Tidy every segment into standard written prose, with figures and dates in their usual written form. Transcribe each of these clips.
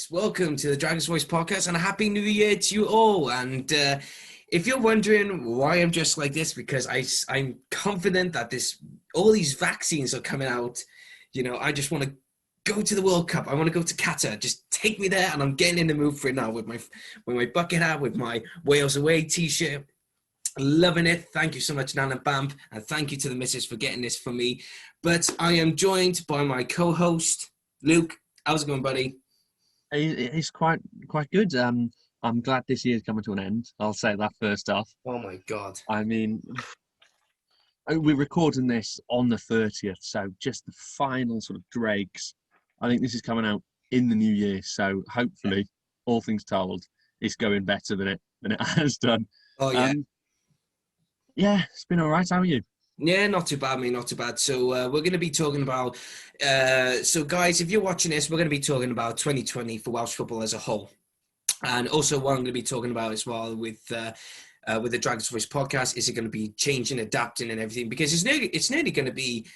guys, welcome to the Dragon's Voice podcast and a happy new year to you all. And if you're wondering why I'm just like this, because I'm confident that all these vaccines are coming out. You know, I just want to go to the World Cup. I want to go to Qatar. Just take me there, and I'm getting in the mood for it now with my bucket hat, with my Wales Away t-shirt. Loving it. Thank you so much, Nana Bamp, and thank you to the missus for getting this for me. But I am joined by my co-host, Luke. How's it going, buddy? It's quite good. I'm glad this year's coming to an end. I'll say that first off. Oh my God. I mean, we're recording this on the 30th, so just the final sort of dregs. I think this is coming out in the new year, so hopefully, all things told, it's going better than it has done. Oh yeah. Yeah, it's been all right. How are you? Yeah, not too bad, mate, not too bad. So we're going to be talking about, so guys, if you're watching this, we're going to be talking about 2020 for Welsh football as a whole. And also what I'm going to be talking about as well with the Dragon's Voice podcast, is it going to be changing, adapting and everything? Because it's nearly going to be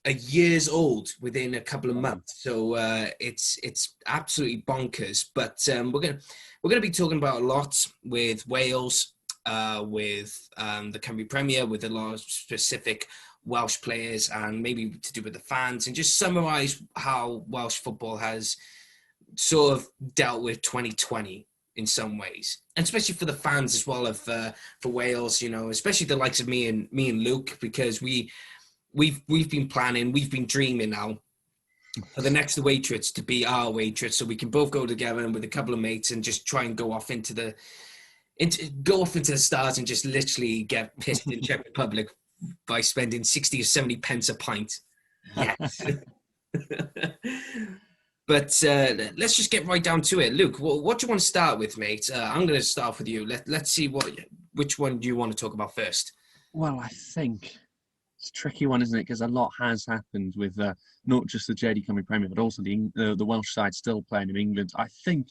a year's old within a couple of months. So it's absolutely bonkers. But we're going to be talking about a lot with Wales, with the Cymru Premier, with a lot of specific Welsh players, and maybe to do with the fans, and just summarise how Welsh football has sort of dealt with 2020 in some ways, and especially for the fans as well of for Wales, you know, especially the likes of me and Luke, because we've been planning, we've been dreaming now for the next away trips to be our away trips, so we can both go together and with a couple of mates and just try and go off into the stars and just literally get pissed in Czech Republic by spending 60 or 70 pence a pint. Yes. But let's just get right down to it. Luke, what do you want to start with, mate? I'm going to start off with you. Let's see which one do you want to talk about first? Well, I think it's a tricky one, isn't it? Because a lot has happened with not just the JD Cymru Premier, but also the Welsh side still playing in England. I think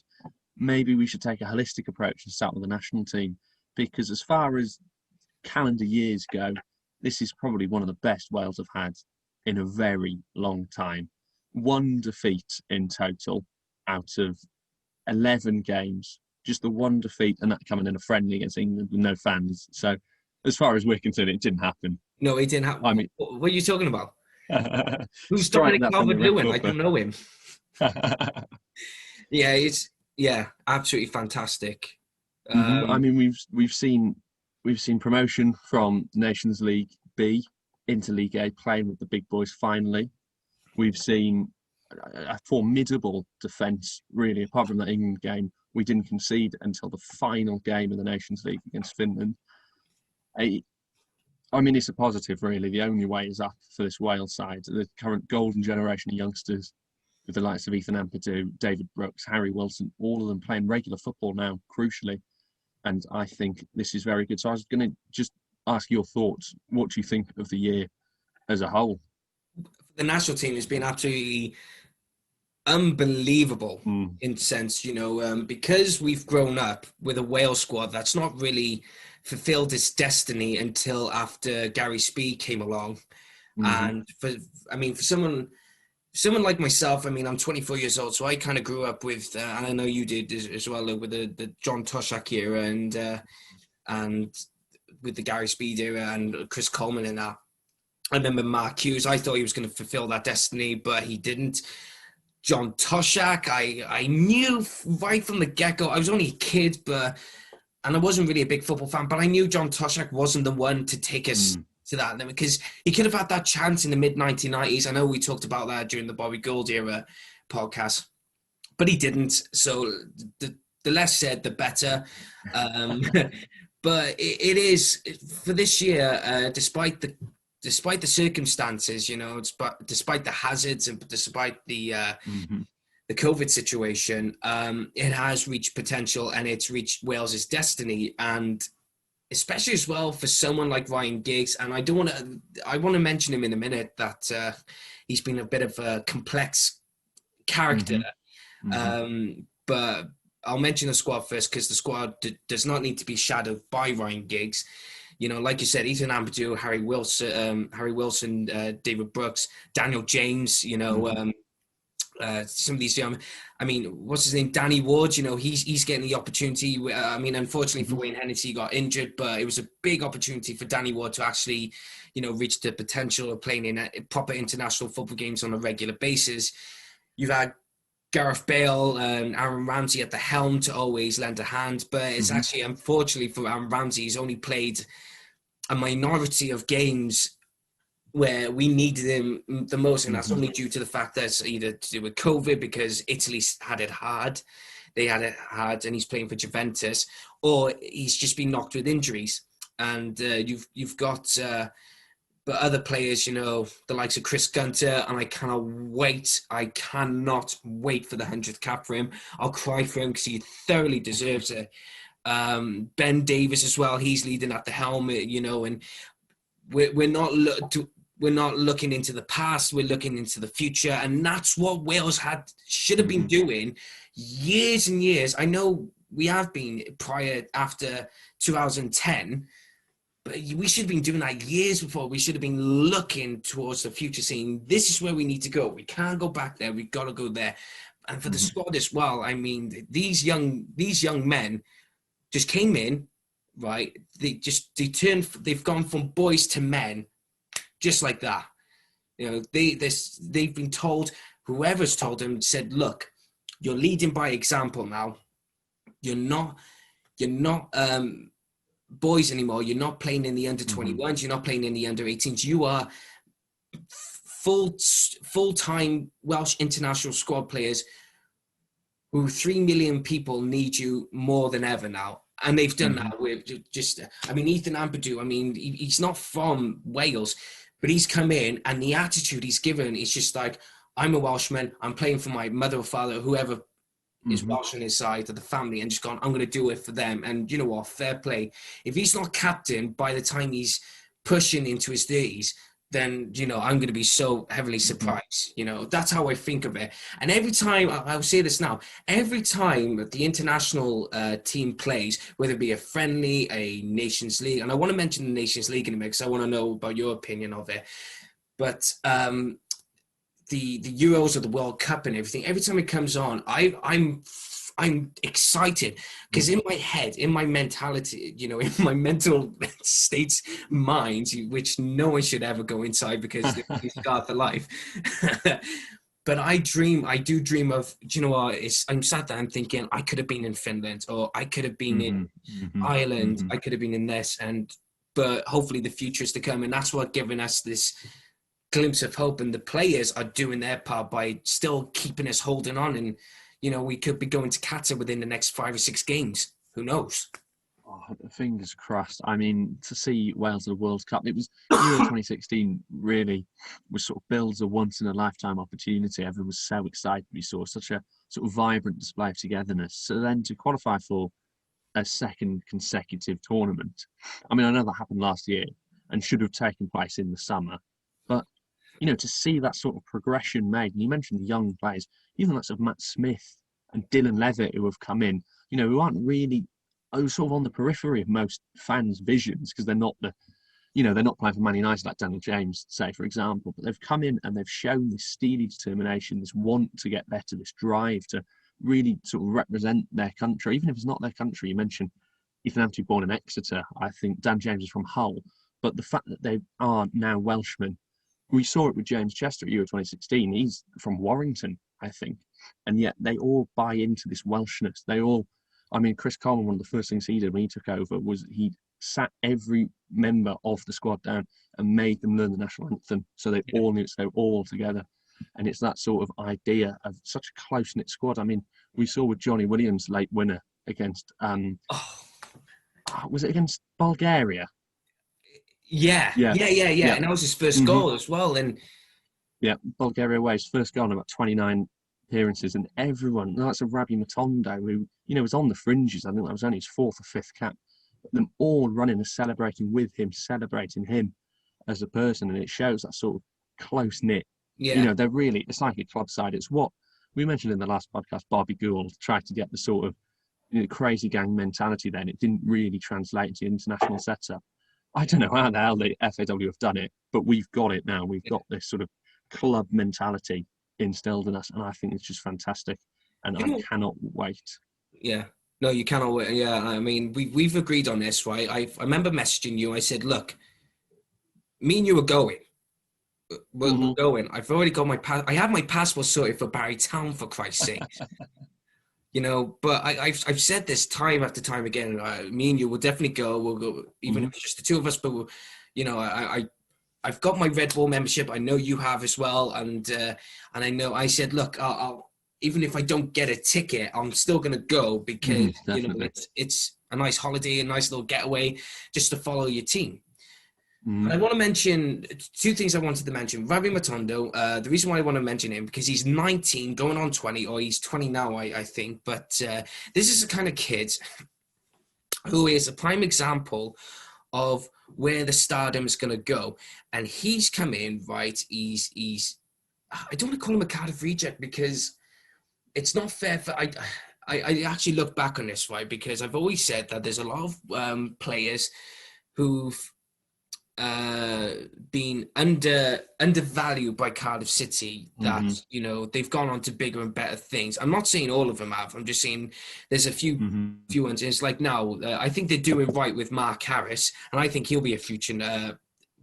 maybe we should take a holistic approach and start with the national team, because as far as calendar years go, this is probably one of the best Wales have had in a very long time. 1 defeat in total out of 11 games. Just the 1 defeat, and that coming in a friendly against England with no fans. So as far as we're concerned, it didn't happen. No, it didn't happen. I mean, what are you talking about? Who's Dominic Calvert-Lewin? I don't know him. Yeah, absolutely fantastic. I mean, we've seen promotion from Nations League B into League A, playing with the big boys finally. We've seen a formidable defence, really. Apart from that England game, we didn't concede until the final game of the Nations League against Finland. I mean, it's a positive, really. The only way is up for this Wales side. The current golden generation of youngsters, with the likes of Ethan Ampadu, David Brooks, Harry Wilson, all of them playing regular football now, crucially. And I think this is very good. So I was going to just ask your thoughts. What do you think of the year as a whole? The national team has been absolutely unbelievable in a sense, you know, because we've grown up with a Wales squad that's not really fulfilled its destiny until after Gary Speed came along. And for someone like myself, I mean, I'm 24 years old, so I kind of grew up with, and I know you did as well, with the John Toshak era and with the Gary Speed era and Chris Coleman and that. I remember Mark Hughes. I thought he was going to fulfill that destiny, but he didn't. John Toshak, I knew right from the get-go. I was only a kid, and I wasn't really a big football fan, but I knew John Toshak wasn't the one to take us to that, because he could have had that chance in the mid-1990s. I know we talked about that during the Bobby Gould era podcast, but he didn't. So the less said, the better. But it is, for this year, despite the circumstances, you know, despite the hazards and despite the COVID situation, it has reached potential and it's reached Wales's destiny. And especially as well for someone like Ryan Giggs, and I want to mention him in a minute, that he's been a bit of a complex character. But I'll mention the squad first, because the squad does not need to be shadowed by Ryan Giggs. You know, like you said, Ethan Ampadu, Harry Wilson, David Brooks, Daniel James, you know, some of these young, I mean, what's his name? Danny Ward, he's getting the opportunity. I mean, unfortunately for Wayne Hennessy, he got injured, but it was a big opportunity for Danny Ward to actually, reach the potential of playing in proper international football games on a regular basis. You've had Gareth Bale and Aaron Ramsey at the helm to always lend a hand, but it's actually, unfortunately for Aaron Ramsey, he's only played a minority of games where we needed him the most, and that's only due to the fact that it's either to do with COVID, because Italy had it hard, and he's playing for Juventus, or he's just been knocked with injuries. And you've got but other players, the likes of Chris Gunter, and I cannot wait for the 100th cap for him. I'll cry for him because he thoroughly deserves it. Ben Davies as well, he's leading at the helm, and we're not looking into the past, we're looking into the future, and that's what Wales should have been doing years and years. I know we have been after 2010, but we should have been doing that years before. We should have been looking towards the future, saying this is where we need to go. We can't go back there. We've got to go there. And for the squad as well, I mean, these young men just came in, right? They've gone from boys to men, just like that. They've been told, whoever's told them said, look, you're leading by example now. You're not boys anymore. You're not playing in the under 21s. You're not playing in the under 18s. You are full-time Welsh international squad players who 3 million people need you more than ever now. And they've done that with Ethan Ampadu. He's not from Wales, but he's come in, and the attitude he's given is just like, I'm a Welshman. I'm playing for my mother or father, whoever is Welsh on his side of the family, and just gone, I'm going to do it for them. And you know what? Fair play. If he's not captain by the time he's pushing into his 30s, then, I'm going to be so heavily surprised. That's how I think of it. And every time, I'll say this now, every time the international team plays, whether it be a friendly, a Nations League, and I want to mention the Nations League in a minute because I want to know about your opinion of it. But the Euros or the World Cup and everything, every time it comes on, I'm excited because in my head, in my mentality, in my mental states mind, which no one should ever go inside because they scarred for life. But I do dream of, I'm sat there and thinking I could have been in Finland, or I could have been in Ireland, I could have been in this, but hopefully the future is to come, and that's what giving us this glimpse of hope, and the players are doing their part by still keeping us holding on, and we could be going to Qatar within the next 5 or 6 games. Who knows? Oh, fingers crossed. To see Wales at the World Cup, it was Euro 2016 really was sort of builds a once in a lifetime opportunity. Everyone was so excited. We saw such a sort of vibrant display of togetherness. So then to qualify for a second consecutive tournament, I know that happened last year and should have taken place in the summer, but to see that sort of progression made, and you mentioned the young players, even like sort of Matt Smith and Dylan Levitt who have come in, who aren't really sort of on the periphery of most fans' visions because they're not they're not playing for Man United like Daniel James, say, for example, but they've come in and they've shown this steely determination, this want to get better, this drive to really sort of represent their country, even if it's not their country. You mentioned Ethan Ampadu, born in Exeter. I think Dan James is from Hull, but the fact that they are now Welshmen, we saw it with James Chester at Euro 2016. He's from Warrington, I think. And yet they all buy into this Welshness. They all, Chris Coleman, one of the first things he did when he took over was he sat every member of the squad down and made them learn the national anthem. So they all knew it, so they were all together. And it's that sort of idea of such a close-knit squad. We saw with Johnny Williams' late winner against, was it against Bulgaria? Yeah. And that was his first goal as well. And Bulgaria away, his first goal in about 29 appearances, and everyone, that's a Rabbi Matondo who, was on the fringes. I think that was only his 4th or 5th cap. But them all running and celebrating with him, celebrating him as a person, and it shows that sort of close-knit. They're really, it's like a club side. It's what we mentioned in the last podcast. Bobby Gould tried to get the sort of crazy gang mentality there, and it didn't really translate into the international setup. I don't know how the hell the FAW have done it, but we've got it now. We've got this sort of club mentality instilled in us, and I think it's just fantastic, and You I know, cannot wait. yeah. No, you cannot wait. Yeah, I mean, we've agreed on this, right? I remember messaging you. I said, look, me and you are going. We're going. I've already got my I have my passport sorted for Barrytown, for Christ's sake. But I've said this time after time again. Me and you will definitely go. We'll go, even if it's just the two of us. But I've got my Red Bull membership. I know you have as well, and I know I said, look, I'll even if I don't get a ticket, I'm still gonna go because it's a nice holiday, a nice little getaway, just to follow your team. And I want to mention two things I wanted to mention. Rabbi Matondo, the reason why I want to mention him, because he's 19, going on 20, or he's 20 now, I think. But this is the kind of kid who is a prime example of where the stardom is going to go. And he's come in, right? He's I don't want to call him a Cardiff reject because it's not fair. I actually look back on this, right? Because I've always said that there's a lot of players who've been undervalued by Cardiff City, that they've gone on to bigger and better things. I'm not saying all of them have. I'm just saying there's a few ones. And it's like now, I think they're doing right with Mark Harris, and I think he'll be a future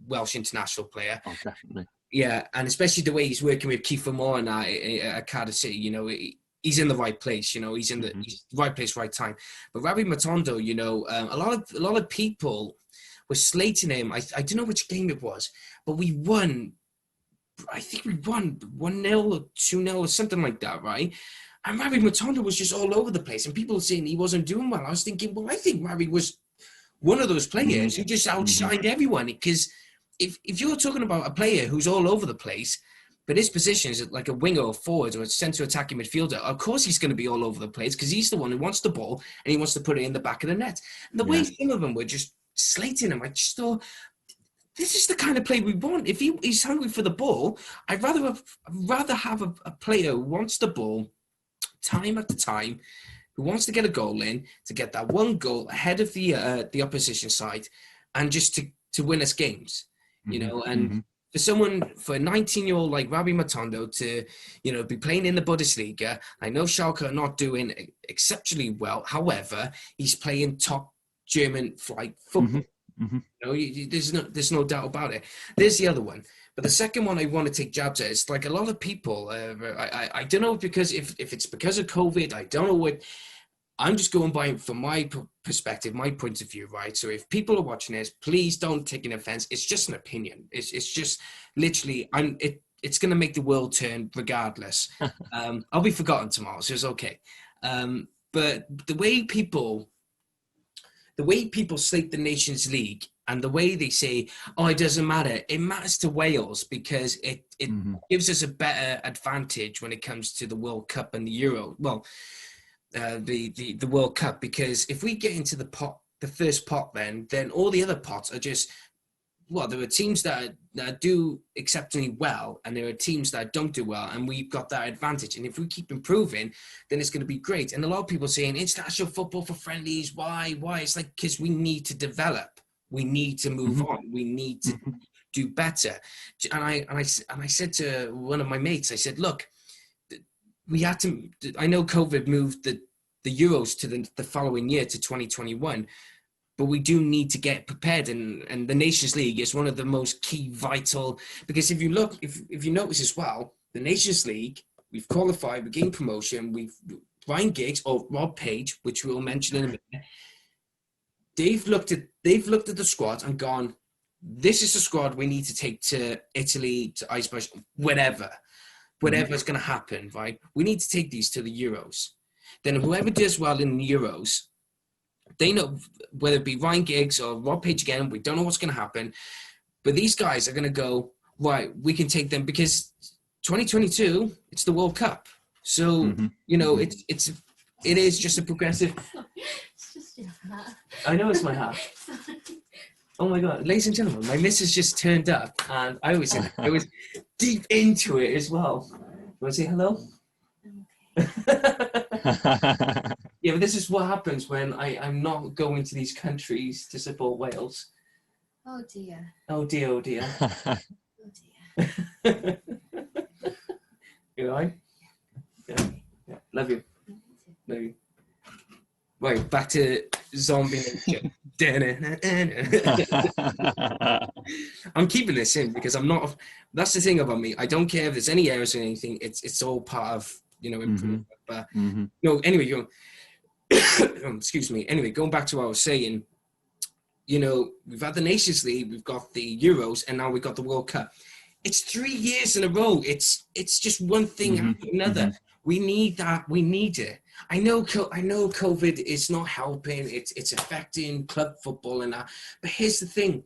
Welsh international player. Oh, definitely. Yeah, and especially the way he's working with Kiefer Moore and at Cardiff City. He's in the right place. He's in the right place, right time. But Rabbi Matondo, a lot of people were slating him. I don't know which game it was, but we won. I think we won 1-0 or 2-0 or something like that, right? And Rabbi Matondo was just all over the place, and people were saying he wasn't doing well. I was thinking, well, I think Rabbi was one of those players who just outshined everyone. Because if you're talking about a player who's all over the place, but his position is like a winger or forward or a centre attacking midfielder, of course he's going to be all over the place because he's the one who wants the ball and he wants to put it in the back of the net. And the way some of them were just slating him, I just thought, this is the kind of play we want. If he's hungry for the ball, I'd rather have a player who wants the ball time after time, who wants to get a goal in, to get that one goal ahead of the opposition side, and just to win us games, for a 19-year-old like Rabbi Matondo to, be playing in the Bundesliga. I know Schalke are not doing exceptionally well. However, he's playing top German flag football. There's no doubt about it. There's the other one. But the second one I want to take jabs at is like a lot of people, I don't know, because if it's because of COVID, I don't know what. I'm just going by from my perspective, my point of view, right? So if people are watching this, please don't take an offense. It's just an opinion. It's just literally, it's going to make the world turn regardless. I'll be forgotten tomorrow, so it's okay. But the way people slate the Nations League and the way they say, oh, it doesn't matter. It matters to Wales because it gives us a better advantage when it comes to the World Cup and the Euro. Well, the World Cup, because if we get into the first pot, then all the other pots are just, well, there are teams that do exceptionally well, and there are teams that don't do well, and we've got that advantage. And if we keep improving, then it's going to be great. And a lot of people saying international football for friendlies, why? It's like, because we need to develop, we need to move on, we need to do better. And I said to one of my mates, I said, look, we had to. I know COVID moved the Euros to the following year, to 2021, but we do need to get prepared. And the Nations League is one of the most key, vital, because if you look, if you notice as well, the Nations League, we've qualified, we gained promotion, Ryan Giggs or Rob Page, which we'll mention in a minute, they've looked at the squad and gone, this is the squad we need to take to Italy, to Iceberg, whatever's going to happen, right? We need to take these to the Euros. Then whoever does well in the Euros, they know, whether it be Ryan Giggs or Rob Page again, we don't know what's going to happen, but these guys are going to go, right, we can take them, because 2022, it's the World Cup. So, it is just a progressive. It's just your hat. I know it's my hat. Oh my God, ladies and gentlemen, my missus just turned up, and I was deep into it as well. You want to say hello? Okay. Yeah, but this is what happens when I'm not going to these countries to support Wales. Oh dear. Oh dear, oh dear. Oh dear. Love you. Love you. Right, back to zombie nature. I'm keeping this in because I'm not. That's the thing about me. I don't care if there's any errors or anything. It's all part of improvement. But no. Anyway, excuse me. Anyway, going back to what I was saying. We've had the Nations League, we've got the Euros, and now we've got the World Cup. It's 3 years in a row. It's just one thing after another. We need that. We need it. I know COVID is not helping. It's affecting club football and that. But here's the thing.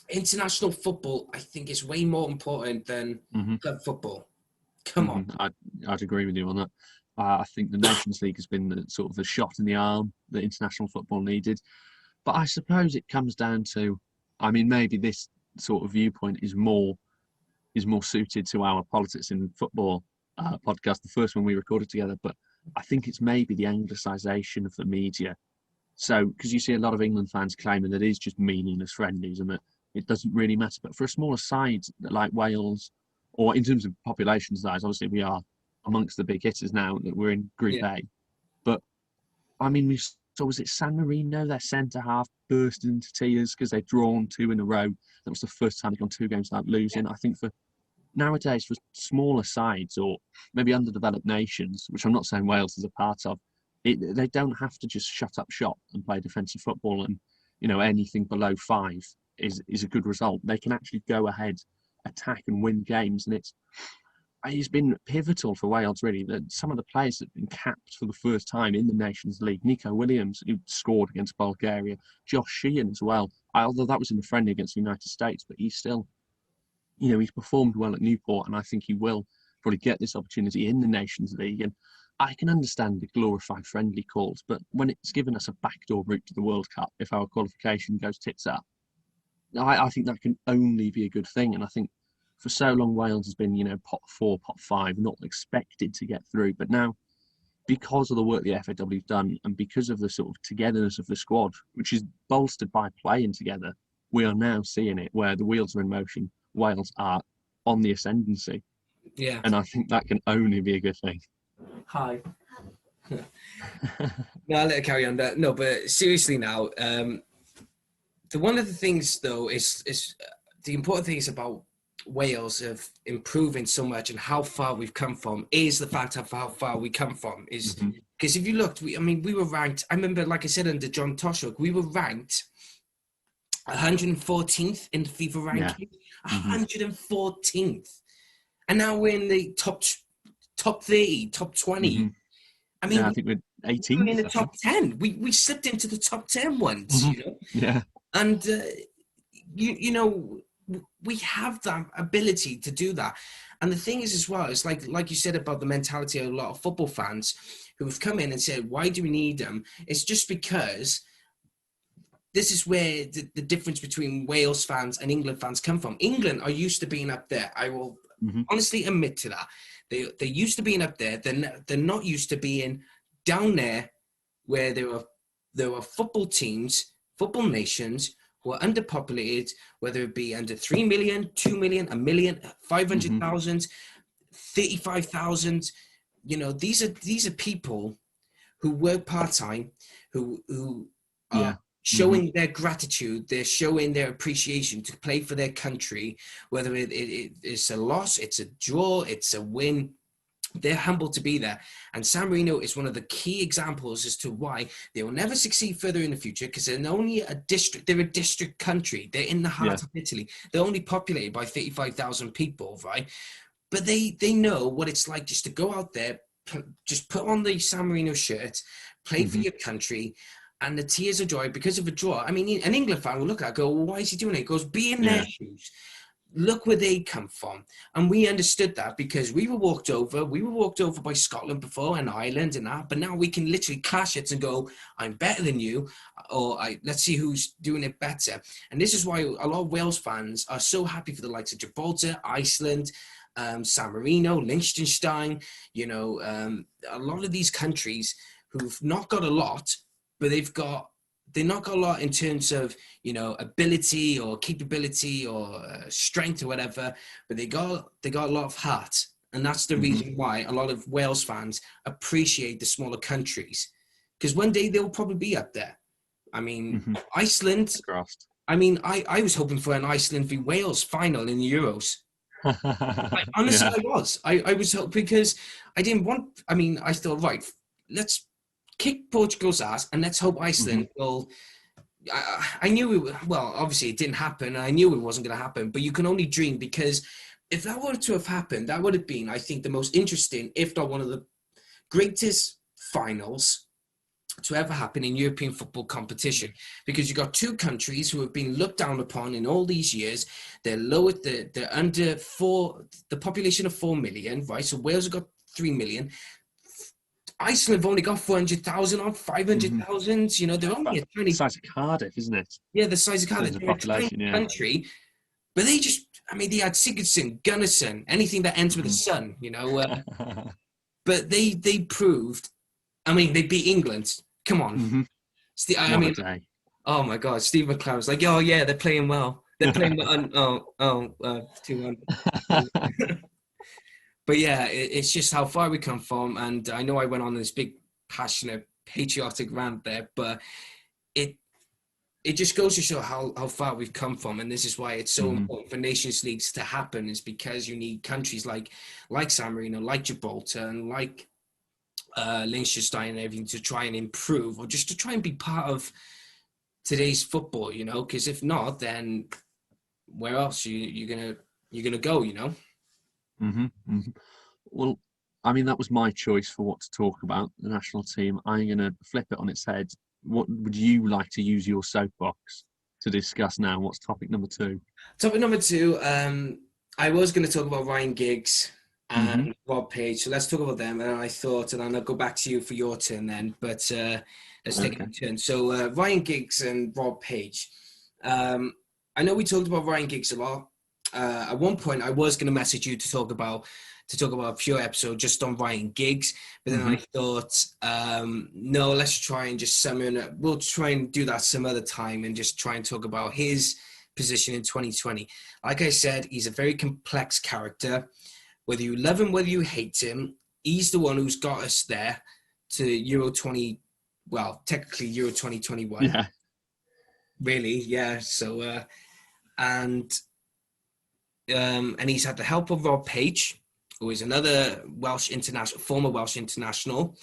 International football, I think, is way more important than club football. Come on. I'd agree with you on that. I think the Nations League has been the shot in the arm that international football needed. But I suppose it comes down to, maybe this sort of viewpoint is more suited to our Politics in Football podcast, the first one we recorded together. But I think it's maybe the anglicisation of the media. So, because you see a lot of England fans claiming that it is just meaningless friendlies and that it doesn't really matter. But for a smaller side like Wales, or in terms of population size, obviously we are amongst the big hitters now that we're in Group A. But so was it San Marino, their centre-half, burst into tears because they'd drawn 2 in a row. That was the first time they'd gone 2 games without losing. I think for nowadays, for smaller sides or maybe underdeveloped nations, which I'm not saying Wales is a part of, they don't have to just shut up shop and play defensive football and, anything below 5 is a good result. They can actually go ahead, attack and win games. And it's been pivotal for Wales, really, that some of the players that have been capped for the first time in the Nations League. Nico Williams, who scored against Bulgaria. Josh Sheehan as well. Although that was in the friendly against the United States, but he's still, he's performed well at Newport, and I think he will probably get this opportunity in the Nations League. And I can understand the glorified friendly calls, but when it's given us a backdoor route to the World Cup, if our qualification goes tits up, I think that can only be a good thing. And I think for so long, Wales has been, pot 4, pot 5, not expected to get through. But now, because of the work the FAW have done and because of the sort of togetherness of the squad, which is bolstered by playing together, we are now seeing it where the wheels are in motion. Wales are on the ascendancy. Yeah. And I think that can only be a good thing. Hi. No, I'll let it carry on. No, but seriously now, one of the things, though, is the important thing is about Wales of improving so much and how far we've come from is the fact of how far we come from is because if you looked, we were ranked. I remember, like I said, under John Toshuk, we were ranked 114th in the FIFA ranking, 114th, and now we're in the top 30, top 20. I think we're 18th. We're in the top 10. We slipped into the top 10 once, Yeah, and we have that ability to do that. And the thing is as well, it's like you said about the mentality of a lot of football fans who have come in and said, why do we need them? It's just because this is where the difference between Wales fans and England fans come from. England are used to being up there. I will honestly admit to that. They're used to being up there. They're not used to being down there where there are football teams, football nations who are underpopulated, whether it be under 3 million, 2 million, 1 million, 500,000, 35,000. These are people who work part-time, who are showing their gratitude, they're showing their appreciation to play for their country, whether it's a loss, it's a draw, it's a win. They're humbled to be there. And San Marino is one of the key examples as to why they will never succeed further in the future, because they're only a district. They're a district country. They're in the heart of Italy. They're only populated by 35,000 people, right? But they know what it's like just to go out there, just put on the San Marino shirt, play for your country, and the tears of joy because of a draw. I mean, an England fan will look at it and go, well, why is he doing it? He goes, be in their shoes. Look where they come from. And we understood that because we were walked over. We were walked over by Scotland before and Ireland and that. But now we can literally clash it and go, I'm better than you. Or let's see who's doing it better. And this is why a lot of Wales fans are so happy for the likes of Gibraltar, Iceland, San Marino, Liechtenstein. A lot of these countries who've not got a lot, but they've not got a lot in terms of, ability or capability or strength or whatever, but they got a lot of heart. And that's the reason why a lot of Wales fans appreciate the smaller countries, because one day they'll probably be up there. I mean, Iceland, Crossed. I mean, I was hoping for an Iceland v Wales final in the Euros. Honestly, Yeah. I was. I was hoping, because I didn't want, I mean, I thought, right, let's kick Portugal's ass and let's hope Iceland will. I knew it, well, obviously it didn't happen. I knew it wasn't going to happen, but you can only dream, because if that were to have happened, that would have been, I think, the most interesting, if not one of the greatest finals to ever happen in European football competition, because you've got two countries who have been looked down upon in all these years. They're lowered, they're under the population of 4 million, right? So Wales have got 3 million. Iceland have only got 400,000 or 500,000. You know, they're only a tiny, The size of Cardiff, isn't it? yeah, the size of Cardiff. Terms of They're a tiny population, yeah. country, but they just, I mean, they had Sigurdsson, Gunnarsson, anything that ends with a son, you know. But they proved, I mean, they beat England. Come on. I mean, oh my God, Steve McLaren's like, oh yeah, they're playing well. They're playing well. 2-1. But yeah, it's just how far we come from. And I know I went on this big, passionate, patriotic rant there, but it just goes to show how far we've come from. And this is why it's so important for Nations Leagues to happen, is because you need countries like San Marino, like Gibraltar, and like Liechtenstein and everything to try and improve, or just to try and be part of today's football, you know, because if not, then where else you're gonna go, you know? Well, I mean, that was my choice for what to talk about, the national team. I'm going to flip it on its head. What would you like to use your soapbox to discuss now? What's topic number 2? Topic number 2, I was going to talk about Ryan Giggs and Rob Page, so let's talk about them. And I thought, and then I'll go back to you for your turn then, but let's take a turn. So Ryan Giggs and Rob Page. I know we talked about Ryan Giggs a lot. At one point, I was going to message you to talk about a pure episode just on Ryan Giggs, but then I thought, no, let's try and just summon. We'll try and do that some other time and just try and talk about his position in 2020. Like I said, he's a very complex character. Whether you love him, whether you hate him, he's the one who's got us there to Euro 20. Well, technically Euro 2021. Yeah. Really, yeah. So, and he's had the help of Rob Page, who is another former Welsh international.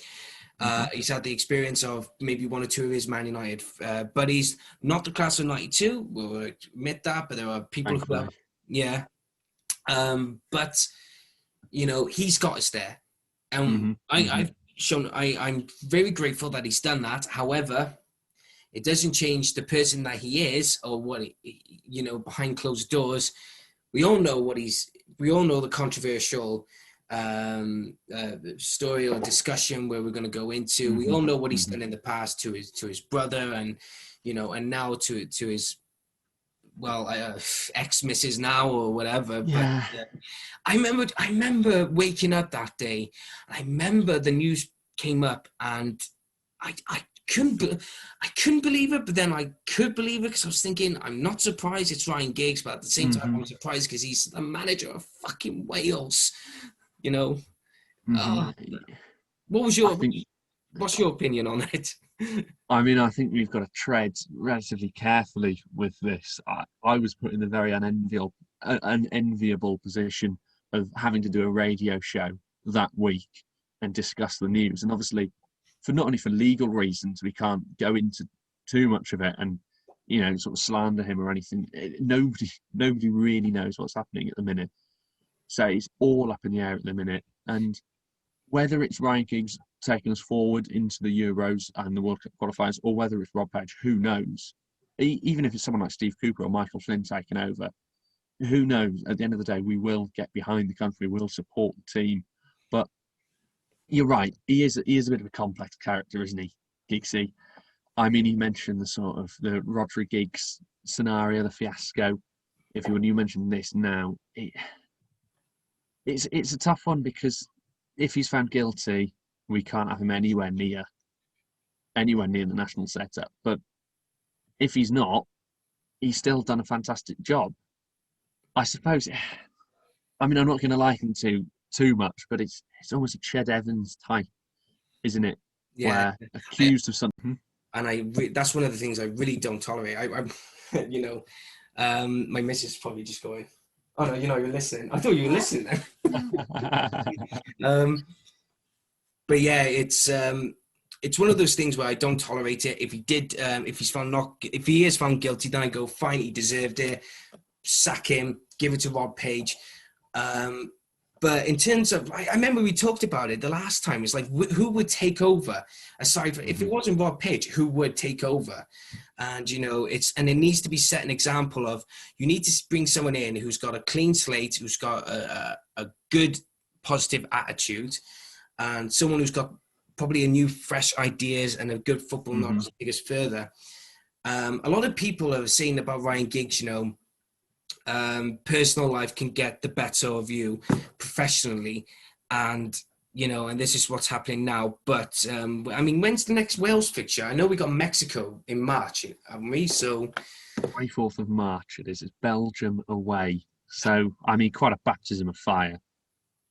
He's had the experience of maybe one or two of his Man United buddies, not the class of 92, we'll admit that, but there are people who have, yeah. But, you know, he's got us there. And I'm very grateful that he's done that. However, it doesn't change the person that he is, or what, you know, behind closed doors. We all know the controversial story or discussion where we're going to go into. We all know what he's done in the past to his brother, and, you know, and now to his, well, ex-missus now or whatever. Yeah. But I remember waking up that day. I remember the news came up, and I couldn't believe it, but then I could believe it, because I was thinking, I'm not surprised it's Ryan Giggs, but at the same time, I'm surprised because he's the manager of fucking Wales, you know. What's your opinion on it? I mean, I think we've got to tread relatively carefully with this. I was put in the very unenviable position of having to do a radio show that week and discuss the news, and obviously, not only for legal reasons, we can't go into too much of it and, you know, sort of slander him or anything. Nobody really knows what's happening at the minute. So it's all up in the air at the minute. And whether it's Ryan Giggs taking us forward into the Euros and the World Cup qualifiers, or whether it's Rob Page, who knows? Even if it's someone like Steve Cooper or Michael Flynn taking over, who knows? At the end of the day, we will get behind the country, we'll support the team. But you're right. He is a bit of a complex character, isn't he, Giggsy? I mean, he mentioned the sort of the Rodri Giggs scenario, the fiasco. If you mentioned this now, it's a tough one, because if he's found guilty, we can't have him anywhere near the national setup. But if he's not, he's still done a fantastic job. I suppose. I mean, I'm not going to liken him to too much, but it's almost a Ched Evans type, isn't it? Yeah. Where accused of something. And that's one of the things I really don't tolerate. My missus is probably just going, "Oh no, you're listening. I thought you were listening." But yeah, it's one of those things where I don't tolerate it. If he is found guilty, then I go, fine, he deserved it. Sack him, give it to Rob Page. But in terms of, I remember we talked about it the last time. It's like, who would take over? Aside from, if it wasn't Rob Page, who would take over? And, it needs to be set an example of, you need to bring someone in who's got a clean slate, who's got a good, positive attitude, and someone who's got probably a new, fresh ideas and a good football knowledge to take us further. A lot of people are saying about Ryan Giggs, personal life can get the better of you professionally, and this is what's happening now. But when's the next Wales fixture? I know we got Mexico in March, haven't we? So 24th of March it is. It's Belgium away. So quite a baptism of fire,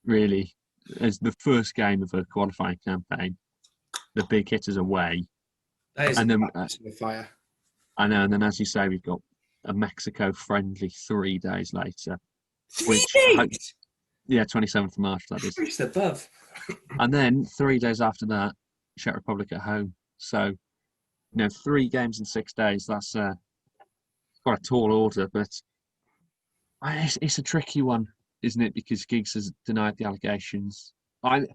really. As the first game of a qualifying campaign, the big hitters away. That is a baptism of fire. I know, and then as you say, we've got a Mexico friendly 3 days later. 3 days? 27th of March, that is. Just above. And then 3 days after that, Czech Republic at home. So, 3 games in 6 days, that's quite a tall order, but it's a tricky one, isn't it? Because Giggs has denied the allegations. I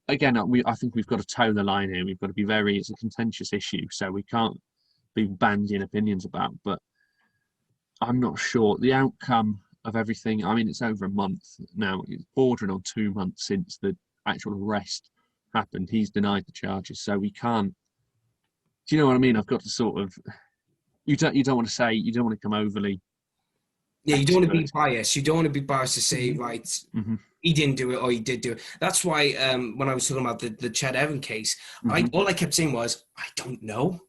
think we've got to toe the line here. We've got to be it's a contentious issue, so we can't be bandying opinions about, but I'm not sure. The outcome of everything, it's over a month now. It's bordering on 2 months since the actual arrest happened. He's denied the charges, so we can't. Do you know what I mean? I've got to sort of. You don't want to come overly. Yeah, you don't want to be biased. You don't want to be biased to say, right, he didn't do it or he did do it. That's why when I was talking about the Ched Evans case, all I kept saying was, I don't know.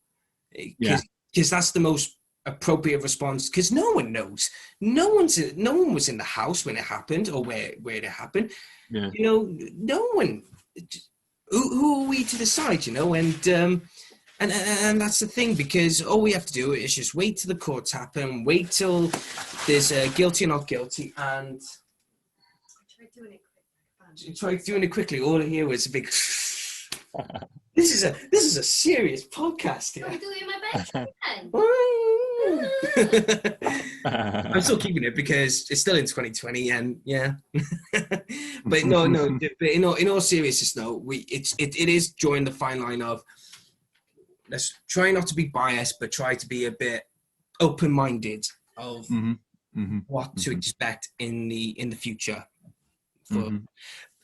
Because that's the most appropriate response, because no one knows. No one was in the house when it happened or where it happened. Yeah. No one. Who are we to decide? And that's the thing, because all we have to do is just wait till the courts happen, wait till there's guilty or not guilty, and try doing it quickly. All I hear was a big. This is a serious podcast here. I'm doing my best. I'm still keeping it because it's still in 2020, and yeah. But no. But in all seriousness, no. It is drawing the fine line of, let's try not to be biased, but try to be a bit open-minded of what to expect in the future.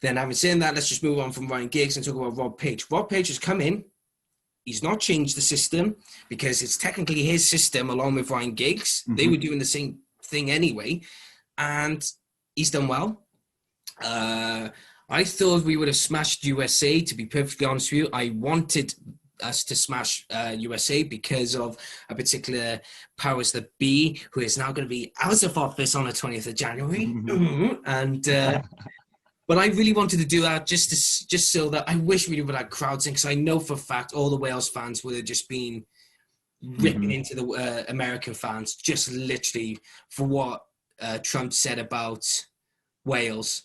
Then, having said that, let's just move on from Ryan Giggs and talk about Rob Page. Rob Page has come in. He's not changed the system because it's technically his system along with Ryan Giggs. They were doing the same thing anyway, and he's done well. I thought we would have smashed USA, to be perfectly honest with you. I wanted us to smash USA because of a particular powers that be, who is now going to be out of office on the 20th of January. And but I really wanted to do that just so that I wish we would have crowds in, because I know for a fact all the Wales fans would have just been ripping into the American fans, just literally for what Trump said about Wales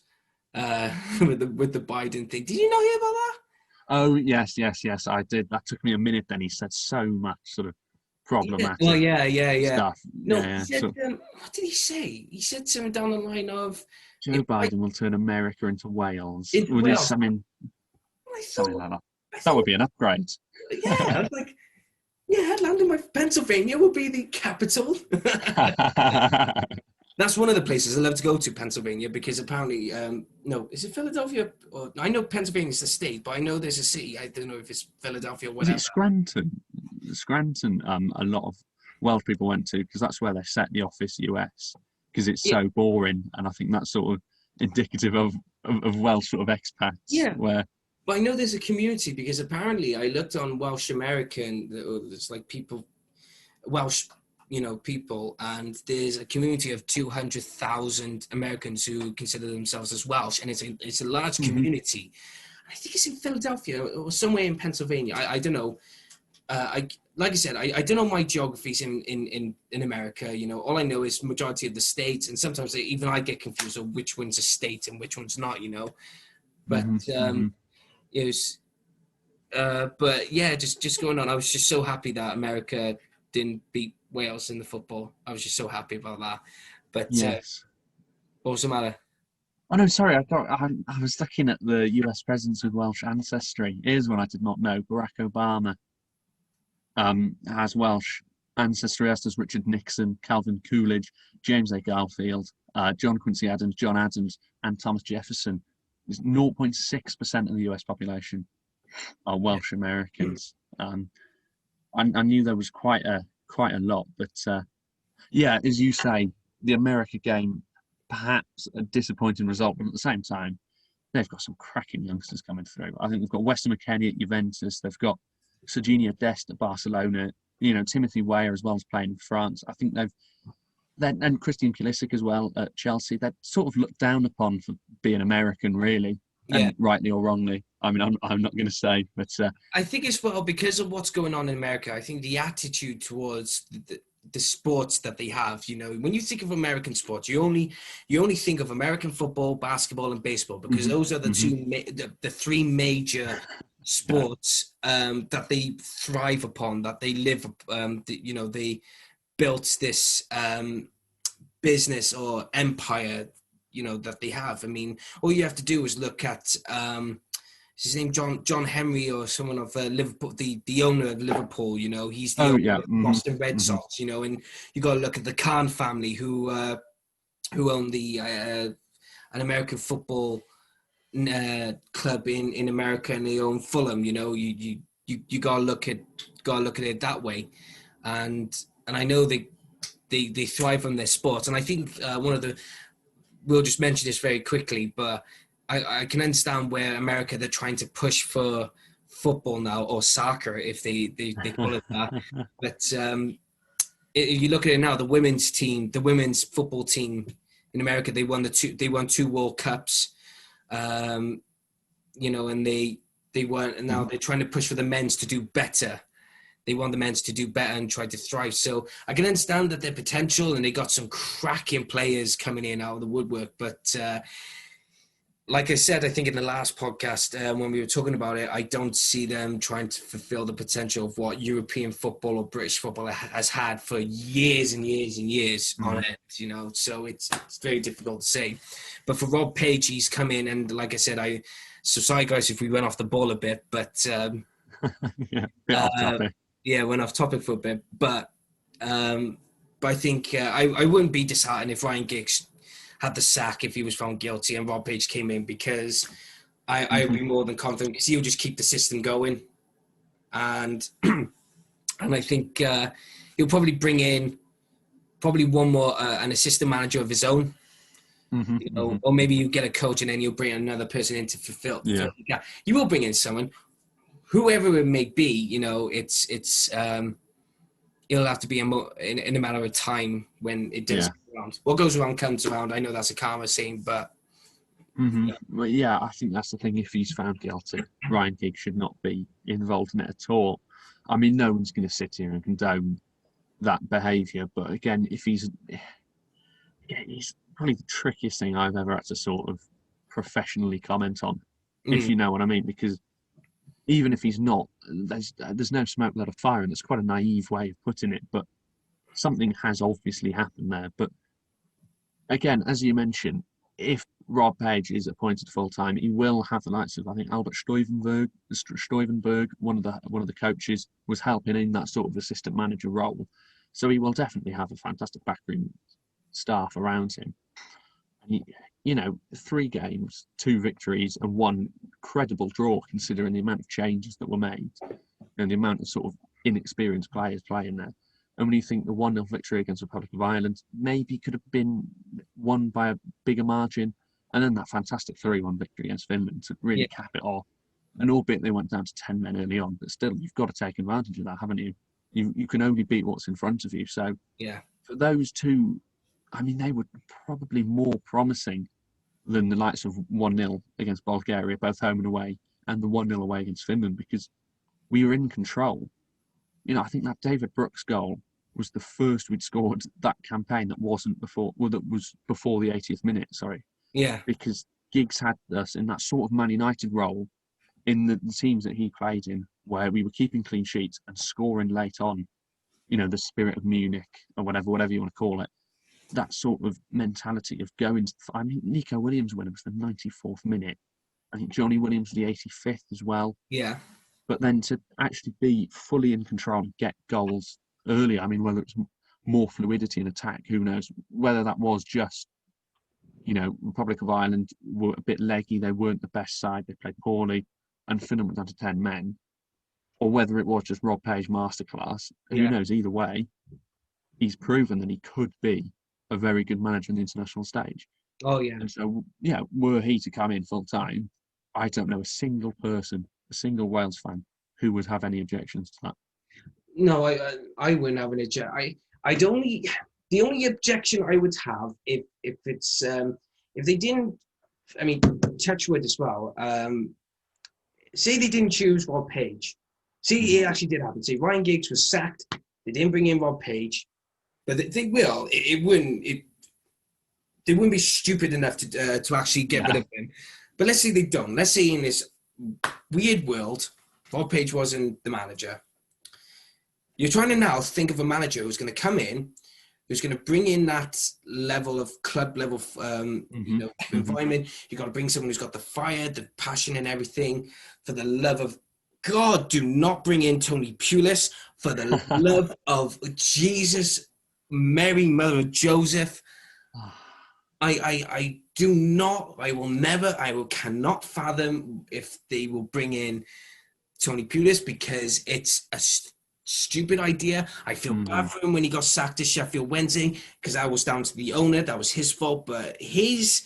with the Biden thing. Did you not hear about that? Oh, yes, I did. That took me a minute then. He said so much sort of problematic stuff. No, he said, what did he say? He said something down the line of, Joe Biden will turn America into Wales. Something like that. That would be an upgrade. Yeah, I was like, yeah, Pennsylvania will be the capital. That's one of the places I love to go to, Pennsylvania, because apparently, is it Philadelphia? Or I know Pennsylvania's the state, but I know there's a city. I don't know if it's Philadelphia or whatever. Is it Scranton? Scranton, a lot of Welsh people went to, because that's where they set the office US, because it's so boring, and I think that's sort of indicative of Welsh sort of expats. Yeah. But I know there's a community, because apparently I looked on Welsh American, there's like people, Welsh people, and there's a community of 200,000 Americans who consider themselves as Welsh, and it's a large community. I think it's in Philadelphia or somewhere in Pennsylvania. I don't know. Like I said, I don't know my geographies in America. All I know is majority of the states, and sometimes even I get confused on which one's a state and which one's not. But it was. But yeah, just going on. I was just so happy that America didn't beat Wales in the football. I was just so happy about that. But Yes. what was the matter? Oh no, sorry. I thought I was looking at the U.S. presidents with Welsh ancestry. Here's one I did not know: Barack Obama has Welsh ancestry, as does Richard Nixon, Calvin Coolidge, James A. Garfield, John Quincy Adams, John Adams, and Thomas Jefferson. It's 0.6% of the U.S. population are Welsh Americans. I knew there was quite a lot, but yeah, as you say, the America game, perhaps a disappointing result, but at the same time, they've got some cracking youngsters coming through. I think they've got Weston McKennie at Juventus, they've got Serginho Dest at Barcelona, Timothy Weah as well as playing in France. I think and Christian Pulisic as well at Chelsea. They're sort of looked down upon for being American, really, and rightly or wrongly. I mean, I'm not going to say, but I think as well, because of what's going on in America, I think the attitude towards the sports that they have, when you think of American sports, you only think of American football, basketball, and baseball, because those are the three major sports that they thrive upon, that they live. They built this business or empire, that they have. I mean, all you have to do is look at his name, John Henry, or someone of Liverpool, the owner of Liverpool. He's the owner of Boston Red Sox. And you got to look at the Khan family, who own the an American football club in America, and they own Fulham. You got to look at it that way, and I know they thrive on their sports, and I think we'll just mention this very quickly, but I can understand where America, they're trying to push for football now, or soccer, if they call it that. But if you look at it now, the women's football team in America, they won two World Cups, and they weren't, and now they're trying to push for the men's to do better. They want the men's to do better and try to thrive. So I can understand that their potential, and they got some cracking players coming in out of the woodwork. But like I said, I think in the last podcast, when we were talking about it, I don't see them trying to fulfill the potential of what European football or British football has had for years and years and years on it, so it's very difficult to say. But for Rob Page, he's come in, and like I said, so sorry guys if we went off the ball a bit, but bit off topic. Yeah, went off topic for a bit, but I think I wouldn't be disheartened if Ryan Giggs had the sack if he was found guilty and Rob Page came in, because I would be more than confident, because he'll just keep the system going, and I think he'll probably bring in one more an assistant manager of his own, or maybe you get a coach and then you'll bring another person in to fulfill the gap. You will bring in someone. Whoever it may be, it'll have to be in a matter of time when it does come around. What goes around comes around. I know that's a karma saying, but Well, yeah, I think that's the thing. If he's found guilty, Ryan Giggs should not be involved in it at all. I mean, no one's going to sit here and condone that behaviour, but again, he's probably the trickiest thing I've ever had to sort of professionally comment on, if you know what I mean, because even if he's not, there's no smoke without a fire, and it's quite a naive way of putting it, but something has obviously happened there. But again, as you mentioned, if Rob Page is appointed full-time, he will have the likes of, I think, Albert Stuyvenberg, one of the coaches, was helping in that sort of assistant manager role. So he will definitely have a fantastic backroom staff around him. And 3 games, 2 victories, and 1 credible draw, considering the amount of changes that were made and the amount of sort of inexperienced players playing there. And when you think the 1-0 victory against the Republic of Ireland maybe could have been won by a bigger margin, and then that fantastic 3-1 victory against Finland to really cap it off. And albeit they went down to 10 men early on, but still, you've got to take advantage of that, haven't you? You can only beat what's in front of you. So Yeah. for those two, I mean, they were probably more promising than the likes of 1-0 against Bulgaria, both home and away, and the 1-0 away against Finland, because we were in control. You know, I think that David Brooks goal was the first we'd scored that campaign that wasn't before, well, that was before the 80th minute, sorry. Yeah. Because Giggs had us in that sort of Man United role in the teams that he played in, where we were keeping clean sheets and scoring late on, you know, the spirit of Munich or whatever you want to call it. That sort of mentality of going to, I mean, Nico Williams when it was the 94th minute. I think Johnny Williams the 85th as well. Yeah. But then to actually be fully in control and get goals earlier, I mean, whether it's more fluidity in attack, who knows? Whether that was just, you know, Republic of Ireland were a bit leggy, they weren't the best side, they played poorly, and Finland went down to 10 men, or whether it was just Rob Page masterclass, who knows? Either way, he's proven that he could be a very good manager on the international stage. Oh, yeah. And so, yeah, were he to come in full time, I don't know a single person, a single Wales fan, who would have any objections to that. No, I wouldn't have an objection. The only objection I would have if it's if they didn't, I mean, touch wood as well. Say they didn't choose Rob Page. See, it actually did happen. Say Ryan Giggs was sacked. They didn't bring in Rob Page, but they will. It wouldn't. They wouldn't be stupid enough to actually get rid of him. But let's say they don't. Let's say in this weird world, Rob Page wasn't the manager. You're trying to now think of a manager who's going to come in, who's going to bring in that level of club level, environment. You've got to bring someone who's got the fire, the passion, and everything. For the love of God, do not bring in Tony Pulis. For the love of Jesus, Mary, Mother of Joseph. I do not. I will never. Cannot fathom if they will bring in Tony Pulis, because it's a stupid idea. I feel bad for him when he got sacked to Sheffield Wednesday, because that was down to the owner. That was his fault. But his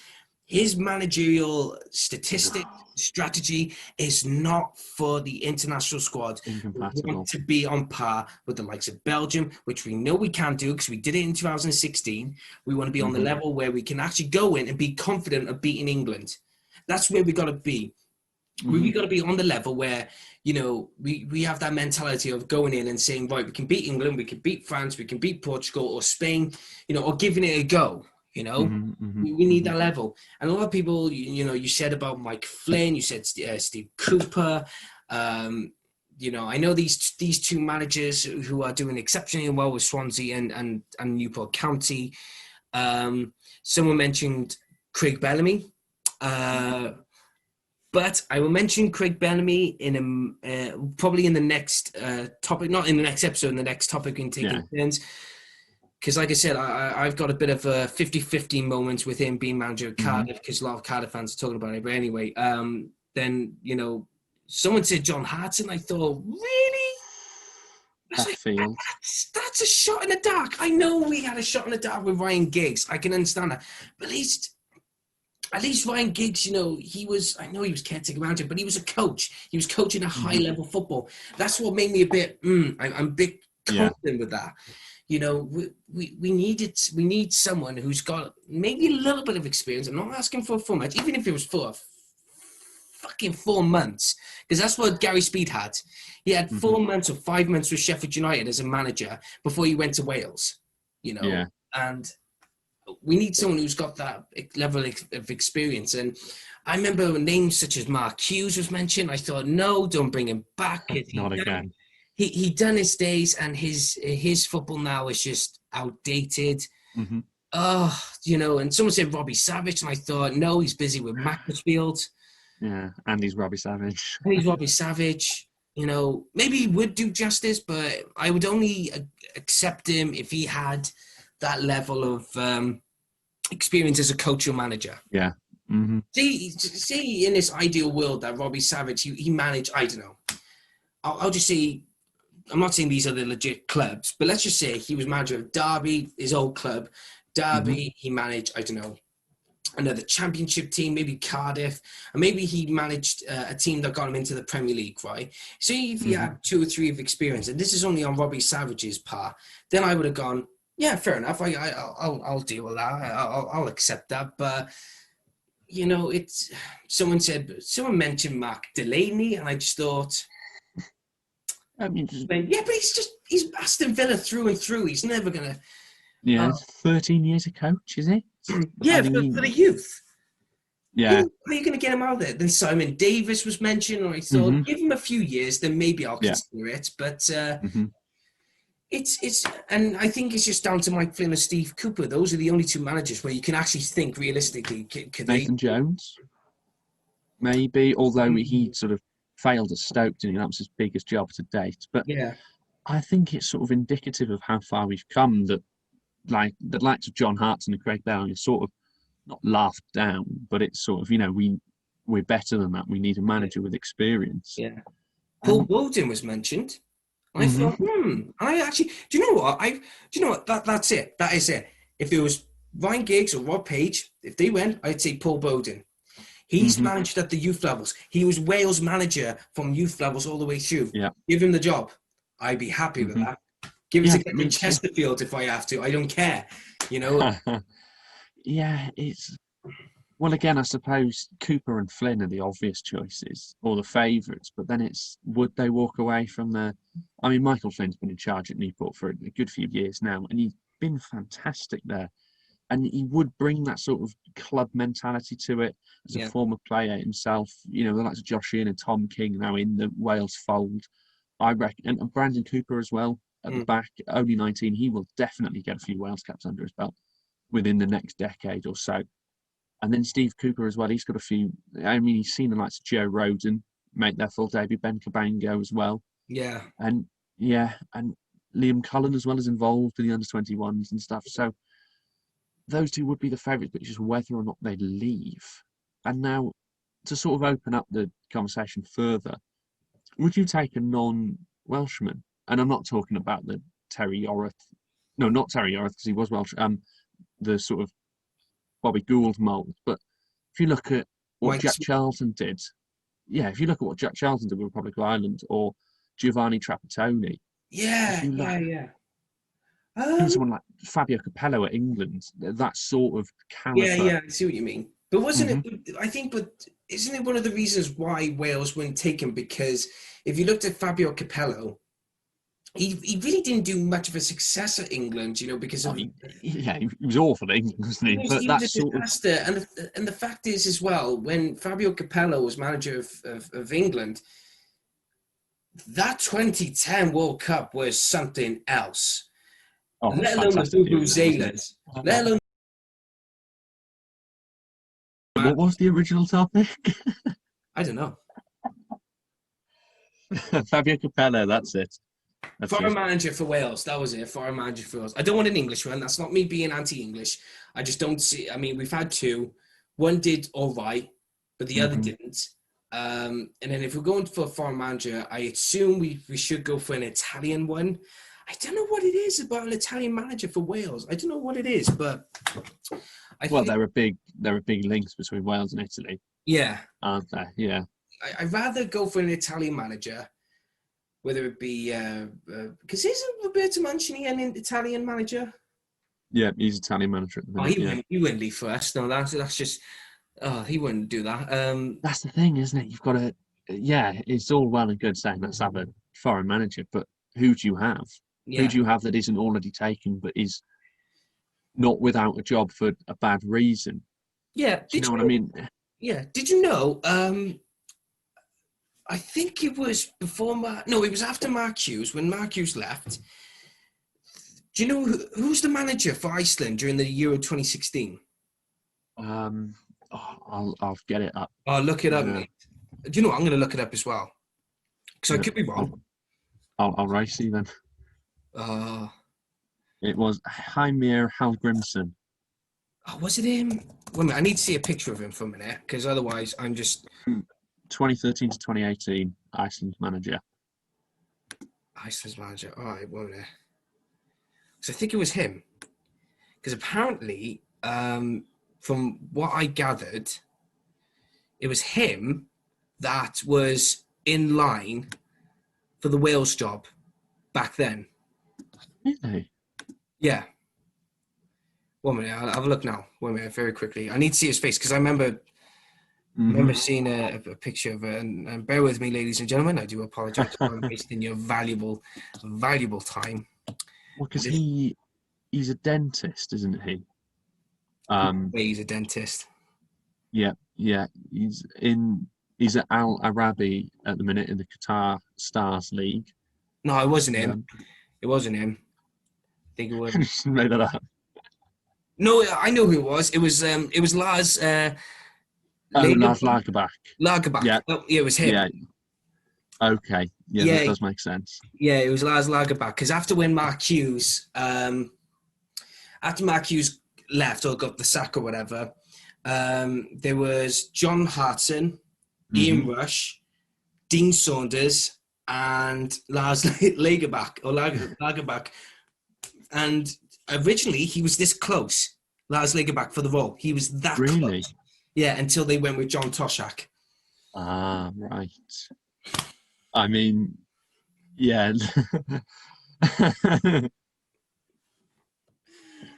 managerial strategy is not for the international squad. Incompatible. We want to be on par with the likes of Belgium, which we know we can't do because we did it in 2016. We want to be on the level where we can actually go in and be confident of beating England. That's where we got to be. We got to be on the level where, you know, we have that mentality of going in and saying, right, we can beat England, we can beat France, we can beat Portugal or Spain, you know, or giving it a go, you know. We need that level. And a lot of people, you know, you said about Mike Flynn, you said Steve Cooper. You know, I know these two managers who are doing exceptionally well with Swansea and Newport County. Someone mentioned Ceaig Bellamy. But I will mention Ceaig Bellamy in probably in the next topic, not in the next episode, in the next topic we can take in turns. Because like I said, I've got a bit of a 50-50 moment with him being manager of Cardiff, because a lot of Cardiff fans are talking about it. But anyway, then, you know, someone said John Hartson. I thought, really? That's a shot in the dark. I know we had a shot in the dark with Ryan Giggs. I can understand that. But at least Ryan Giggs, you know, I know he was caretaker manager, but he was a coach. He was coaching a high-level football. That's what made me a bit, I'm a bit confident with that. You know, we need someone who's got maybe a little bit of experience. I'm not asking for a full match, even if it was for fucking 4 months, because that's what Gary Speed had. He had 4 months or 5 months with Sheffield United as a manager before he went to Wales, you know, and we need someone who's got that level of experience. And I remember names such as Mark Hughes was mentioned. I thought, no, don't bring him back. Not again. He done his days, and his football now is just outdated. Oh, you know, and someone said Robbie Savage, and I thought, no, he's busy with Macclesfield. Yeah, and he's Robbie Savage. You know, maybe he would do justice, but I would only accept him if he had that level of experience as a coach or manager. Yeah. See, in this ideal world that Robbie Savage, he managed, I don't know. I'll just say, I'm not saying these are the legit clubs, but let's just say he was manager of Derby, his old club. Derby, he managed, I don't know, another championship team, maybe Cardiff, and maybe he managed a team that got him into the Premier League, right? So if he had 2 or 3 of experience, and this is only on Robbie Savage's part, then I would have gone, yeah, fair enough. I'll deal with that. I'll accept that. But you know, someone mentioned Mark Delaney, and I just thought, I mean, yeah, but he's Aston Villa through and through. He's never gonna. yeah, 13 years a coach, is he? Yeah, I mean, for the youth. yeah. How are you going to get him out there? Then Simon Davis was mentioned, and I thought, give him a few years, then maybe I'll consider it. But it's and I think it's just down to Mike Flynn and Steve Cooper. Those are the only 2 managers where you can actually think realistically. Could Nathan Jones, maybe, although he sort of failed at Stoke, didn't he? That was his biggest job to date. But yeah, I think it's sort of indicative of how far we've come that, like, the likes of John Hartson and Craig Bellamy are sort of not laughed down, but it's sort of, you know, we're better than that. We need a manager with experience. Yeah. Paul Bowden was mentioned. I thought, I actually, do you know what? That's it. That is it. If it was Ryan Giggs or Rob Page, if they went, I'd say Paul Bowden. He's managed at the youth levels. He was Wales manager from youth levels all the way through. Yeah. Give him the job. I'd be happy with that. Give it to Kevin Chesterfield if I have to. I don't care. You know? Yeah, well, again, I suppose Cooper and Flynn are the obvious choices or the favourites, but then would they walk away from I mean, Michael Flynn's been in charge at Newport for a good few years now, and he's been fantastic there. And he would bring that sort of club mentality to it as a former player himself. You know, the likes of Josh Ian and Tom King now in the Wales fold, I reckon, and Brandon Cooper as well at the back, only 19. He will definitely get a few Wales caps under his belt within the next decade or so. And then Steve Cooper as well. He's got a few. I mean, he's seen the likes of Joe Roden make their full debut, Ben Cabango as well. Yeah. And Liam Cullen as well is involved in the under-21s and stuff. So those 2 would be the favourites, but it's just whether or not they leave. And now, to sort of open up the conversation further, would you take a non-Welshman? And I'm not talking about the Terry Yorath. No, not Terry Yorath, because he was Welsh. The sort of Bobby Gould mould. But if you look at what Jack Charlton did, if you look at what Jack Charlton did with Republic of Ireland or Giovanni Trapattoni. Yeah. Someone like Fabio Capello at England, that sort of calibre. Yeah, I see what you mean. But wasn't it, I think, but isn't it one of the reasons why Wales weren't taken? Because if you looked at Fabio Capello, he really didn't do much of a success at England, you know, because of... he was awful at England, wasn't he? He was a disaster. And the fact is as well, when Fabio Capello was manager of England, that 2010 World Cup was something else. Oh, let alone the Vuvuzelas. Let alone... What was the original topic? I don't know. Fabio Capello, that's it. Foreign manager for Wales, that was it. Foreign manager for Wales. I don't want an English one. That's not me being anti-English. I just don't see... I mean, we've had 2. One did all right, but the other didn't. And then if we're going for a foreign manager, I assume we should go for an Italian one. I don't know what it is about an Italian manager for Wales. I don't know what it is, but there are big links between Wales and Italy. Yeah, aren't there? Yeah. I'd rather go for an Italian manager, whether it be because isn't Roberto Mancini an Italian manager? Yeah, he's Italian manager at the minute. He wouldn't leave for us. No, that's just. Oh, he wouldn't do that. That's the thing, isn't it? You've got to. Yeah, it's all well and good saying let's have a foreign manager, but who do you have? Yeah. Who do you have that isn't already taken but is not without a job for a bad reason? Yeah. Do you know what I mean? Yeah. Did you know? I think it was before it was after Mark Hughes, when Mark Hughes left. Do you know who's the manager for Iceland during the Euro 2016? I'll get it up. Oh, look it up, mate. Do you know what? I'm going to look it up as well. Because I could be wrong. I'll race you then. It was Heimir Hallgrimsson. Oh, was it him? Wait a minute, I need to see a picture of him for a minute, because otherwise I'm just... 2013 to 2018, Iceland's manager. Iceland's manager. All right, won't it? So I think it was him. Because apparently from what I gathered, it was him that was in line for the Wales job back then. Really? Yeah. 1 minute, I'll have a look now. 1 minute, very quickly. I need to see his face because I remember seeing a picture of it. And bear with me, ladies and gentlemen. I do apologize for wasting your valuable time. Well, because he's a dentist, isn't he? He's a dentist. Yeah. He's at Al Arabi at the minute in the Qatar Stars League. No, it wasn't him. It wasn't him. I think it was. Just made that up. No, I know who it was. It was Lars. Lars Lagerbach. Lagerbach. Yeah. Oh, yeah, it was him. Yeah. Okay. Yeah, that does make sense. Yeah, it was Lars Lagerbach. Because after Mark Hughes left or got the sack or whatever, there was John Hartson, Ian Rush, Dean Saunders, and Lars Lagerbach. And originally, he was this close, Lars Lagerbach, for the role. He was that Really? close. Yeah, until they went with John Toshak. Ah, right. I mean, yeah.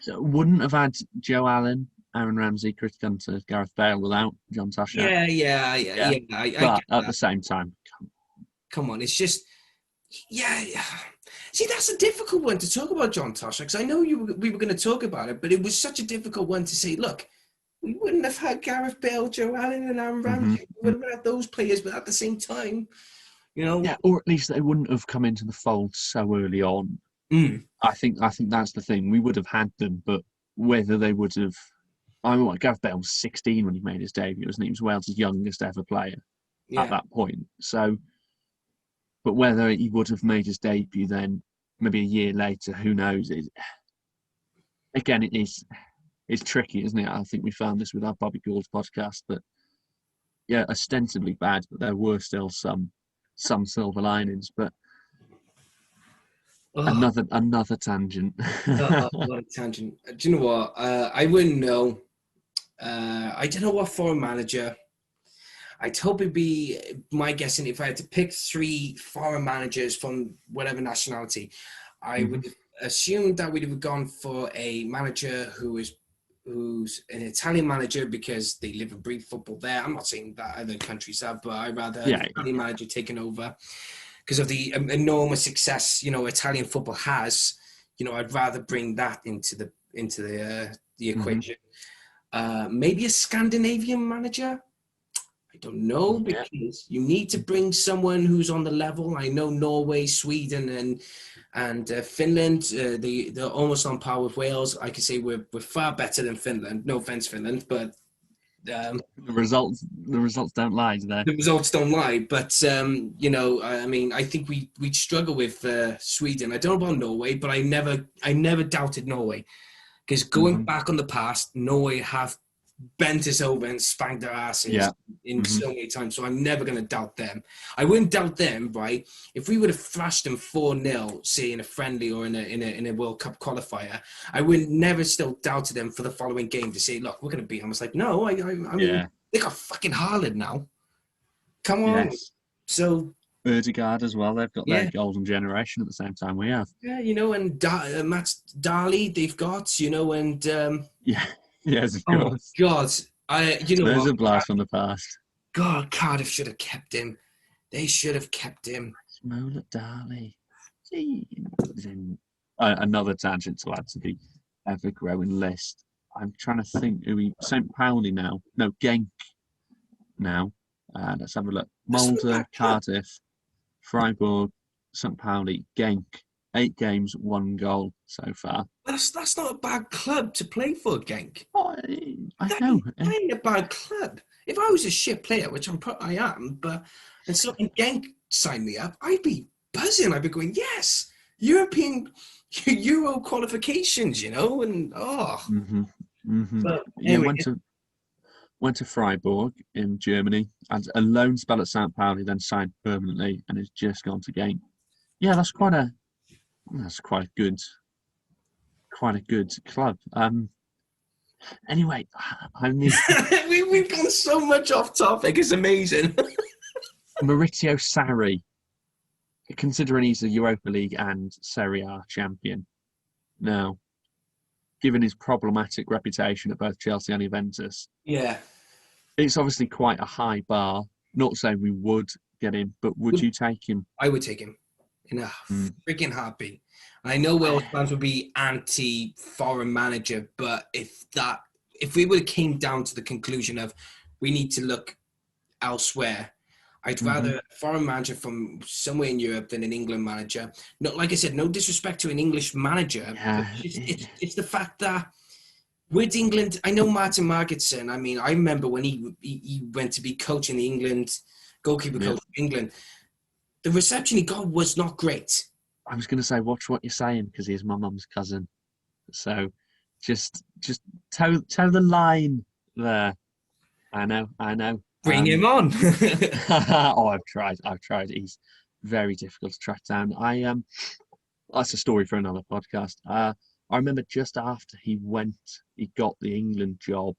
So wouldn't have had Joe Allen, Aaron Ramsey, Chris Gunter, Gareth Bale without John Toshak. Yeah. But at the same time, come on, it's just, yeah. See, that's a difficult one to talk about, John Toshak, because I know we were going to talk about it, but it was such a difficult one to say, look, we wouldn't have had Gareth Bale, Joe Allen, and Aaron Ramsey. We would have had those players, but at the same time, Yeah, or at least they wouldn't have come into the fold so early on. I think that's the thing. We would have had them, but whether they would have... Gareth Bale was 16 when he made his debut, wasn't he? He was Wales' youngest ever player at that point. So, but whether he would have made his debut then, maybe a year later, who knows? It's tricky, isn't it? I think we found this with our Bobby Gould podcast that, yeah, ostensibly bad, but there were still some silver linings. But another tangent. What a tangent. Do you know what? I wouldn't know. I don't know what foreign manager. I'd hope it'd be my guessing if I had to pick 3 foreign managers from whatever nationality. I would have assumed that we'd have gone for a manager who's an Italian manager because they live and breathe football there. I'm not saying that other countries have, but I'd rather an Italian manager taking over because of the enormous success Italian football has. I'd rather bring that into the equation. Maybe a Scandinavian manager. I don't know, because you need to bring someone who's on the level. I know Norway, Sweden, and Finland. They're almost on par with Wales. I can say we're far better than Finland. No offense, Finland, but the results don't lie, do they? The results don't lie. But I think we'd struggle with Sweden. I don't know about Norway, but I never doubted Norway, because going back on the past, Norway have bent us over and spanked their asses in so many times. So I'm never going to doubt them. I wouldn't doubt them, right? If we would have thrashed them 4-0, say in a friendly or in a World Cup qualifier, I would never still doubted them for the following game to say, look, we're going to beat them. I was like, no, I mean, they got fucking Haaland now. Come on. Yes. So Ødegaard as well. They've got their golden generation at the same time we have. Yeah, and Matt Darley they've got, and Yes, of Oh course. God, There's a blast from the past. God, Cardiff should have kept him. They should have kept him. Smollett Darley. Another tangent to add to the ever-growing list. I'm trying to think who St. Pauli now. No, Genk now. Let's have a look. Mulder, Cardiff, Freiburg, St. Pauli, Genk. 8 games, 1 goal so far. That's not a bad club to play for, Genk. Oh, I know. That ain't a bad club. If I was a shit player, which I am, and so Genk signed me up, I'd be buzzing. I'd be going, yes, Euro qualifications, and But anyway, went to Freiburg in Germany, had a loan spell at St. Pauli, then signed permanently, and has just gone to Genk. Yeah, that's quite a good club. Anyway, I mean, We've gone so much off topic. It's amazing. Maurizio Sarri, considering he's a Europa League and Serie A champion, now, given his problematic reputation at both Chelsea and Juventus, Yeah. it's obviously quite a high bar. Not saying we would get him, but would you take him? I would take him in a freaking heartbeat. I know Welsh fans would be anti-foreign manager, but if we would have came down to the conclusion of we need to look elsewhere, I'd rather a foreign manager from somewhere in Europe than an England manager. Not, like I said, no disrespect to an English manager. Yeah. It's the fact that with England, I know Martin Margetson. I mean, I remember when he went to be coaching the England, goalkeeper coach of England. The reception he got was not great. I was going to say, watch what you're saying, because he's my mum's cousin. So just toe the line there. I know. Bring him on. Oh, I've tried. He's very difficult to track down. That's a story for another podcast. I remember just after he got the England job.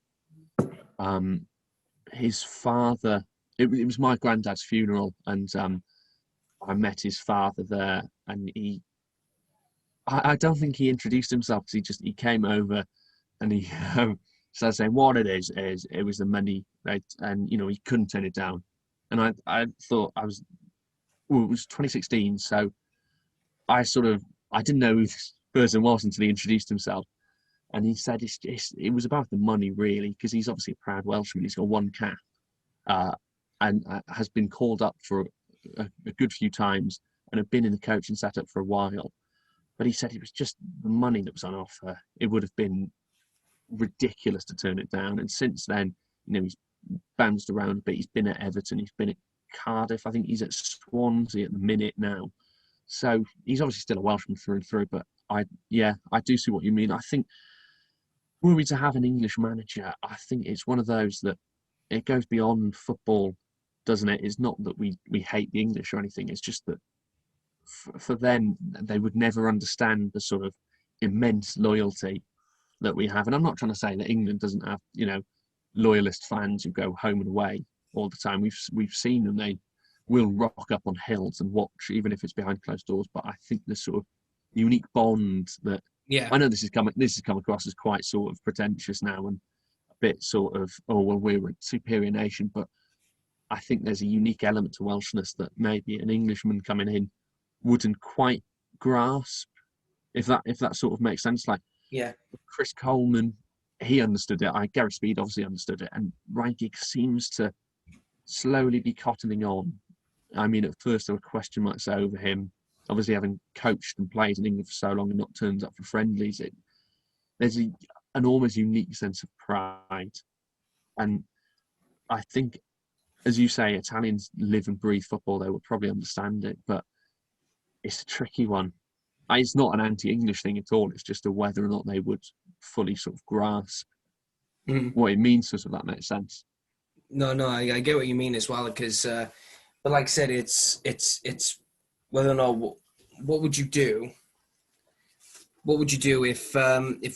His father. It was my granddad's funeral, and I met his father there, and I don't think he introduced himself, because he came over, and he started saying what it is it was the money, right? And he couldn't turn it down. And I thought it was 2016, so I didn't know who this person was until he introduced himself, and he said it was about the money, really, because he's obviously a proud Welshman. He's got one cap, and has been called up for a good few times, and had been in the coaching setup for a while. But he said it was just the money that was on offer. It would have been ridiculous to turn it down. And since then, he's bounced around a bit. He's been at Everton. He's been at Cardiff. I think he's at Swansea at the minute now. So he's obviously still a Welshman through and through. But I do see what you mean. I think, were we to have an English manager, I think it's one of those that it goes beyond football, doesn't it? It's not that we hate the English or anything. It's just that for them, they would never understand the sort of immense loyalty that we have. And I'm not trying to say that England doesn't have, loyalist fans who go home and away all the time. We've seen them. They will rock up on hills and watch, even if it's behind closed doors. But I think the sort of unique bond that, I know this has come across as quite sort of pretentious now and a bit sort of, oh, well, we're a superior nation. But I think there's a unique element to Welshness that maybe an Englishman coming in wouldn't quite grasp, if that sort of makes sense. Like, Chris Coleman, he understood it. Gary Speed obviously understood it, and Ryan Giggs seems to slowly be cottoning on. I mean, at first there were question marks over him, obviously having coached and played in England for so long and not turned up for friendlies. There's an almost unique sense of pride, and I think, as you say, Italians live and breathe football. They would probably understand it, but it's a tricky one. It's not an anti-English thing at all. It's just whether or not they would fully sort of grasp what it means to us, if that makes sense. No, I get what you mean as well, because, but like I said, it's whether or not what would you do? What would you do if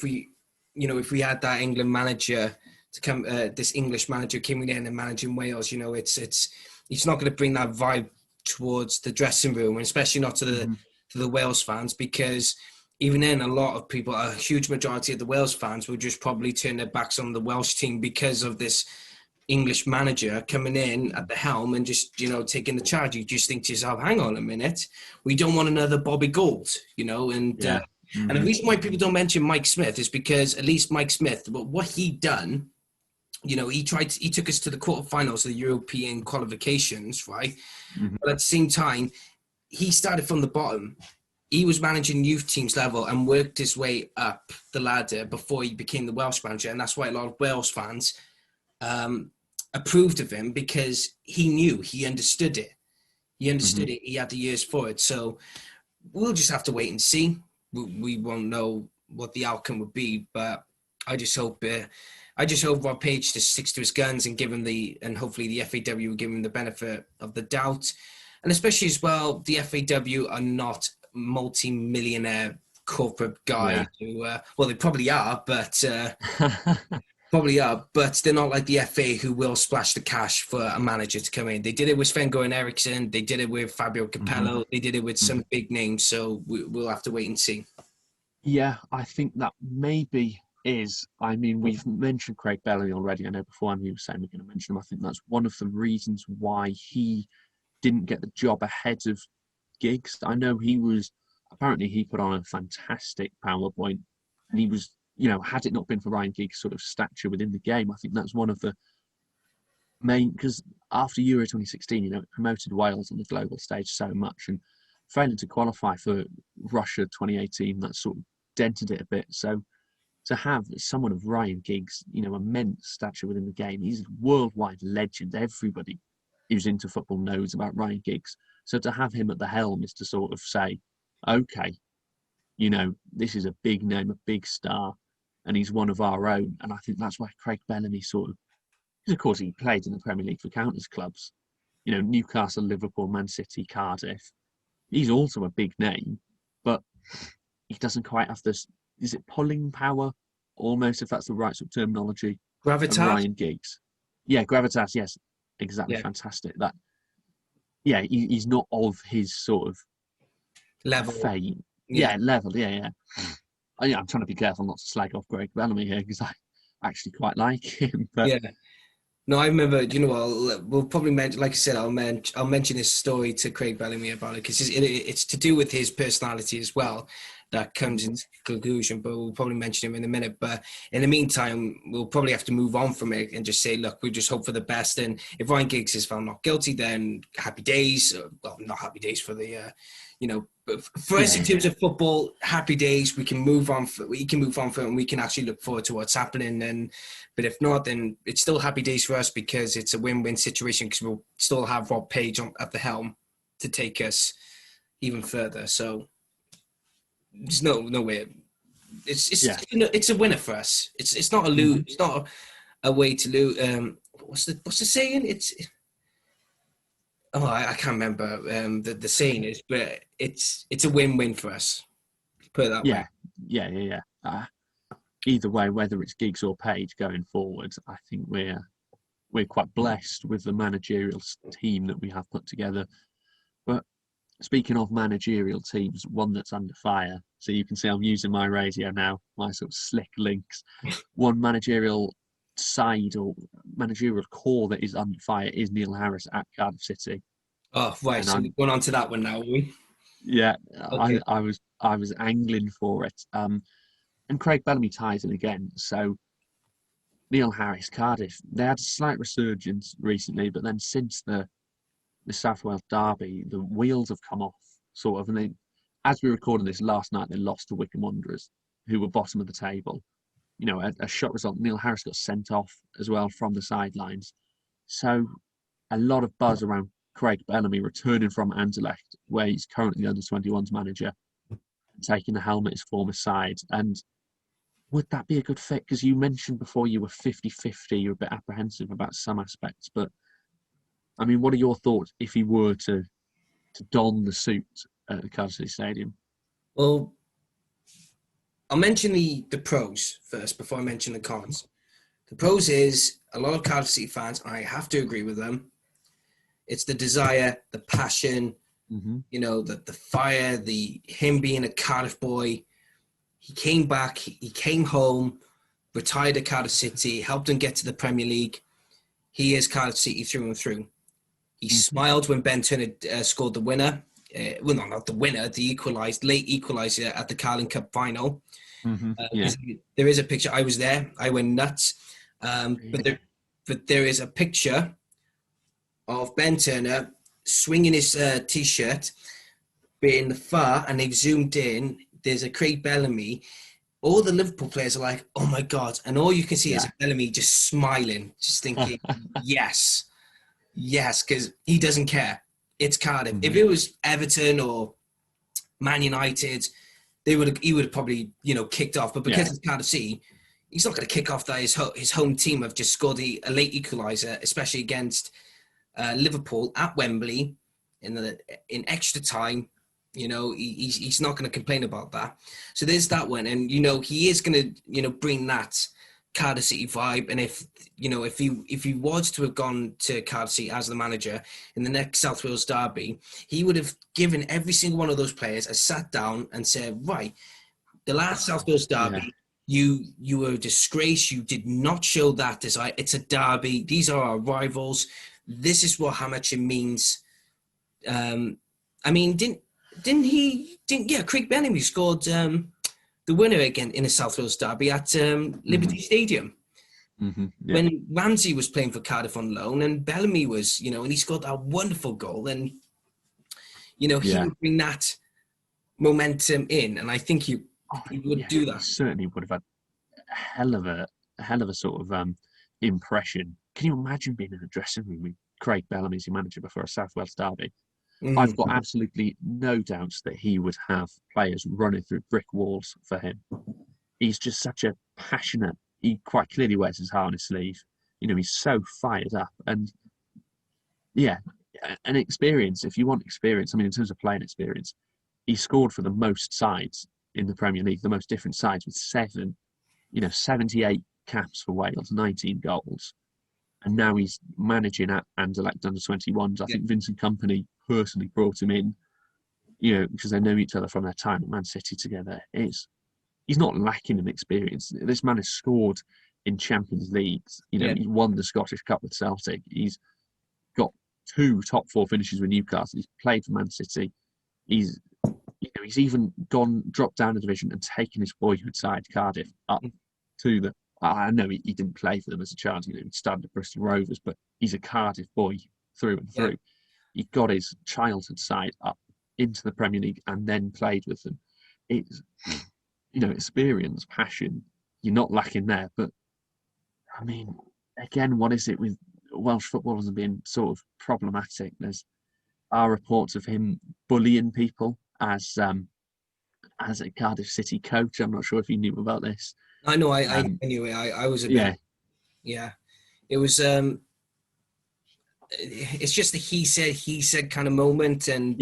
we had that England manager to come, this English manager coming in and managing Wales? It's not going to bring that vibe towards the dressing room, and especially not to the Wales fans, because even then, a huge majority of the Wales fans will just probably turn their backs on the Welsh team because of this English manager coming in at the helm and just, taking the charge. You just think to yourself, hang on a minute, we don't want another Bobby Gould, and the reason why people don't mention Mike Smith is because at least Mike Smith, what he done, he took us to the quarterfinals of the European qualifications, right? But at the same time, he started from the bottom. He was managing youth teams level and worked his way up the ladder before he became the Welsh manager. And that's why a lot of Welsh fans approved of him, because he understood it. He understood it. He had the years for it. So we'll just have to wait and see. We won't know what the outcome would be, but I just hope Rob Page just sticks to his guns and and hopefully the FAW will give him the benefit of the doubt. And especially as well, the FAW are not multi-millionaire corporate guy Yeah. who, well, they probably are, but they're not like the FA who will splash the cash for a manager to come in. They did it with Sven-Göran Eriksson. They did it with Fabio Capello. They did it with some big names. So we'll have to wait and see. Yeah, I think that maybe is. I mean, we've mentioned Ceaig Bellamy already. I know before he was saying we're going to mention him. I think that's one of the reasons why he didn't get the job ahead of Giggs. I know apparently he put on a fantastic PowerPoint, and he was, had it not been for Ryan Giggs' sort of stature within the game, I think that's one of the main, because after Euro 2016, it promoted Wales on the global stage so much, and failing to qualify for Russia 2018, that sort of dented it a bit. So to have someone of Ryan Giggs, immense stature within the game, he's a worldwide legend. Everybody who's into football knows about Ryan Giggs. So to have him at the helm is to sort of say, okay, this is a big name, a big star, and he's one of our own. And I think that's why Ceaig Bellamy because of course he played in the Premier League for countless clubs, Newcastle, Liverpool, Man City, Cardiff. He's also a big name, but he doesn't quite have this, is it pulling power, almost, if that's the right sort of terminology, of Gravitas? Ryan Giggs. Yeah, gravitas, yes, exactly, fantastic. He's not of his sort of Level. fame. Yeah, level, yeah. I'm trying to be careful not to slag off Ceaig Bellamy here, because I actually quite like him. But Yeah. No, I remember. We'll probably mention. Like I said, I'll mention this story to Ceaig Bellamy about it because it's to do with his personality as well. That comes into conclusion, but we'll probably mention him in a minute. But in the meantime, we'll probably have to move on from it and just say, look, we just hope for the best. And if Ryan Giggs is found not guilty, then happy days. Well, not happy days for the, but for us in terms of football, happy days. We can move on. We can move on from it, and we can actually look forward to what's happening. But if not, then it's still happy days for us because it's a win-win situation because we'll still have Rob Page at the helm to take us even further. So there's no way. It's a winner for us. It's not a lose. It's not a way to lose. What's the saying? I can't remember the saying is, but it's a win-win for us. Put it that way. Yeah. Either way, whether it's Giggs or Page going forward, I think we're quite blessed with the managerial team that we have put together. But speaking of managerial teams, one that's under fire. So you can see I'm using my radio now, my sort of slick links. One managerial side or managerial core that is under fire is Neil Harris at Cardiff City. Oh, right. And so we're going on to that one now, are we? Yeah, okay. I was angling for it. And Ceaig Bellamy ties in again. So Neil Harris, Cardiff, they had a slight resurgence recently, but then since the South Wales derby, the wheels have come off, sort of. And as we recorded this last night, they lost to Wycombe Wanderers, who were bottom of the table. A shot result. Neil Harris got sent off as well from the sidelines. So a lot of buzz around Ceaig Bellamy returning from Anderlecht, where he's currently under 21s manager, taking the helm at his former side. And would that be a good fit? Because you mentioned before you were 50-50, you're a bit apprehensive about some aspects. But, I mean, what are your thoughts if he were to don the suit at the Cardiff City Stadium? Well, I'll mention the pros first before I mention the cons. The pros is a lot of Cardiff City fans, and I have to agree with them. It's the desire, the passion, the fire, him being a Cardiff boy. He came back, he came home, retired at Cardiff City, helped them get to the Premier League. He is Cardiff City through and through. He smiled when Ben Turner scored the winner. Well, no, not the winner, the late equaliser at the Carling Cup final. There is a picture. I was there. I went nuts. But there is a picture of Ben Turner swinging his T-shirt, being the far, and they've zoomed in. There's a Ceaig Bellamy. All the Liverpool players are like, oh my God. And all you can see is Bellamy just smiling, just thinking, yes, because he doesn't care. It's Cardiff. If it was Everton or Man United, he would have probably, kicked off. But because it's Cardiff City, he's not going to kick off that his home team have just scored a late equaliser, especially against Liverpool at Wembley in extra time. You know, he's not going to complain about that. So there's that one. And, you know, he is going to, you know, bring that Cardiff City vibe. And if, you know, if he was to have gone to Cardiff City as the manager in the next South Wales derby, he would have given every single one of those players a sat down and said, right, the last South Wales derby, you were a disgrace. You did not show that desire. It's a derby. These are our rivals. This is how much it means. I mean, Ceaig Bellamy scored the winner again in a South Wales derby at Liberty Stadium. When Ramsey was playing for Cardiff on loan, and Bellamy was, you know, and he scored that wonderful goal. And, you know, he would bring that momentum in, and I think he would do that. He certainly would have had a hell of a sort of impression. Can you imagine being in a dressing room with Ceaig Bellamy as your manager before a South Wales derby? I've got absolutely no doubts that he would have players running through brick walls for him. He's just such a passionate, he quite clearly wears his heart on his sleeve. You know, he's so fired up. And yeah, an experience, if you want experience, I mean, in terms of playing experience, he scored for the most sides in the Premier League, the most different sides with 78 caps for Wales, 19 goals. And now he's managing at Anderlecht under-21s. I think Vincent Kompany personally brought him in, you know, because they know each other from their time at Man City together. He's not lacking in experience. This man has scored in Champions Leagues. You know, he's won the Scottish Cup with Celtic. He's got 2 top 4 finishes with Newcastle. He's played for Man City. He's even dropped down a division and taken his boyhood side, Cardiff, up to the. I know he didn't play for them as a child. You know, he started at Bristol Rovers, but he's a Cardiff boy through and through. He got his childhood side up into the Premier League and then played with them. It's, you know, experience, passion. You're not lacking there. But I mean, again, what is it with Welsh footballers being sort of problematic? There's reports of him bullying people as a Cardiff City coach. I'm not sure if you knew about this. I know. I knew it. I was a bit. Yeah. It was. It's just a he said kind of moment, and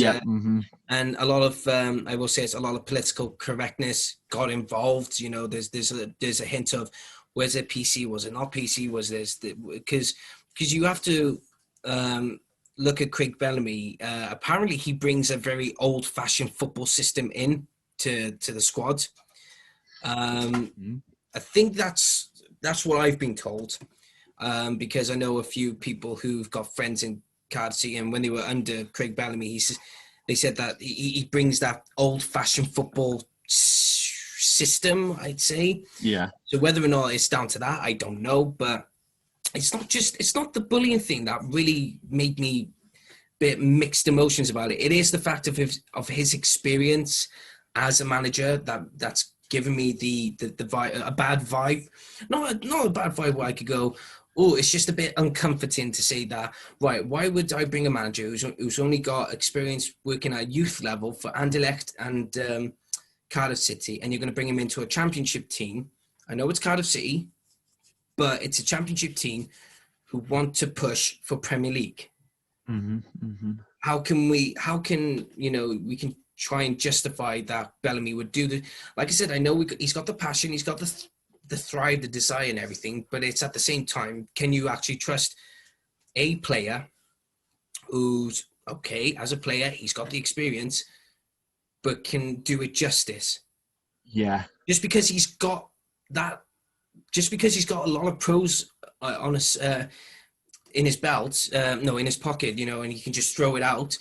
and a lot of I will say it's a lot of political correctness got involved. You know, there's a hint of was it PC, was it not PC, was this because you have to look at Ceaig Bellamy. Apparently, he brings a very old-fashioned football system in to the squad. I think that's what I've been told, because I know a few people who've got friends in Cardiff City, and when they were under Ceaig Bellamy, they said that he brings that old-fashioned football system, I'd say. Yeah. So whether or not it's down to that, I don't know, but it's not the bullying thing that really made me bit mixed emotions about it. It is the fact of his experience as a manager that's given me the vibe, a bad vibe. Not a bad vibe where I could go, oh, it's just a bit uncomforting to say that, right, why would I bring a manager who's only got experience working at youth level for Anderlecht and Cardiff City, and you're going to bring him into a championship team? I know it's Cardiff City, but it's a championship team who want to push for Premier League. How can we can try and justify that Bellamy would do the, like I said, I know he's got the passion, he's got the thrive, the desire and everything, but it's at the same time, can you actually trust a player who's okay as a player, he's got the experience, but can do it justice? Yeah. Just because he's got a lot of pros on us in his belt, in his pocket, you know, and he can just throw it out,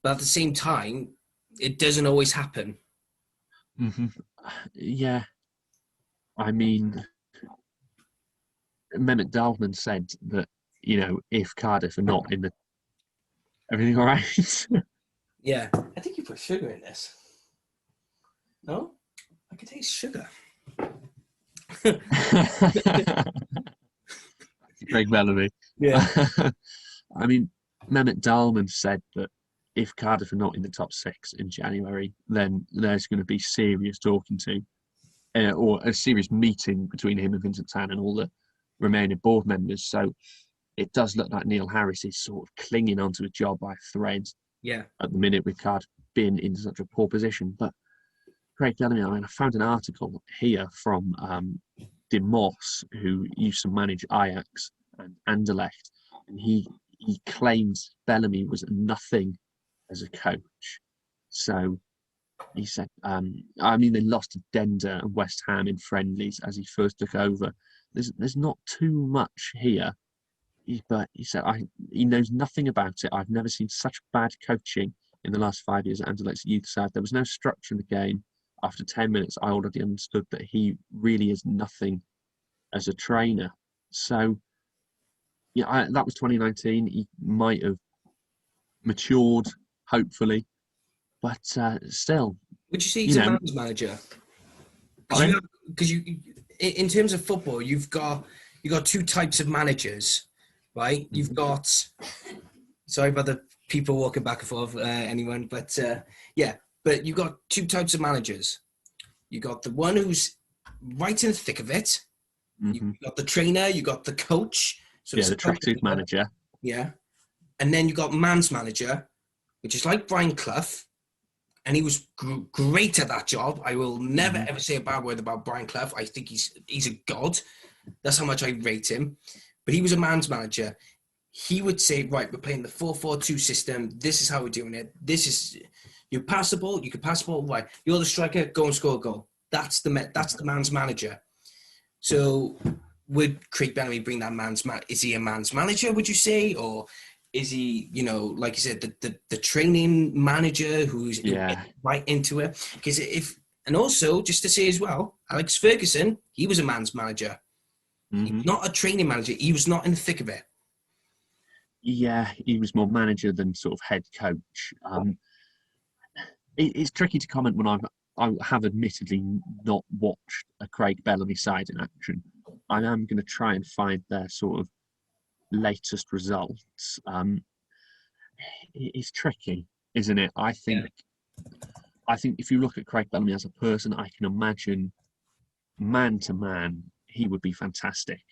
but at the same time, it doesn't always happen. Yeah. I mean, Mehmet Dalman said that, you know, if Cardiff are not in the... Everything all right? Yeah. I think you put sugar in this. No? I can taste sugar. Ceaig Bellamy. Yeah. I mean, Mehmet Dalman said that if Cardiff are not in the top 6 in January, then there's going to be serious talking to, or a serious meeting between him and Vincent Tan and all the remaining board members. So it does look like Neil Harris is sort of clinging onto a job by thread. Yeah. At the minute with Cardiff been in such a poor position. But Ceaig Bellamy, I mean, I found an article here from De Moss, who used to manage Ajax and Anderlecht, and he claims Bellamy was nothing as a coach. So he said, I mean, they lost to Dender and West Ham in friendlies as he first took over. There's not too much here, but he said he knows nothing about it. I've never seen such bad coaching in the last 5 years at Anderlecht's youth side. There was no structure in the game. After 10 minutes, I already understood that he really is nothing as a trainer. So, yeah, that was 2019. He might have matured, hopefully, but still. Would you say he's a man's manager? Because in terms of football, you've got two types of managers, right? Mm-hmm. You've got, sorry about the people walking back and forth, anyone, but but you've got two types of managers. You got the one who's right in the thick of it. Mm-hmm. You've got the trainer. You got the coach. So the tracksuit manager. Yeah, and then you got man's manager, which is like Brian Clough. And he was great at that job. I will never, ever say a bad word about Brian Clough. I think he's a god. That's how much I rate him. But he was a man's manager. He would say, right, we're playing the 4-4-2 system. This is how we're doing it. This is, you pass the ball, you can pass the ball, right. You're the striker, go and score a goal. That's the man's manager. So would Ceaig Bellamy bring that is he a man's manager, would you say? Or is he, like you said, the training manager who's right into it? Because and also, just to say as well, Alex Ferguson, he was a man's manager. Mm-hmm. He was not a training manager. He was not in the thick of it. Yeah, he was more manager than sort of head coach. It's tricky to comment when I have admittedly not watched a Ceaig Bellamy side in action. I am going to try and find their sort of latest results. It's tricky, isn't it? I think if you look at Ceaig Bellamy as a person, I can imagine man to man he would be fantastic.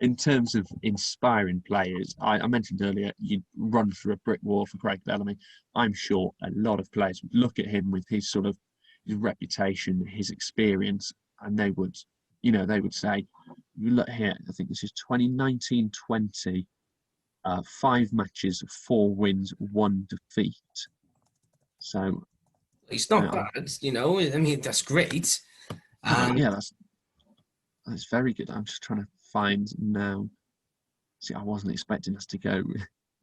In terms of inspiring players, I mentioned earlier you'd run through a brick wall for Ceaig Bellamy. I'm sure a lot of players would look at him with his sort of his reputation, his experience, and they would say, you look here, I think this is 2019-20, 5 matches, 4 wins, 1 defeat. So it's not bad, I mean, that's great. That's very good. I'm just trying to find now. See, I wasn't expecting us to go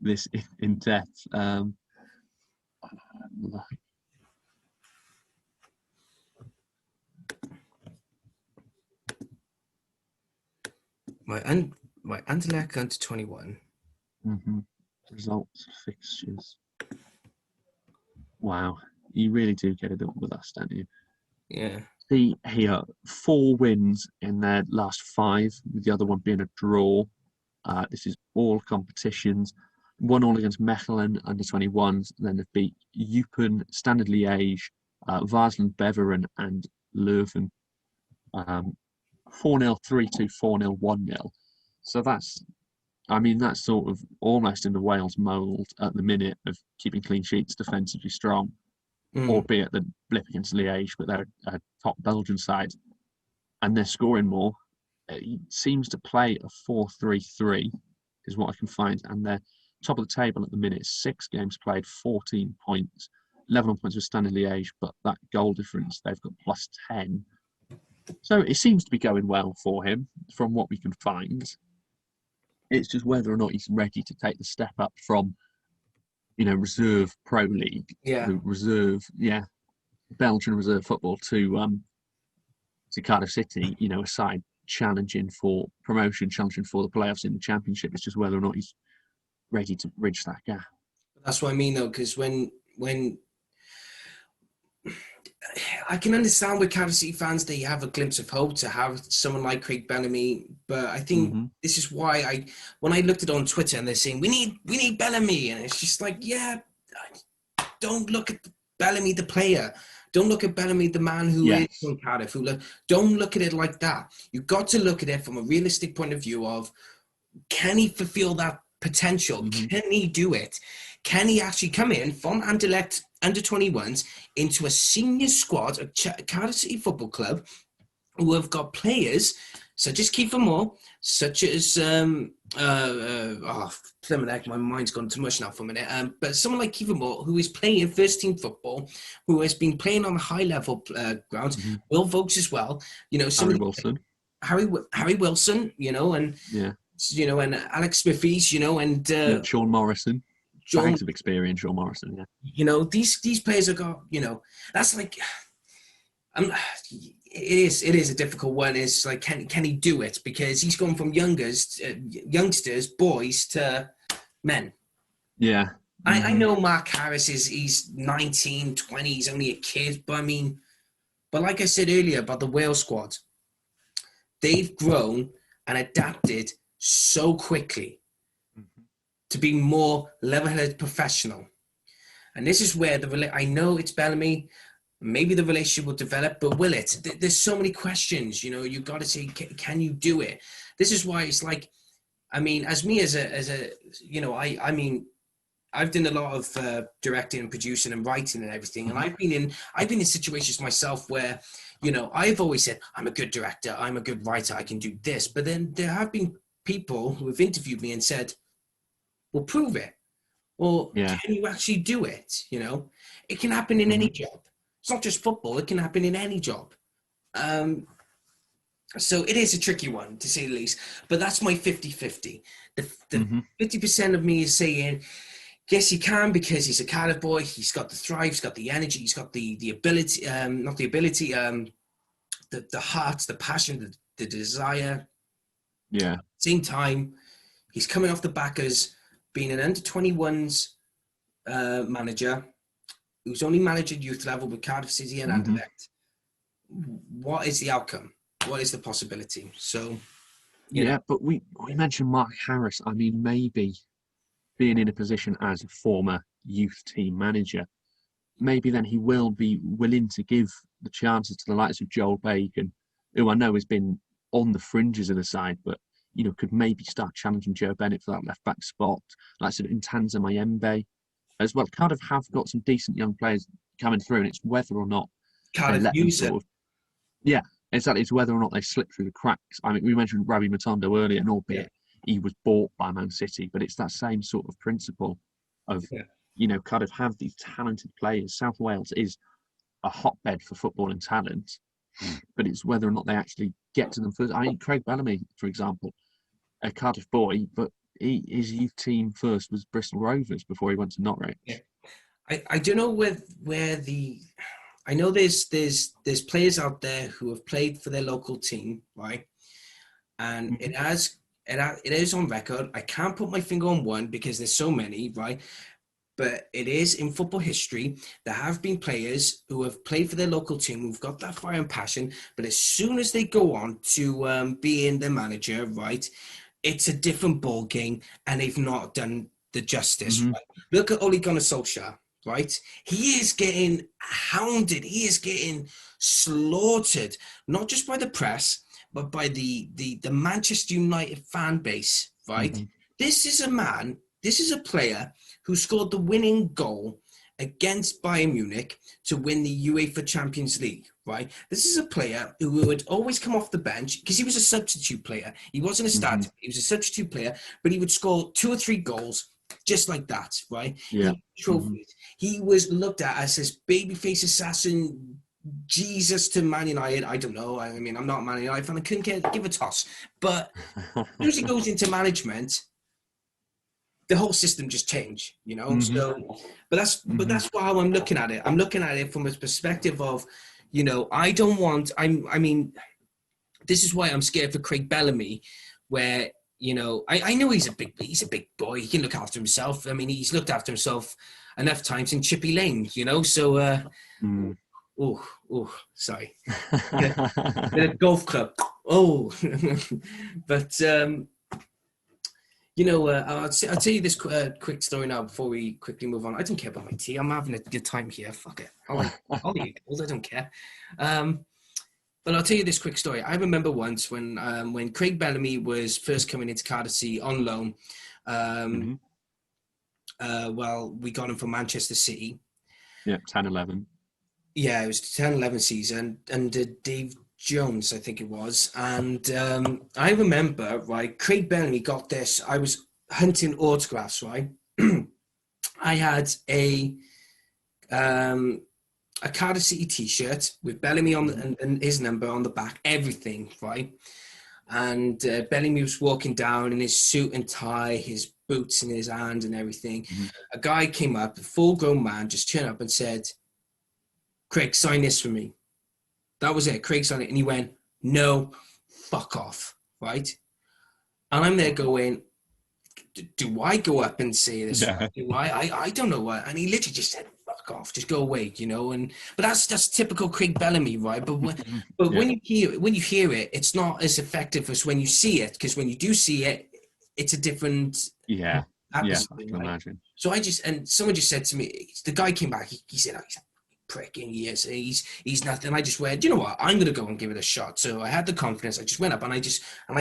this in depth. Anderlecht under 21. Mm-hmm. Results, fixtures. Wow, you really do get it up with us, don't you? Yeah. See here, 4 wins in their last 5, with the other one being a draw. This is all competitions. 1-1 against Mechelen under 21s. Then they've beat Eupen, Standard Liège, Varsland Beveren, and Leuven. 4-0, 3-2, 4-0, 1-0. So that's sort of almost in the Wales mould at the minute of keeping clean sheets, defensively strong. Albeit the blip against Liège, but they're a top Belgian side, and they're scoring more. It seems to play a 4-3-3, is what I can find, and they're top of the table at the minute. 6 games played, 14 points, 11 points with Standard Liège, but that goal difference they've got +10. So it seems to be going well for him, from what we can find. It's just whether or not he's ready to take the step up from, reserve Pro League, Belgian reserve football to Cardiff City, a side challenging for promotion, challenging for the playoffs in the Championship. It's just whether or not he's ready to bridge that gap. That's what I mean, though, because when I can understand with Cardiff City fans, they have a glimpse of hope to have someone like Ceaig Bellamy, but I think this is why when I looked at it on Twitter and they're saying we need Bellamy, and it's just like, don't look at Bellamy the player, don't look at Bellamy the man who is from Cardiff, don't look at it like that. You've got to look at it from a realistic point of view of, can he fulfill that potential? Can he do it? can he actually come in from Anderlecht under 21s into a senior squad of Cardiff City Football Club, who have got players such as Kiefer Moore, such as my mind's gone too much now for a minute. But someone like Kiefer Moore, who is playing first team football, who has been playing on high level grounds. Will Vokes as well. Harry Wilson. Harry Wilson. And and Alex Smithies. And Sean Morrison. Bags of experience, Sean Morrison. Yeah. These players have got. That's like. It is a difficult one. It's like, can he do it? Because he's gone from youngsters, boys to men. Yeah. I know Mark Harris he's 19, 20, he's only a kid, but like I said earlier about the Wales squad, they've grown and adapted so quickly to be more level-headed professional. And this is where I know it's Bellamy. Maybe the relationship will develop, but will it? There's so many questions, you've got to say, can you do it? This is why it's like, I mean, as a I've done a lot of directing and producing and writing and everything. And I've been in situations myself where, I've always said, I'm a good director, I'm a good writer, I can do this. But then there have been people who have interviewed me and said, well, prove it. Or can you actually do it? It can happen in any job. It's not just football. It can happen in any job. So it is a tricky one, to say the least. But that's my 50-50. The 50% of me is saying, yes, he can, because he's a Cardiff boy. He's got the thrive. He's got the energy. He's got the ability, not the ability, the heart, the passion, the desire. Yeah. Same time, he's coming off the back as being an under-21s manager, who's only managed at youth level with Cardiff City and Anderlecht. What is the outcome? What is the possibility? So, but we mentioned Mark Harris. I mean, maybe being in a position as a former youth team manager, maybe then he will be willing to give the chances to the likes of Joel Bacon, who I know has been on the fringes of the side, but could maybe start challenging Joe Bennett for that left back spot. Like I said, Ntanza Mayembe as well. Cardiff have got some decent young players coming through, and it's whether or not Cardiff they let them exactly. It's whether or not they slip through the cracks. I mean, we mentioned Ravi Matondo earlier, and albeit he was bought by Man City, but it's that same sort of principle of, Cardiff have these talented players. South Wales is a hotbed for football and talent, but it's whether or not they actually get to them first. I mean, Ceaig Bellamy, for example, a Cardiff boy, but his youth team first was Bristol Rovers before he went to Norwich. Yeah. I don't know where I know there's players out there who have played for their local team, right? And it is on record. I can't put my finger on one because there's so many, right? But it is in football history. There have been players who have played for their local team who've got that fire and passion, but as soon as they go on to being the manager, right, it's a different ball game, and they've not done the justice. Right? Look at Ole Gunnar Solskjaer, right? He is getting hounded. He is getting slaughtered, not just by the press, but by the Manchester United fan base, right? This is a player who scored the winning goal against Bayern Munich to win the UEFA Champions League, right? This is a player who would always come off the bench because he was a substitute player. He wasn't a starter. He was a substitute player, but he would score 2 or 3 goals just like that, right? Yeah. Trophies. He was looked at as this babyface assassin, Jesus to Man United. I don't know. I mean, I'm not a Man United fan. I couldn't give a toss. But as soon as he goes into management, the whole system just changed, So, but that's how I'm looking at it. I'm looking at it from a perspective of, I mean, this is why I'm scared for Ceaig Bellamy, where, I know he's a big boy. He can look after himself. I mean, he's looked after himself enough times in Chippy Lane, so, sorry. The golf club. But, I'll tell you this quick story now before we quickly move on. I don't care about my tea. I'm having a good time here. Fuck it. I'll eat gold. I don't care. But I'll tell you this quick story. I remember once when Ceaig Bellamy was first coming into Cardiff City on loan. Well, we got him from Manchester City. Yeah, 10-11. Yeah, it was the 10-11 season under Dave Jones, I think it was. And I remember, right, Ceaig Bellamy got this. I was hunting autographs, right? I had a Cardiff City T-shirt with Bellamy on and his number on the back, everything, right? And Bellamy was walking down in his suit and tie, his boots in his hand and everything. Mhm. A guy came up, a full-grown man, just turned up and said, "Craig, sign this for me." That was it. Craig signed it. And he went, "No, fuck off," right? And I'm there going, do I go up and say this? Yeah. Do I don't know what. And he literally just said, "Fuck off, just go away," you know. But that's typical Ceaig Bellamy, right? But when you hear it, it's not as effective as when you see it, because when you do see it, it's a different Yeah, atmosphere. I can imagine. So someone just said to me, the guy came back. He said, "Oh, he's a prick, and he's nothing." I just went, "You know what? I'm gonna go and give it a shot." So I had the confidence. I just went up and I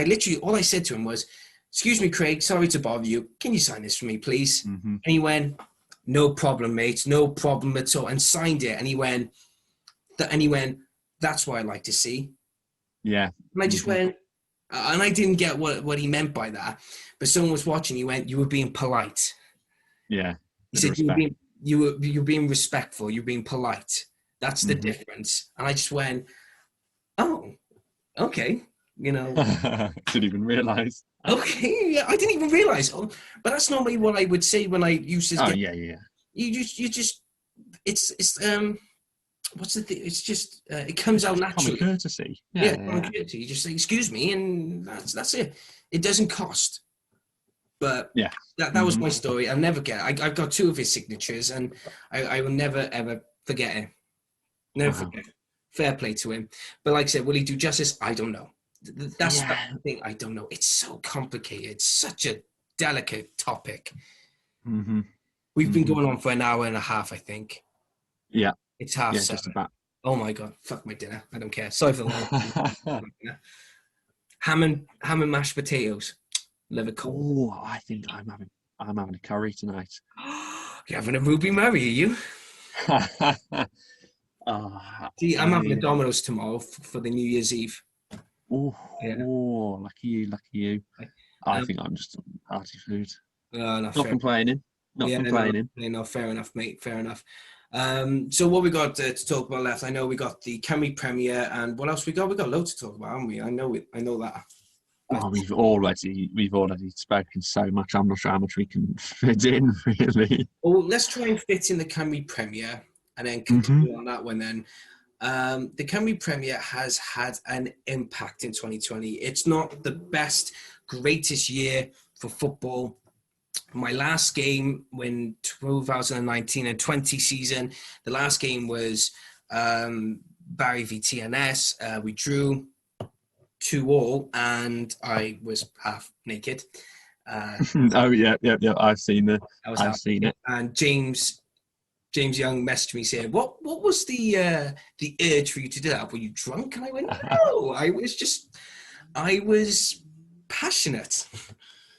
literally all I said to him was, "Excuse me, Craig, sorry to bother you. Can you sign this for me, please?" Mm-hmm. And he went, "No problem, mate. No problem at all," and signed it. And he went, "That's what I like to see." Yeah. And I just went, and I didn't get what he meant by that. But someone was watching. He went, "You were being polite." Yeah. He said, "You were being respectful. You're being polite. That's the difference." And I just went, "Oh, okay." You know, Didn't even realise. okay, yeah, I didn't even realize. Oh, but that's normally what I would say when I used to. Oh, yeah. You just, it's what's the thing? It's just, it comes out naturally. Common courtesy. Yeah, common courtesy. You just say, "Excuse me," and that's it. It doesn't cost. But Yeah. that was my story. I'll never get it. I've got 2 of his signatures, and I will never, ever forget it. Never forget it. Fair play to him. But like I said, will he do justice? I don't know. That's the thing. I don't know. It's so complicated. It's such a delicate topic. Mm-hmm. We've been going on for an hour and a half, I think. Yeah. It's half 7. Just about. Oh my God. Fuck my dinner. I don't care. Sorry for the long. Ham and mashed potatoes. Live it cold. Oh, I think I'm having a curry tonight. You're having a Ruby Murray, are you? See, I'm having a Domino's tomorrow for the New Year's Eve. Oh, lucky you. I think I'm just hearty food. Not complaining. Not complaining. No, fair enough, mate. Fair enough. So what we got to talk about left? I know we got the Cymru Premier, and what else we got? We got loads to talk about, haven't we? I know that. Oh, we've already spoken so much. I'm not sure how much we can fit in, really. Well, let's try and fit in the Cymru Premier, and then continue on that one. Then the Cymru Premier has had an impact in 2020. It's not the greatest year for football. My last game when 2019 and 20 season, the last game was Barry v TNS. We drew 2-2, and I was half naked. Oh yeah. I've seen it. And James Young messaged me saying, "What was the urge for you to do that? Were you drunk?" And I went, "No, I was passionate."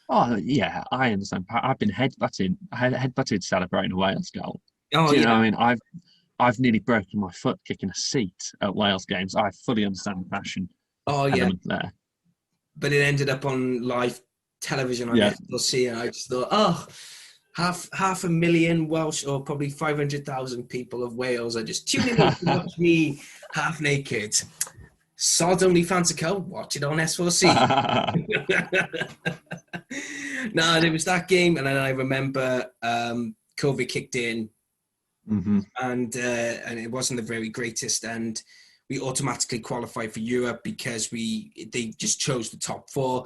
Oh yeah, I understand. I've been headbutted celebrating a Wales goal. Oh, Do you know what I mean? I've nearly broken my foot kicking a seat at Wales games. I fully understand the passion. Oh yeah, there. But it ended up on live television on SLC, and I just thought, oh, half 500,000 Welsh, or probably 500,000 people of Wales are just tuning in to watch me half naked. Sod only fancical, watch it on S4C. No, there was that game, and then I remember COVID kicked in, and it wasn't the very greatest, and we automatically qualified for Europe because they just chose the top 4.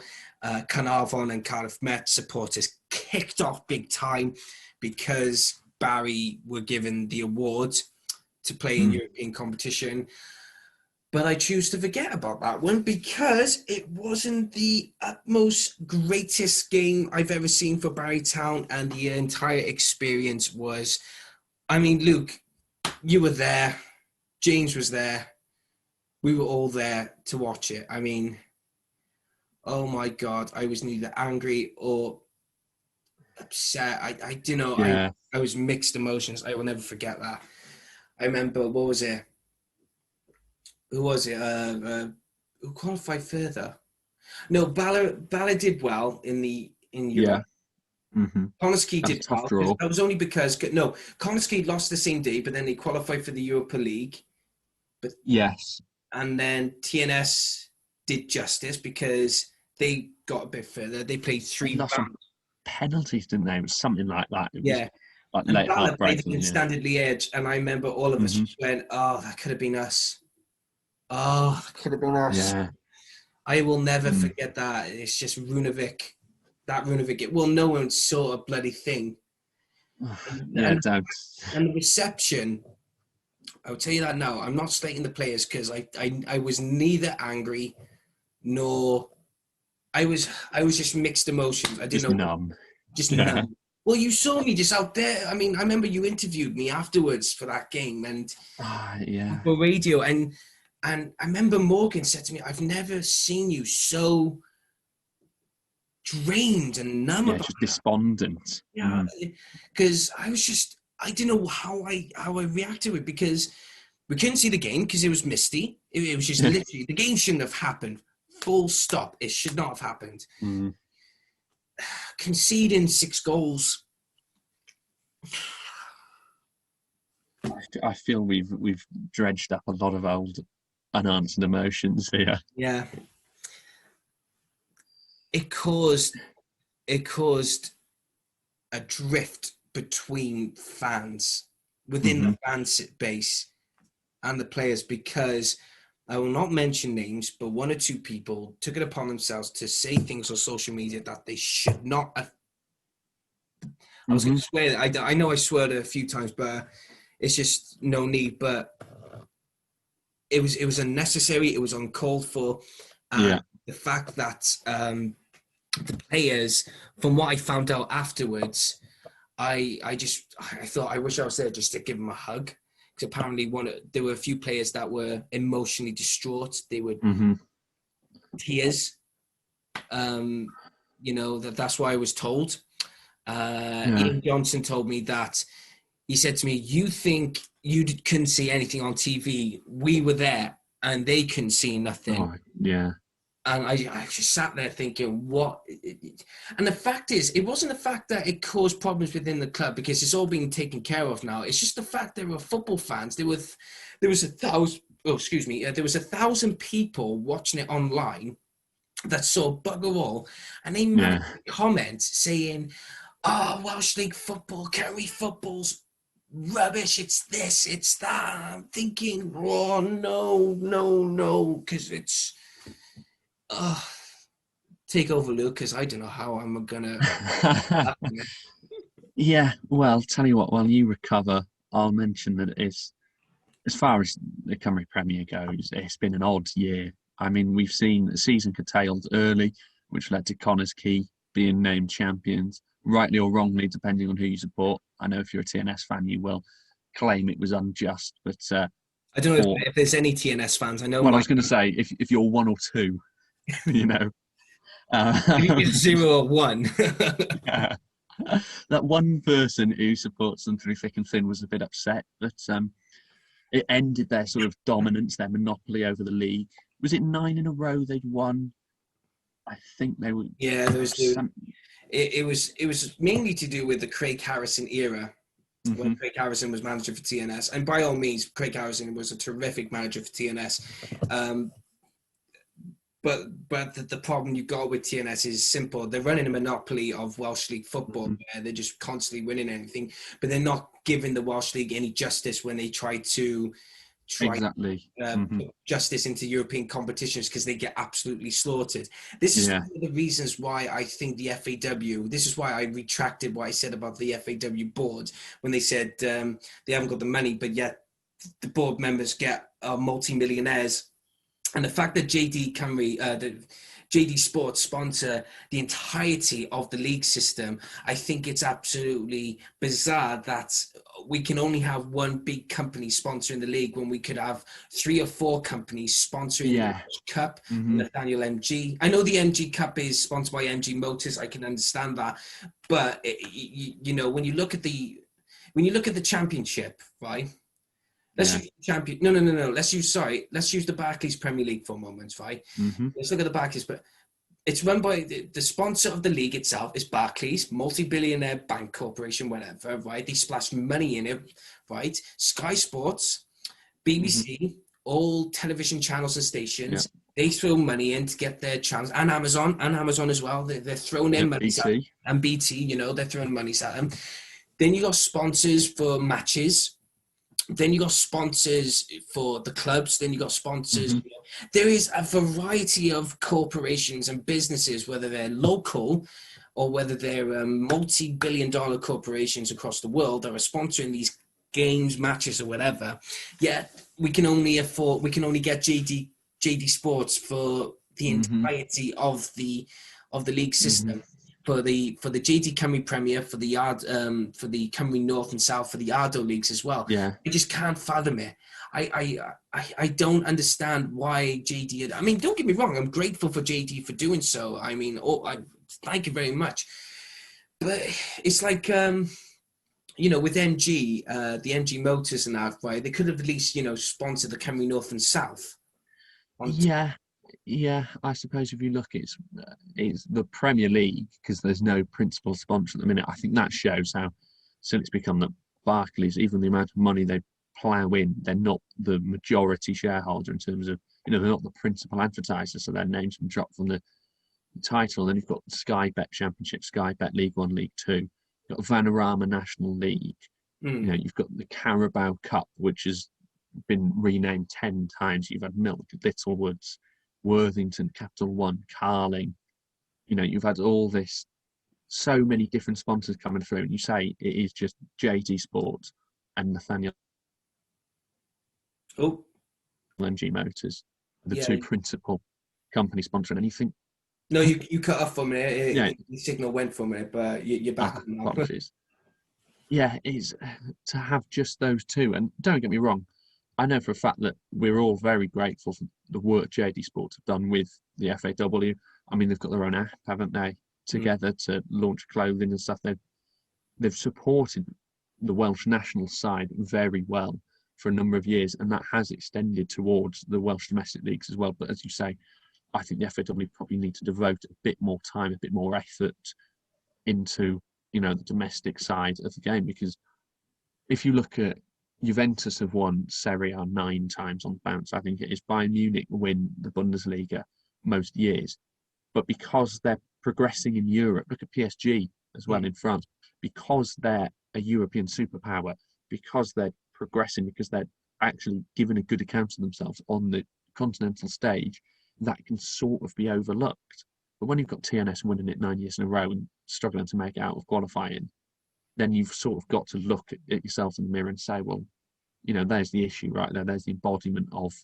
Carnarvon and Cardiff Met supporters kicked off big time because Barry were given the award to play in European competition. But I choose to forget about that one because it wasn't the utmost greatest game I've ever seen for Barry Town, and the entire experience was, I mean, Luke, you were there, James was there, we were all there to watch it. I mean, oh my God, I was neither angry or upset. I don't know. Yeah. I was mixed emotions. I will never forget that. I remember, what was it? Who was it? Who qualified further? No, Bala did well in Yeah. Europe. Mm-hmm. Konietzki That's a did tough well. draw. That was only because no, Konietzki lost the same day, but then they qualified for the Europa League. But Yes. and then TNS did justice because they got a bit further. They played They 3 lost on rounds. penalties, didn't they? It was something like that. It was Yeah. like And late Bala played heartbreaking. against Yeah. Standard Liège, and I remember all of us Mm-hmm. just went, "Oh, that could have been us. Oh, that could have been us." Yeah. I will never Mm. forget that. It's just Runovic. That Runovic. Well, no one saw a bloody thing. Yeah, And, don't. and the reception, I'll tell you that now. I'm not slating the players because I was neither angry nor I was just mixed emotions. I didn't Just know, numb. just Yeah. numb. Well, you saw me just out there. I mean, I remember you interviewed me afterwards for that game and Yeah. for radio, and I remember Morgan said to me, "I've never seen you so drained and numb Yeah, about just that." despondent. Yeah, because I didn't know how I reacted to it because we couldn't see the game because it was misty. It was just literally the game shouldn't have happened. Full stop. It should not have happened. Mm. Conceding 6 goals. I feel we've dredged up a lot of old unanswered emotions here. Yeah. It caused a drift between fans within the fan base and the players because I will not mention names, but 1 or 2 people took it upon themselves to say things on social media that they should not have. I was going to swear. I know I swear a few times, but it's just no need. But it was unnecessary. It was uncalled for. And the fact that the players, from what I found out afterwards, I thought I wish I was there just to give them a hug. Because apparently there were a few players that were emotionally distraught. They were tears. That's why I was told. Ian Johnson told me that he said to me, "You think you couldn't see anything on TV? We were there, and they couldn't see nothing." Oh, yeah. And I just sat there thinking, what? And the fact is, it wasn't the fact that it caused problems within the club because it's all being taken care of now. It's just the fact there were football fans. There was 1,000. Oh, excuse me. There was 1,000 people watching it online that saw bugger all, and they made comments saying, "Oh, Welsh League football, Kerry football's rubbish. It's this, it's that." I'm thinking, oh no, because it's. Take over, Luke, because I don't know how I'm gonna. Yeah, well, tell you what. While you recover, I'll mention that it's as far as the Cymru Premier goes, it's been an odd year. I mean, we've seen the season curtailed early, which led to Konietzki being named champions, rightly or wrongly, depending on who you support. I know if you're a TNS fan, you will claim it was unjust, but I don't know if there's any TNS fans. I know. Well, I was going to say if you're 1 or 2. You know, maybe 0 or 1. Yeah. That one person who supports them through thick and thin was a bit upset that it ended their sort of dominance, their monopoly over the league. Was it 9 in a row they'd won? I think they were. Yeah, there was. It was mainly to do with the Craig Harrison era. When Craig Harrison was manager for TNS, and by all means, Craig Harrison was a terrific manager for TNS. But the problem you got with TNS is simple. They're running a monopoly of Welsh League football. Where they're just constantly winning anything, but they're not giving the Welsh League any justice when they try to put justice into European competitions because they get absolutely slaughtered. This is one of the reasons why I think the FAW, this is why I retracted what I said about the FAW board when they said they haven't got the money, but yet the board members get multi-millionaires. And the fact that JD Cymru, JD Sports sponsor the entirety of the league system, I think it's absolutely bizarre that we can only have one big company sponsoring the league when we could have 3 or 4 companies sponsoring the Welsh Cup, Nathaniel MG. I know the MG Cup is sponsored by MG Motors. I can understand that, but you know, when you look at the championship, right? Let's use the champion. No. Let's use the Barclays Premier League for a moment, right? Let's look at the Barclays, but it's run by the sponsor of the league itself is Barclays, multi-billionaire bank corporation, whatever, right? They splash money in it, right? Sky Sports, BBC, all television channels and stations, they throw money in to get their channels, and Amazon as well. They're throwing in money at, and BT, you know, they're throwing money at them. Then you got sponsors for matches. Then you got sponsors for the clubs. Then you got sponsors. You know, there is a variety of corporations and businesses, whether they're local or whether they're multi-billion-dollar corporations across the world that are sponsoring these games, matches, or whatever. Yet we can only get JD Sports for the entirety of the league system. For the JD Cymru Premier, for the Cymru North and South, for the Ardo leagues as well. Yeah, I just can't fathom it. I don't understand why JD. I mean, don't get me wrong. I'm grateful for JD for doing so. I mean, I thank you very much. But it's like you know, with MG, the MG Motors and that, right? They could have at least, you know, sponsored the Cymru North and South. Yeah, I suppose if you look, it's the Premier League, because there's no principal sponsor at the minute. I think that shows how soon it's become that Barclays, even the amount of money they plough in, they're not the majority shareholder in terms of, you know, they're not the principal advertiser, so their names can drop from the title. Then you've got Sky Bet Championship, Sky Bet League One, League Two, you've got Vanarama National League. You know, you've got the Carabao Cup, which has been renamed 10 times. You've had Milk, Littlewoods, Worthington, Capital One, Carling. You know, you've had all this, so many different sponsors coming through, and you say it is just JD Sports and Nathaniel MG Motors, the two principal company sponsoring. And you think, no, you cut off for a minute. The signal went for a minute, but you're back now. Apologies. Yeah, it's to have just those two. And don't get me wrong, I know for a fact that we're all very grateful for the work JD Sports have done with the FAW. I mean, they've got their own app, haven't they, together to launch clothing and stuff. They've supported the Welsh national side very well for a number of years, and that has extended towards the Welsh domestic leagues as well. But as you say, I think the FAW probably need to devote a bit more time, a bit more effort into, you know, the domestic side of the game, because if you look at Juventus have won Serie A 9 times on the bounce. I think it is. Bayern Munich win the Bundesliga most years. But because they're progressing in Europe, look at PSG as well in France, because they're a European superpower, because they're progressing, because they're actually giving a good account of themselves on the continental stage, that can sort of be overlooked. But when you've got TNS winning it 9 years in a row and struggling to make it out of qualifying, then you've sort of got to look at yourself in the mirror and say, well, you know, there's the issue right there. There's the embodiment of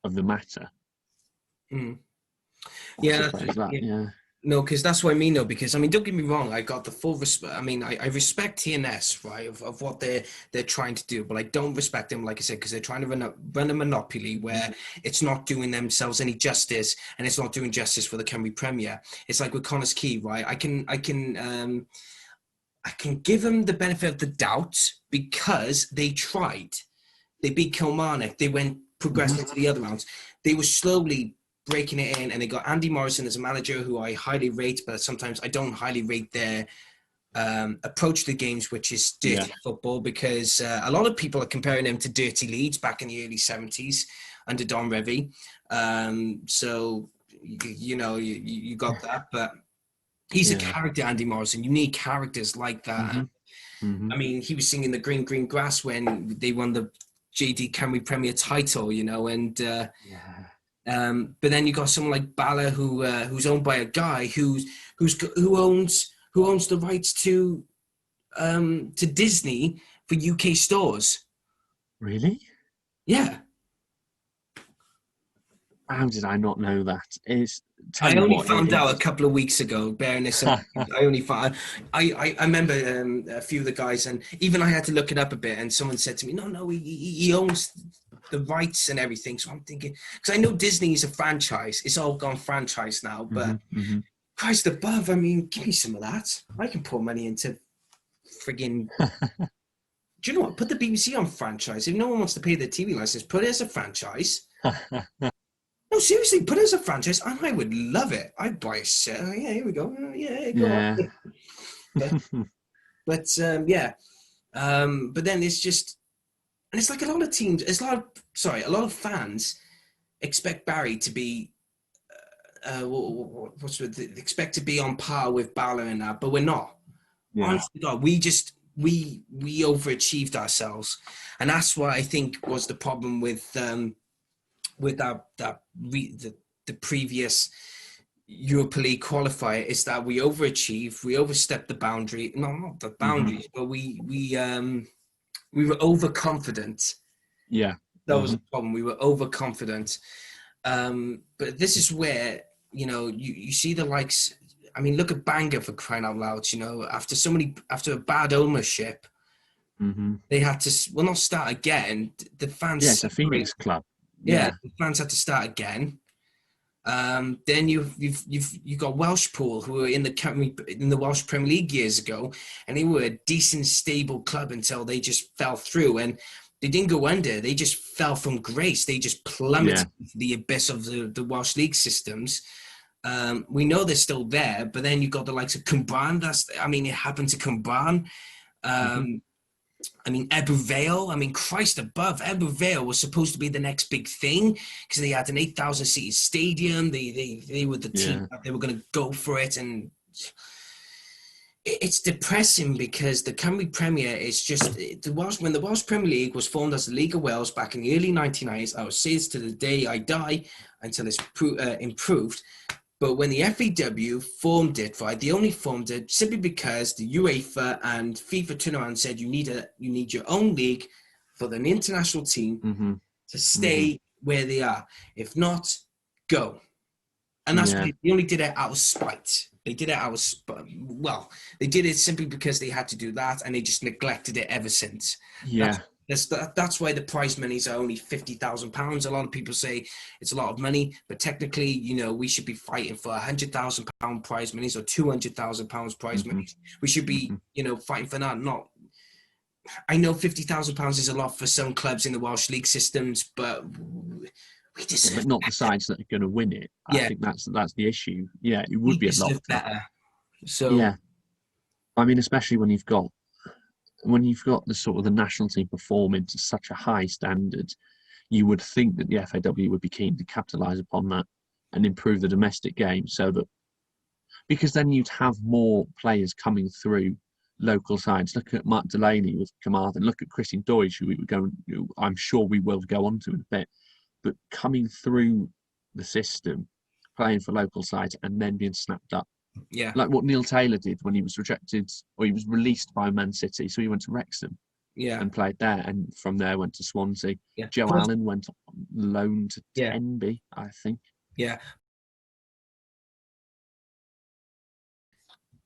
the matter. Yeah, yeah. No, because that's what I mean, though. Because I mean, don't get me wrong. I got the full respect. I mean, I respect TNS, right, of what they're trying to do, but I don't respect them, like I said, because they're trying to run a monopoly where it's not doing themselves any justice, and it's not doing justice for the Cymru Premier. It's like with Connors Key, right? I can give them the benefit of the doubt because they tried. They beat Kilmarnock. They went progressing to the other rounds. They were slowly breaking it in, and they got Andy Morrison as a manager who I highly rate, but sometimes I don't highly rate their approach to the games, which is dirty football, because a lot of people are comparing him to Dirty Leeds back in the early 70s under Don Revie. So, you know, you got that, but he's a character, Andy Morrison, unique characters like that. I mean, he was singing the Green Green Grass when they won the JD Cymru Premier title, you know, and but then you got someone like Bala who's owned by a guy who owns the rights to Disney for UK stores. Really? Yeah. How did I not know that? Tell I you only what, found out a couple of weeks ago. Bearing this, in mind, I only found. I remember a few of the guys, and even I had to look it up a bit. And someone said to me, "No, he owns the rights and everything." So I'm thinking, because I know Disney is a franchise. It's all gone franchise now. But Christ above, I mean, give me some of that. I can pour money into friggin'. Do you know what? Put the BBC on franchise. If no one wants to pay their TV license, put it as a franchise. No, seriously, put it as a franchise, and I would love it. I'd buy a set. Yeah, here we go. Yeah, go on. But yeah. But then it's just, and it's like a lot of teams. It's a lot of fans expect Barry to be, expect to be on par with Bala and that, but we're not. Yeah. Honestly, God, we overachieved ourselves, and that's what I think was the problem with the previous Europa League qualifier, is that we overachieved, we overstepped the boundary. No, not the boundaries, but we were overconfident. Yeah, that was the problem. We were overconfident. But this is where you see the likes. I mean, look at Bangor, for crying out loud. After a bad ownership, they had to not start again. The fans. Yeah, it's a Phoenix club. Yeah, the fans had to start again. Then you've got Welshpool, who were in the Welsh Premier League years ago, and they were a decent, stable club until they just fell through, and they didn't go under. They just fell from grace. They just plummeted into the abyss of the Welsh league systems. We know they're still there, but then you've got the likes of Cumbraen. It happened to Cumbraen. Ebbw Vale. Christ above, Ebbw Vale was supposed to be the next big thing because they had an 8,000 seated stadium. They were the team that they were going to go for it, and it's depressing because the Cymru Premier is just when the Welsh Premier League was formed as the League of Wales back in the early 1990s. I will say this to the day I die until it's improved. But when the FAW formed it, they only formed it simply because the UEFA and FIFA turned around and said you need your own league for the international team to stay where they are. If not, go. And that's what they only did it out of spite. They did it out of spite. Well, they did it simply because they had to do that, and they just neglected it ever since. Yeah. That's why the prize monies are only £50,000. A lot of people say it's a lot of money, but technically, we should be fighting for £100,000 prize monies or £200,000 prize monies. We should be, fighting for that. I know £50,000 is a lot for some clubs in the Welsh league systems, but we deserve but not the sides that are going to win it. I think that's the issue. Yeah, it would be a lot better. So yeah, especially when you've got the sort of the national team performing to such a high standard, you would think that the FAW would be keen to capitalise upon that and improve the domestic game, because then you'd have more players coming through local sides. Look at Mark Delaney with Carmarthen. Look at Christian Doidge, who I'm sure we will go on to in a bit. But coming through the system, playing for local sides, and then being snapped up. Yeah, like what Neil Taylor did when he was rejected, or he was released by Man City. So he went to Wrexham, and played there, and from there went to Swansea. Joe Allen went on loan to Tenby, I think. Yeah.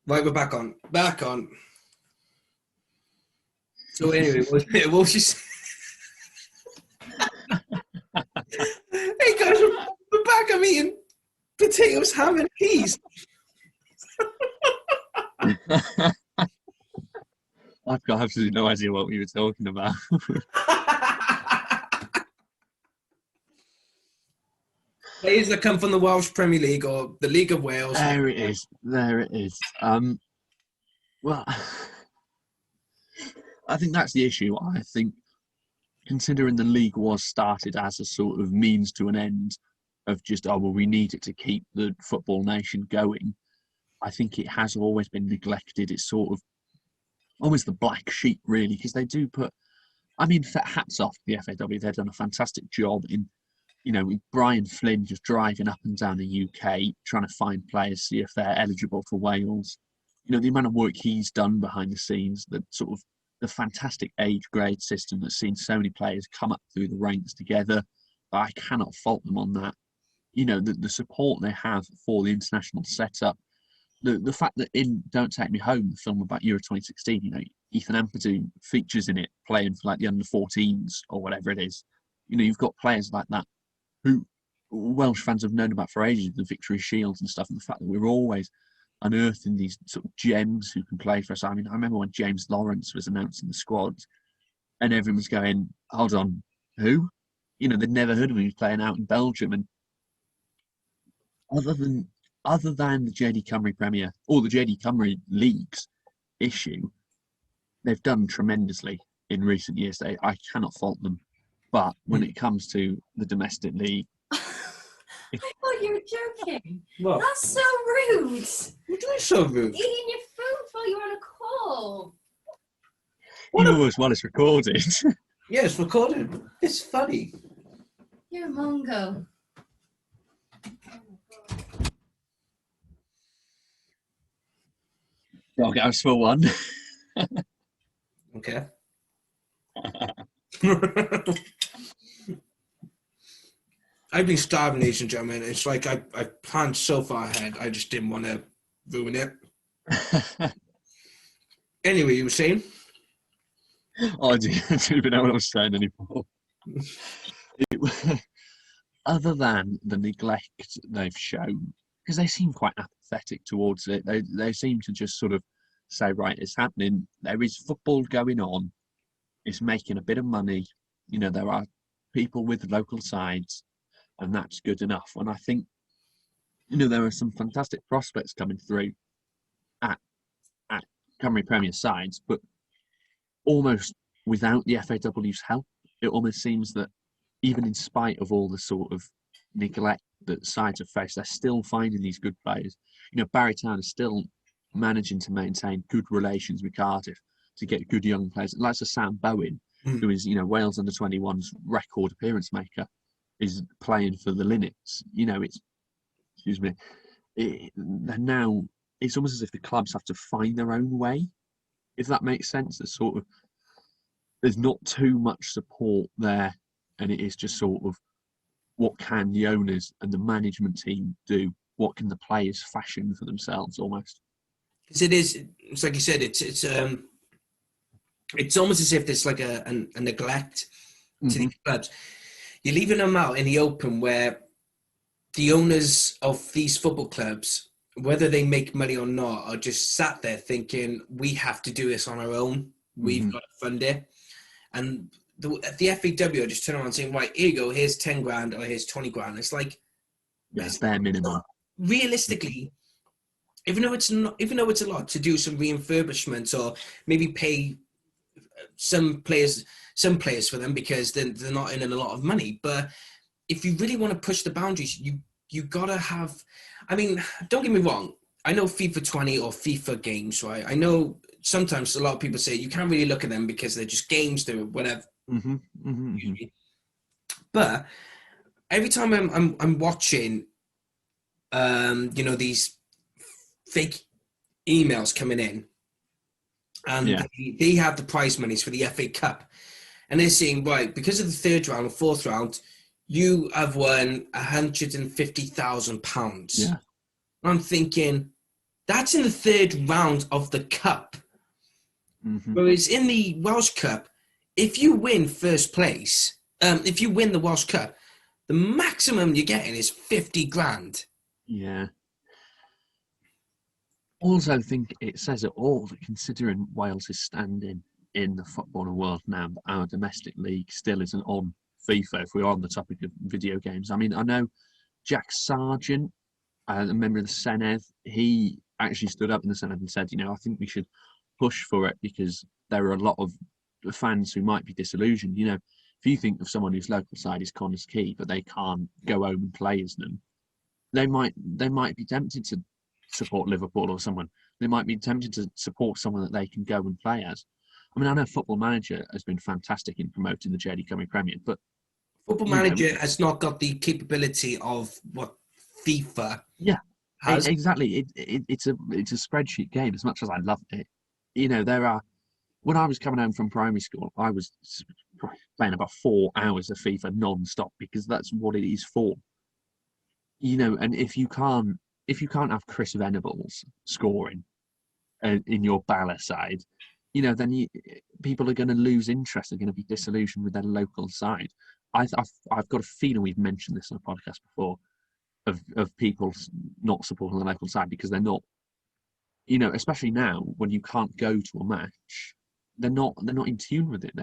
Right, we're back on. So anyway, what was you saying? Hey guys, we're back. I'm eating potatoes, ham, and peas. I've got absolutely no idea what we were talking about. Players that come from the Welsh Premier League or the League of Wales. There it is. Well, I think that's the issue. I think, considering the league was started as a sort of means to an end of just, we need it to keep the football nation going, I think it has always been neglected. It's sort of almost the black sheep, really, because they do put, hats off to the FAW. They've done a fantastic job in, with Brian Flynn just driving up and down the UK, trying to find players, see if they're eligible for Wales. The amount of work he's done behind the scenes, the sort of the fantastic age grade system that's seen so many players come up through the ranks together. But I cannot fault them on that. the support they have for the international setup. The fact that in Don't Take Me Home, the film about Euro 2016, Ethan Ampadu features in it playing for like the under-14s or whatever it is. You've got players like that who Welsh fans have known about for ages, the Victory Shields and stuff, and the fact that we're always unearthing these sort of gems who can play for us. I mean, I remember when James Lawrence was announcing the squad and everyone was going, hold on, who? They'd never heard of him. He was playing out in Belgium. And other than the JD Cymru Premier or the JD Cymru leagues issue, they've done tremendously in recent years. I cannot fault them. But when it comes to the domestic league, I thought you were joking. What? That's so rude. What do you mean so rude? Eating your food while you're on a call. What you know as well as recorded. Yeah, it's recorded. It's funny. You're a Mongo. Dog house for one. Okay. I've been starving, ladies and gentlemen. It's like I planned so far ahead. I just didn't want to ruin it. Anyway, you were saying? I don't even know what I was saying anymore. Other than the neglect they've shown, because they seem quite apathetic towards it. They seem to just sort of say, right, it's happening. There is football going on. It's making a bit of money. There are people with local sides, and that's good enough. And I think, there are some fantastic prospects coming through at Cymru Premier sides, but almost without the FAW's help, it almost seems that even in spite of all the sort of neglect that sides have faced, they're still finding these good players. Barry Town is still managing to maintain good relations with Cardiff to get good young players. Like Sam Bowen, who is, Wales under-21's record appearance maker, is playing for the Linnets. They're now, it's almost as if the clubs have to find their own way, if that makes sense. There's not too much support there, and it is just sort of, what can the owners and the management team do? What can the players fashion for themselves, almost? Because it's like you said, it's almost as if there's like a neglect to these clubs. You're leaving them out in the open where the owners of these football clubs, whether they make money or not, are just sat there thinking, we have to do this on our own. We've got to fund it. And the FAW just turn around and saying, right, here you go, here's 10 grand or here's 20 grand. It's like, it's bare minimum. Realistically, even though it's a lot to do some refurbishments or maybe pay some players for them because they're not in a lot of money. But if you really want to push the boundaries, you gotta have. I mean, don't get me wrong. I know FIFA 20 or FIFA games, right? I know sometimes a lot of people say you can't really look at them because they're just games, they're whatever. But every time I'm watching, these fake emails coming in, and they have the prize monies for the FA Cup, and they're saying, right, because of the third round or fourth round, you have won £150,000. Yeah. I'm thinking, that's in the third round of the cup. Whereas in the Welsh Cup, if you win first place, if you win the Welsh Cup, the maximum you're getting is 50 grand. Yeah. Also, I think it says it all that considering Wales' standing in the footballing world now, our domestic league still isn't on FIFA, if we're on the topic of video games. I mean, I know Jack Sargent, a member of the Senedd, he actually stood up in the Senedd and said, I think we should push for it because there are a lot of fans who might be disillusioned. If you think of someone whose local side is Connors Quay, but they can't go home and play as them, they might be tempted to support Liverpool or someone. They might be tempted to support someone that they can go and play as. I mean, I know Football Manager has been fantastic in promoting the JD Cymru Premier, but Football Manager has not got the capability of what FIFA has. Exactly. It's a spreadsheet game. As much as I loved it, there are. When I was coming home from primary school, I was playing about 4 hours of FIFA non-stop because that's what it is for. and if you can't have Chris Venables scoring in your Bala side, then people are going to lose interest. They're going to be disillusioned with their local side. I've got a feeling we've mentioned this on a podcast before of people not supporting the local side because they're not, especially now when you can't go to a match, they're not in tune with it.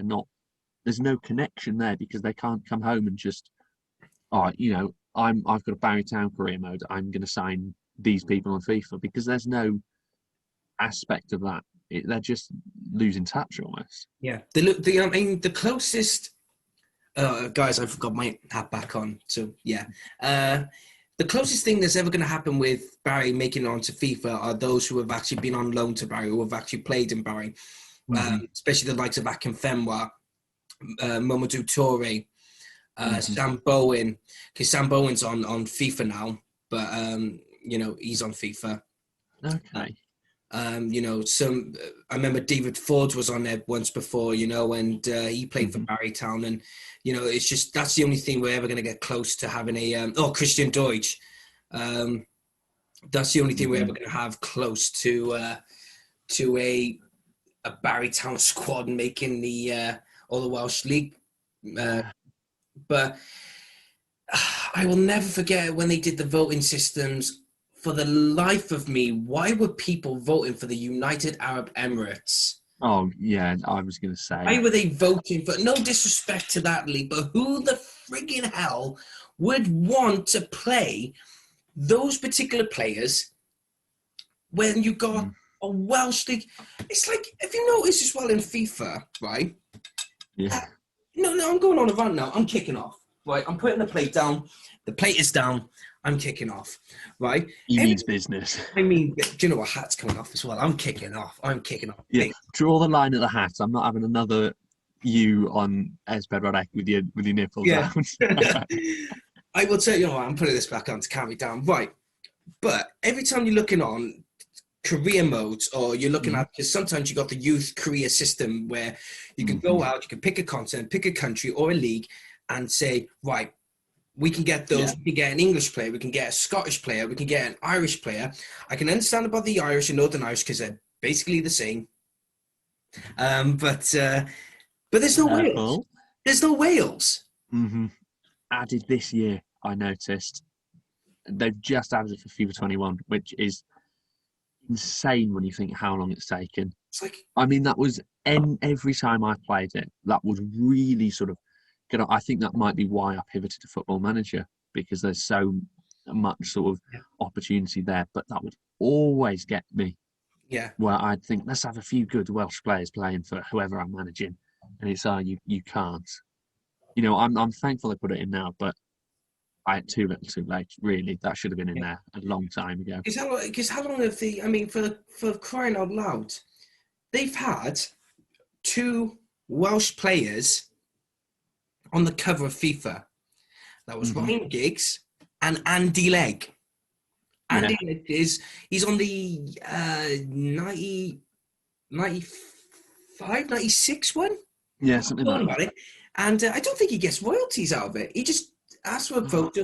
There's no connection there because they can't come home and just, I've got a Barry Town career mode. I'm going to sign these people on FIFA because there's no aspect of that. They're just losing touch almost. Yeah. The closest, guys, I've got my hat back on. So yeah. The closest thing that's ever going to happen with Barry making it onto FIFA are those who have actually been on loan to Barry, who have actually played in Barry, especially the likes of Akinfenwa, Mamadou Toure, Sam Bowen, because Sam Bowen's on FIFA now, but he's on FIFA. Okay. I remember David Ford was on there once before, and he played for Barry Town, and it's just that's the only thing we're ever going to get close to having a Christian Doidge. That's the only thing we're ever going to have close to a Barry Town squad making the all the Welsh League. But I will never forget when they did the voting systems. For the life of me, why were people voting for the United Arab Emirates? Oh, yeah, I was going to say. Why were they voting for, no disrespect to that league, but who the friggin' hell would want to play those particular players when you got a Welsh league? It's like, if you notice as well in FIFA, right? Yeah. No, I'm going on a run now. I'm kicking off, right? I'm putting the plate down. The plate is down. I'm kicking off, right? He means business. I mean, do you know what? Hat's coming off as well. I'm kicking off. Yeah, draw the line at the hat. I'm not having another you on Esped Rodek with your nipples out. I will tell you what, I'm putting this back on to calm me down. Right. But every time you're looking on career modes or you're looking at, because sometimes you got the youth career system where you can go out, you can pick a continent, pick a country or a league and say, right, we can get those. Yeah. We can get an English player. We can get a Scottish player. We can get an Irish player. I can understand about the Irish and Northern Irish because they're basically the same. But there's no Wales. There's no Wales. Added this year, I noticed. They've just added it for FIFA 21, which is insane when you think how long it's taken. It's like, I mean, that was every time I played it. That was really sort of. I think that might be why I pivoted to Football Manager because there's so much sort of opportunity there. But that would always get me. Yeah. Where I'd think, let's have a few good Welsh players playing for whoever I'm managing, and it's you can't. I'm thankful they put it in now, but too little, too late. Really, that should have been in there a long time ago. Because how long have they? I mean, for crying out loud, they've had 2 Welsh players on the cover of FIFA. That was Ryan Giggs and Andy Legg. Andy Legg he's on the 95, 96 one? Yeah, something like that. About it. And I don't think he gets royalties out of it. He just asks for a vote.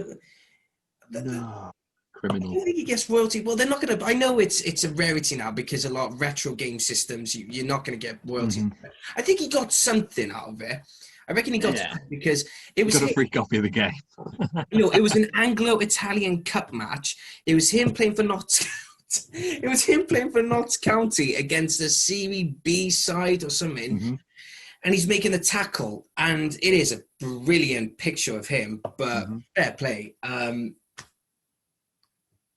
No. Criminal. I don't think he gets royalty. Well, they're not going to. I know it's a rarity now because a lot of retro game systems, you're not going to get royalties. I think he got something out of it. I reckon he got something because it was got a free copy of the game. It was an Anglo-Italian Cup match. It was him playing for Notts. It was him playing for Notts County against the Serie B side or something. And he's making a tackle, and it is a brilliant picture of him. But fair play. And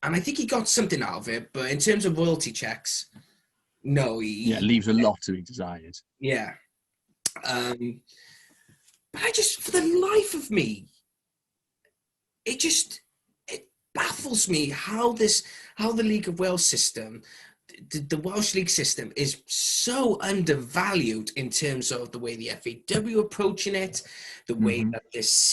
I think he got something out of it. But in terms of royalty checks, no. It leaves a lot to be desired. Yeah. But I just, for the life of me, it baffles me how the League of Wales system, the Welsh League system is so undervalued in terms of the way the FAW are approaching it, the way that this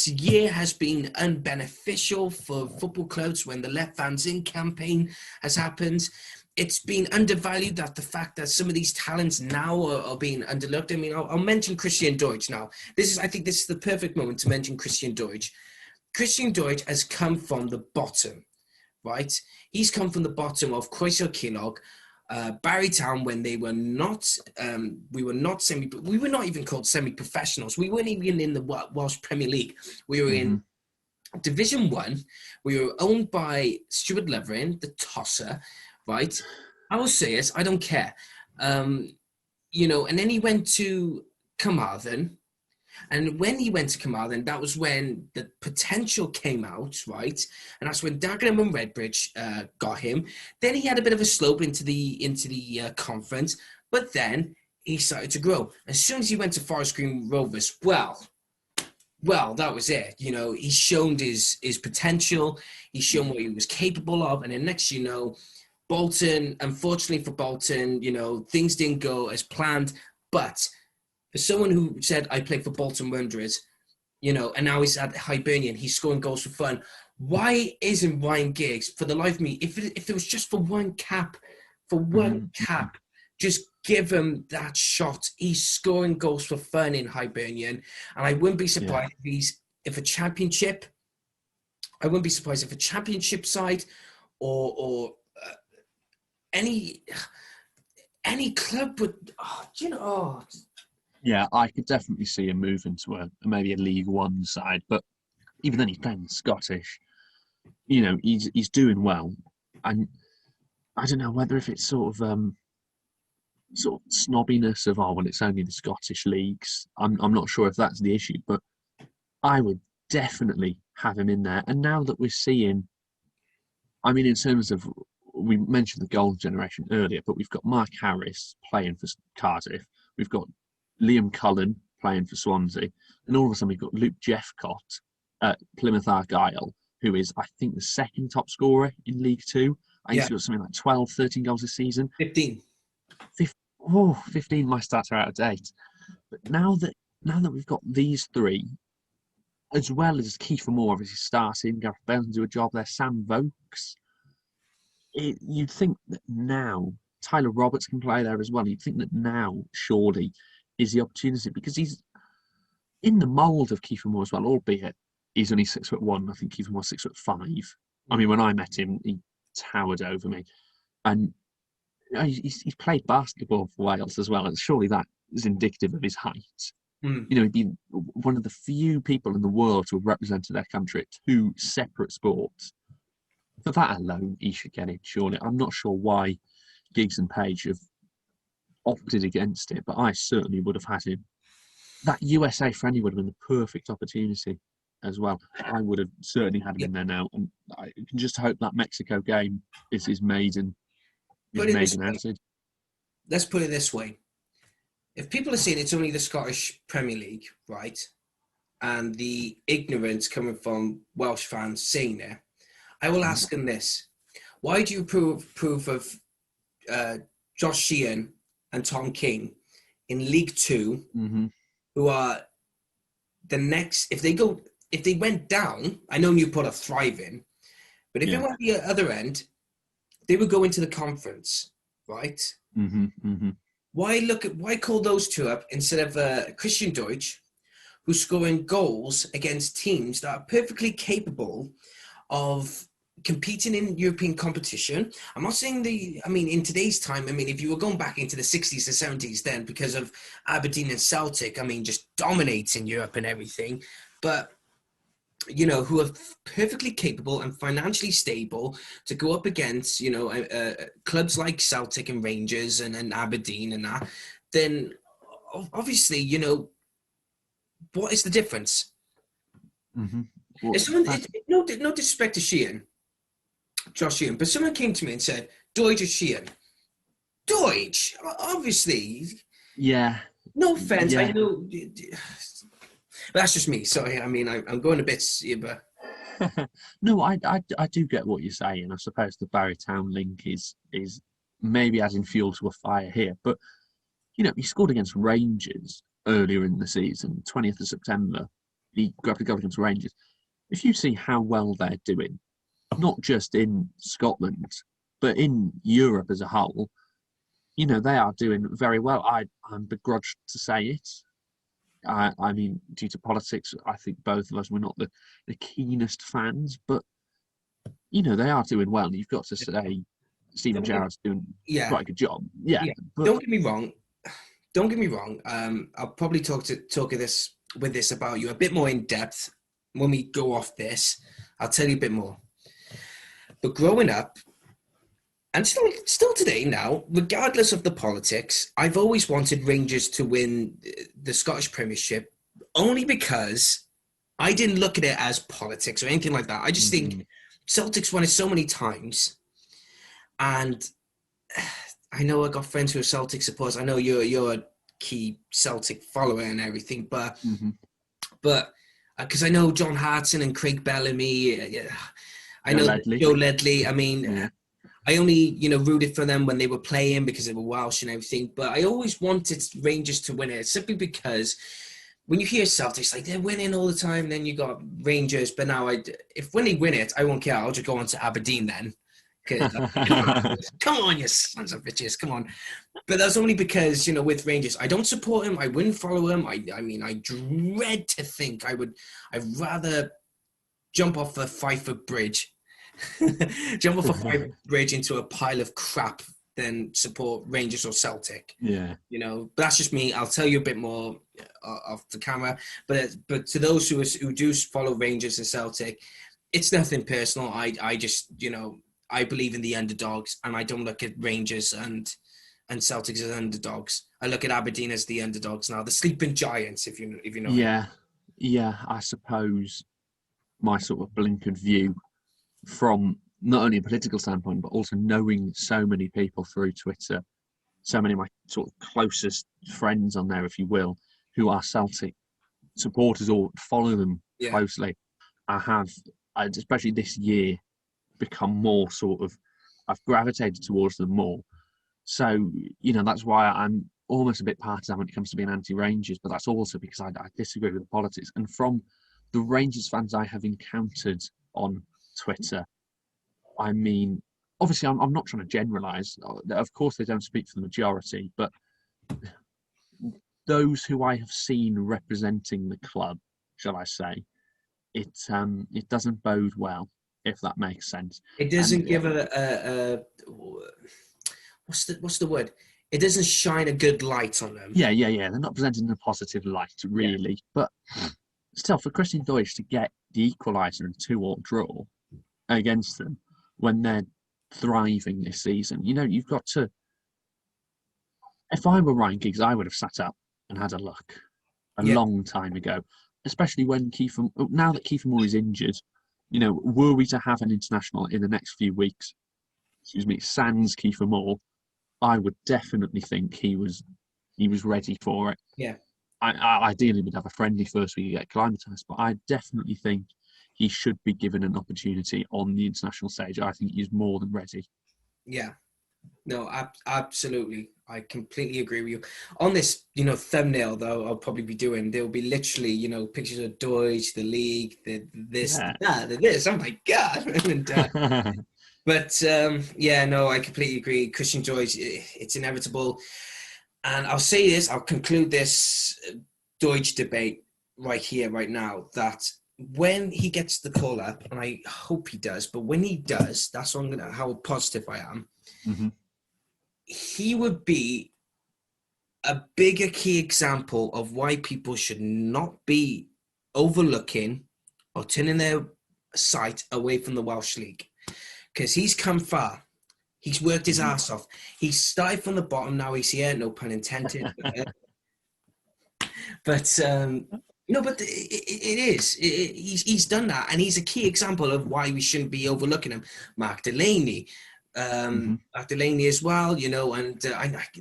year has been unbeneficial for football clubs when the Let Fans In campaign has happened. It's been undervalued, that the fact that some of these talents now are being underlooked. I mean, I'll mention Christian Doidge now. I think this is the perfect moment to mention Christian Doidge. Christian Doidge has come from the bottom, right? He's come from the bottom of Croeso Ceaig, Barry Town, when they were not, we were not even called semi-professionals. We weren't even in the Welsh Premier League. We were in Division 1. We were owned by Stuart Leverin, the tosser, right? I will say it, I don't care. You know, and then he went to Carmarthen. And when he went to Carmarthen, that was when the potential came out, right? And that's when Dagenham and Redbridge got him. Then he had a bit of a slope into the conference, but then he started to grow. As soon as he went to Forest Green Rovers, well, that was it. You know, he's shown his potential. He's shown what he was capable of. And then next, you know, Bolton, unfortunately for Bolton, you know, things didn't go as planned. But for someone who said, I played for Bolton Wanderers, you know, and now he's at Hibernian, he's scoring goals for fun. Why isn't Ryan Giggs, for the life of me, if it was just for one cap, just give him that shot. He's scoring goals for fun in Hibernian. And I wouldn't be surprised if a championship side or any club would, Yeah, I could definitely see him moving to maybe a League One side, but even then he's playing Scottish. You know, he's doing well, and I don't know whether if it's sort of snobbiness of well, it's only the Scottish leagues. I'm not sure if that's the issue, but I would definitely have him in there. And now that we're seeing, I mean, in terms of, we mentioned the goal generation earlier, but we've got Mark Harris playing for Cardiff. We've got Liam Cullen playing for Swansea. And all of a sudden we've got Luke Jeffcott at Plymouth Argyle, who is, I think, the second top scorer in League Two. I think he's got something like 12, 13 goals this season. 15. 15, my stats are out of date. But now that we've got these three, as well as Kiefer Moore obviously starting, Gareth Bale's do a job there, Sam Vokes, you'd think that now Tyler Roberts can play there as well. You'd think that now surely is the opportunity, because he's in the mould of Kiefer Moore as well, albeit he's only 6'1". I think Kiefer Moore's 6'5". I mean, when I met him, he towered over me, and he's played basketball for Wales as well, and surely that is indicative of his height. You know, he'd be one of the few people in the world to have represented their country at two separate sports. For that alone, he should get it, surely. I'm not sure why Giggs and Page have opted against it, but I certainly would have had him. That USA friendly would have been the perfect opportunity as well. I would have certainly had him in there now, and I can just hope that Mexico game is his maiden outing. Let's put it this way. If people are saying it's only the Scottish Premier League, right, and the ignorance coming from Welsh fans saying it, I will ask them this. Why do you approve of Josh Sheehan and Tom King in League Two, who are the next, if they went down, I know Newport are thriving, but if they went the other end, they would go into the conference, right? Why call those two up instead of Christian Doidge, who's scoring goals against teams that are perfectly capable of competing in European competition? I'm not saying in today's time, if you were going back into the 60s and 70s then, because of Aberdeen and Celtic, just dominating Europe and everything, but you know, who are perfectly capable and financially stable to go up against, you know, clubs like Celtic and Rangers and Aberdeen and that, then obviously, you know, what is the difference? Well, if someone, no disrespect to Josh Sheehan, but someone came to me and said, Doidge or Sheehan? Doidge, obviously. Yeah. No offense, I know. But that's just me. Sorry, I'm going a bit, but no, I do get what you're saying. I suppose the Barry Town link is maybe adding fuel to a fire here. But you know, he scored against Rangers earlier in the season, 20th of September. He grabbed a goal against Rangers. If you see how well they're doing, not just in Scotland, but in Europe as a whole, you know, they are doing very well. I'm begrudged to say it. I mean, due to politics, I think both of us were not the keenest fans, but they are doing well. You've got to say, Steven Don't get- Gerrard's doing Yeah, quite a good job. Yeah, yeah. but Don't get me wrong. Don't get me wrong. I'll probably talk of this about you a bit more in depth when we go off this. I'll tell you a bit more. But growing up, and still today now, regardless of the politics, I've always wanted Rangers to win the Scottish Premiership, only because I didn't look at it as politics or anything like that. I just think Celtic's won it so many times, and I know I got friends who are Celtic supporters. I know you're a key Celtic follower and everything, but because I know John Hartson and Ceaig Bellamy, I know Joe Ledley. I mean, I only rooted for them when they were playing because they were Welsh and everything. But I always wanted Rangers to win it simply because when you hear Celtics, like they're winning all the time, then you got Rangers. But now, if when they win it, I won't care. I'll just go on to Aberdeen then. Come on, you sons of bitches, come on. But that's only because, with Rangers, I don't support him. I wouldn't follow him. I mean, I dread to think I'd rather jump off a 5-foot bridge, bridge into a pile of crap than support Rangers or Celtic. Yeah. But that's just me. I'll tell you a bit more off the camera. But to those who do follow Rangers and Celtic, it's nothing personal. I just, I believe in the underdogs, and I don't look at Rangers and Celtics as underdogs. I look at Aberdeen as the underdogs now, the sleeping giants, if you know. Yeah. I suppose my sort of blinkered view from not only a political standpoint, but also knowing so many people through Twitter, so many of my sort of closest friends on there, if you will, who are Celtic supporters or follow them closely. Especially this year, become more I've gravitated towards them more. So, that's why I'm almost a bit partisan when it comes to being anti-Rangers, but that's also because I disagree with the politics. And from the Rangers fans I have encountered on Twitter, I mean, obviously I'm not trying to generalise. Of course they don't speak for the majority, but those who I have seen representing the club, shall I say, it doesn't bode well, if that makes sense. It doesn't give what's the word? It doesn't shine a good light on them. Yeah. They're not presented in a positive light, really. Yeah. But still, for Christian Doidge to get the equaliser and 2-2 draw against them when they're thriving this season, you've got to. If I were Ryan Giggs, I would have sat up and had a look a long time ago, especially when now that Kiefer Moore is injured. Were we to have an international in the next few weeks, sans Kiefer Moore, I would definitely think he was ready for it. Yeah. I ideally would have a friendly first week to get acclimatised, but I definitely think he should be given an opportunity on the international stage. I think he's more than ready. Yeah. No, absolutely. I completely agree with you. On this, thumbnail, though, I'll probably be doing, there'll be literally, pictures of Doidge, the league, this. Oh my God. But, I completely agree. Christian Doidge, it's inevitable. And I'll say this, I'll conclude this Doidge debate right here, right now, that when he gets the call up, and I hope he does, but when he does, that's how positive I am. Mm-hmm. He would be a bigger key example of why people should not be overlooking or turning their sight away from the Welsh League. Because he's come far. He's worked his ass off. He started from the bottom, now he's here, no pun intended. But it is. He's done that, and he's a key example of why we shouldn't be overlooking him. Mark Delaney. Mark Delaney as well, and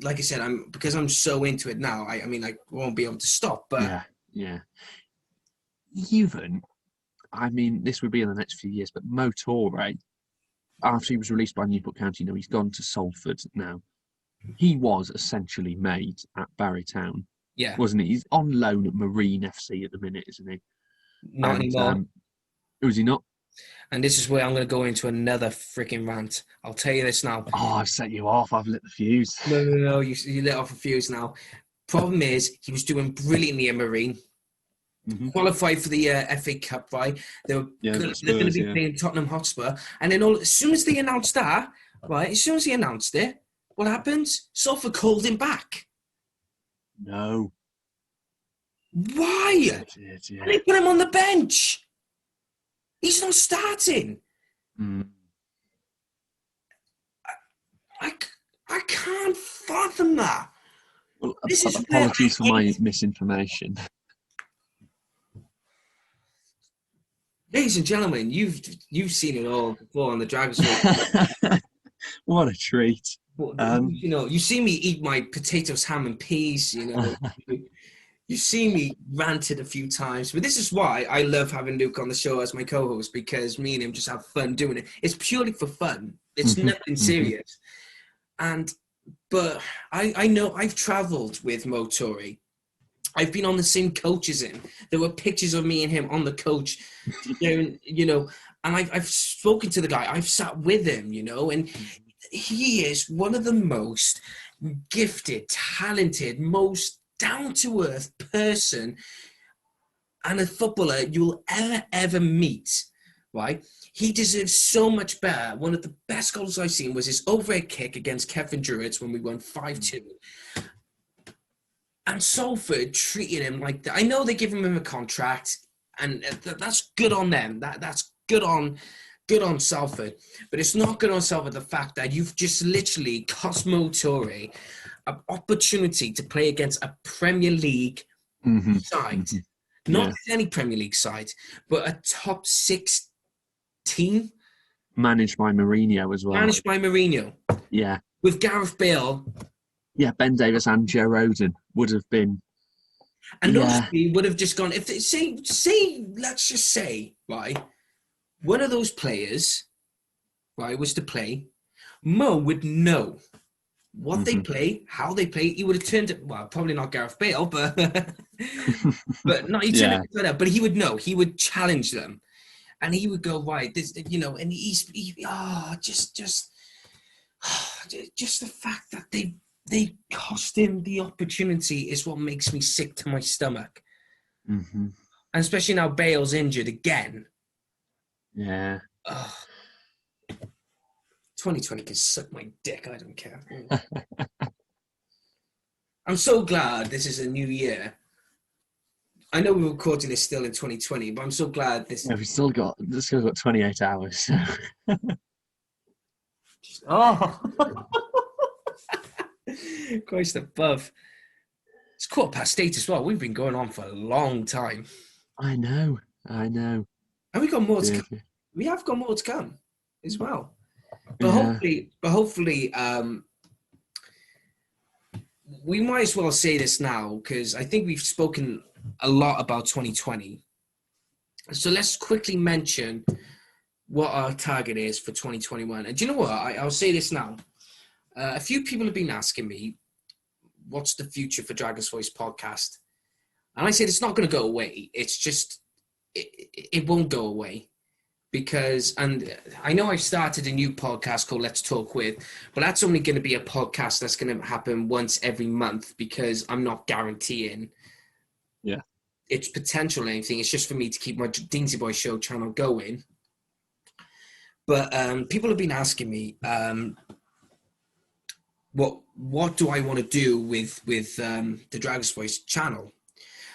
like I said, because I'm so into it now, I won't be able to stop. But even, this would be in the next few years, but Mo Torre, after he was released by Newport County, he's gone to Salford now. He was essentially made at Barry Town, wasn't he? He's on loan at Marine FC at the minute, isn't he? Not anymore. Was he not? And this is where I'm going to go into another freaking rant. I'll tell you this now. Oh, I've set you off. I've lit the fuse. No. You lit off a fuse now. Problem is, he was doing brilliantly in Marine. Mm-hmm. Qualified for the FA Cup, right? They're going to be playing Tottenham Hotspur. And then as soon as they announced that, right, as soon as he announced it, what happens? Salford called him back. No. Why? Yeah. And they put him on the bench. He's not starting. Mm. I can't fathom that. Well, apologies for my misinformation. Ladies and gentlemen, you've seen it all before on the Dragons Way. What a treat. You see me eat my potatoes, ham and peas, You see me ranted a few times, but this is why I love having Luke on the show as my co-host, because me and him just have fun doing it. It's purely for fun. It's nothing serious. But I know I've travelled with Mo Torre. I've been on the same coach as him. There were pictures of me and him on the coach, and I've spoken to the guy. I've sat with him, and he is one of the most gifted, talented, most down-to-earth person and a footballer you'll ever meet, right? He deserves so much better. One of the best goals I've seen was his overhead kick against Kevin Druids when we won 5-2. And Salford treated him like that. I know they give him a contract, and that's good on them. That's good on Salford. But it's not good on Salford the fact that you've just literally cost Mo Torre an opportunity to play against a Premier League side. Not just any Premier League side, but a top 6 team. Managed by Mourinho as well. Managed by Mourinho. Yeah. With Gareth Bale. Yeah, Ben Davies and Joe Rodon would have been. And those three would have just gone, if they let's just say, right, one of those players, right, was to play, Mo would know what they play, how they play. He would have turned it, well, probably not Gareth Bale, but no, he turned it out. But he would know. He would challenge them, and he would go, right, this, and just the fact that they cost him the opportunity is what makes me sick to my stomach. And especially now Bale's injured again. Yeah. 2020 can suck my dick. I don't care. I'm so glad this is a new year. I know we're recording this still in 2020, but I'm so glad this. Yeah, we've still got 28 hours. Oh. Christ above. It's 8:15 as well. We've been going on for a long time. I know. And we got more to come. We have got more to come as well. But hopefully, we might as well say this now, because I think we've spoken a lot about 2020. So let's quickly mention what our target is for 2021. And do you know what? I'll say this now. A few people have been asking me, what's the future for Dragon's Voice podcast? And I said, it's not going to go away. It's just, it won't go away. Because, and I know I've started a new podcast called Let's Talk With, but that's only going to be a podcast that's going to happen once every month, because I'm not guaranteeing its potential or anything. It's just for me to keep my Dingsy Boy Show channel going. But people have been asking me, what do I want to do with the Dragon's Voice channel?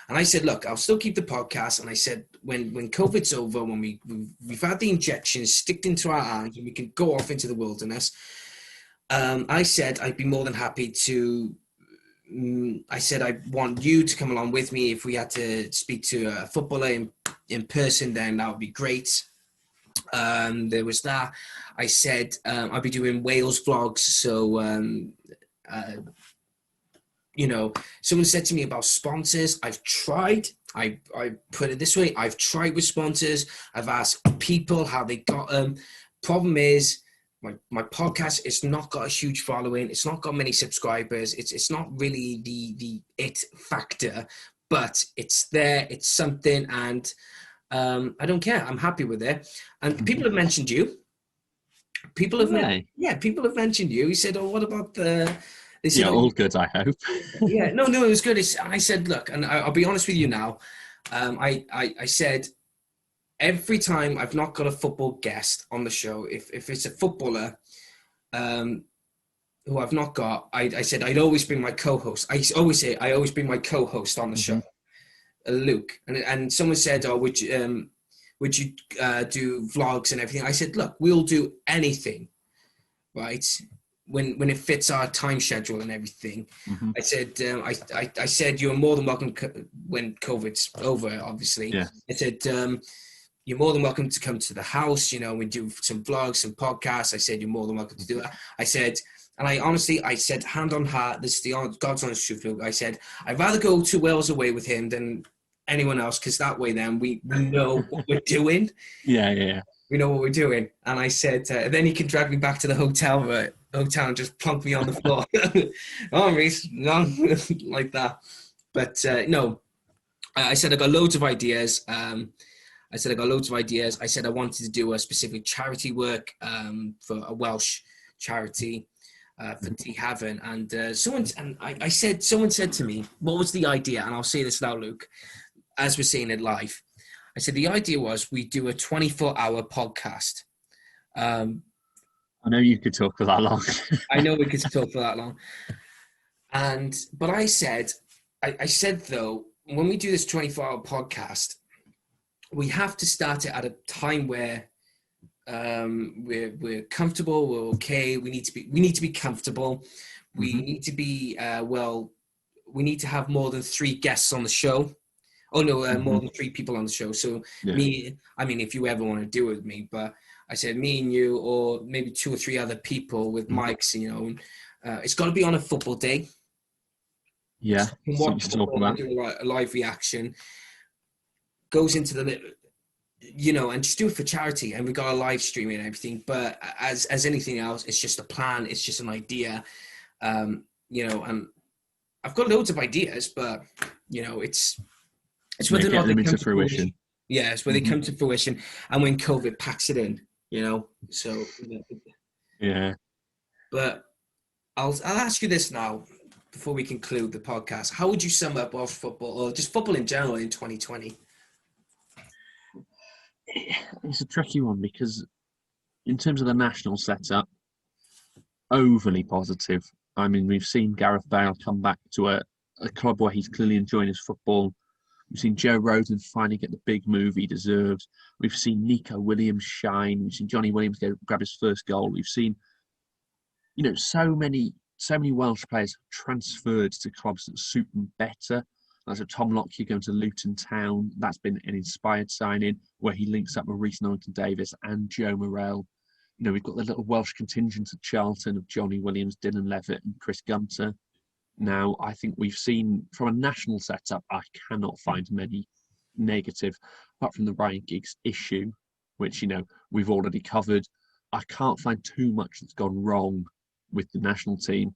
And I said, look, I'll still keep the podcast. And I said, when COVID's over, when we've had the injections sticked into our arms and we can go off into the wilderness, I said I'd be more than happy to. I said I want you to come along with me. If we had to speak to a footballer in person, then that would be great. There was that. I said I'll be doing Wales vlogs. So, someone said to me about sponsors. I've tried. I put it this way. I've tried with sponsors. I've asked people how they got them. Problem is, my podcast, it's not got a huge following. It's not got many subscribers. It's not really the it factor, but it's there. It's something, and I don't care. I'm happy with it. And people have mentioned you. People have mentioned you. He said, "Oh, what about the They said, Yeah, all good, I hope. yeah, no, it was good. I said, look, and I'll be honest with you now. I said, every time I've not got a football guest on the show, if it's a footballer who I've not got, I said I'd always bring my co-host. I always say I always bring my co-host on the show, Luke. And someone said, oh, would you do vlogs and everything? I said, look, we'll do anything, right? When it fits our time schedule and everything. Mm-hmm. I said, I said, you're more than welcome when COVID's over, obviously. Yeah. I said, you're more than welcome to come to the house, we do some vlogs, some podcasts. I said, you're more than welcome to do that. I said, and I said, hand on heart, this is the God's honest truth, Luke. I said, I'd rather go 2 Wales away with him than anyone else, because that way then we know what we're doing. Yeah. We know what we're doing. And I said, then he can drag me back to the hotel and just plonk me on the floor. Oh, Rhys, no, like that. But no, I said I got loads of ideas. I said I wanted to do a specific charity work for a Welsh charity for Tea Haven. And someone said to me, what was the idea? And I'll say this now, Luke, as we're seeing it live. I said, the idea was we do a 24-hour podcast. I know you could talk for that long. I know we could talk for that long. But I said though, when we do this 24-hour podcast, we have to start it at a time where we're comfortable, we're okay. We need to be comfortable. We need to be we need to have more than 3 guests on the show. Oh no, more than 3 people on the show. So me, I mean, if you ever want to do it with me, but I said me and you, or maybe 2 or 3 other people with mics, it's got to be on a football day. Yeah, so you can watch football and do a live reaction. Goes into the, and just do it for charity. And we got a live stream and everything. But as anything else, it's just a plan. It's just an idea. And I've got loads of ideas, but it's whether or not they come to fruition. Yeah, it's where they come to fruition, and when COVID packs it in, So. Yeah. But I'll ask you this now, before we conclude the podcast. How would you sum up Welsh football, or just football in general, in 2020? It's a tricky one, because in terms of the national setup, overly positive. I mean, we've seen Gareth Bale come back to a club where he's clearly enjoying his football. We've seen Joe Roden finally get the big move he deserves. We've seen Nico Williams shine. We've seen Johnny Williams grab his first goal. We've seen, so many Welsh players transferred to clubs that suit them better. Like Tom Lockyer going to Luton Town. That's been an inspired signing, where he links up with Rhys and Luke and Joe Morrell. We've got the little Welsh contingent at Charlton of Johnny Williams, Dylan Levitt and Chris Gunter. Now, I think we've seen, from a national setup, I cannot find many negative, apart from the Ryan Giggs issue, which, we've already covered. I can't find too much that's gone wrong with the national team.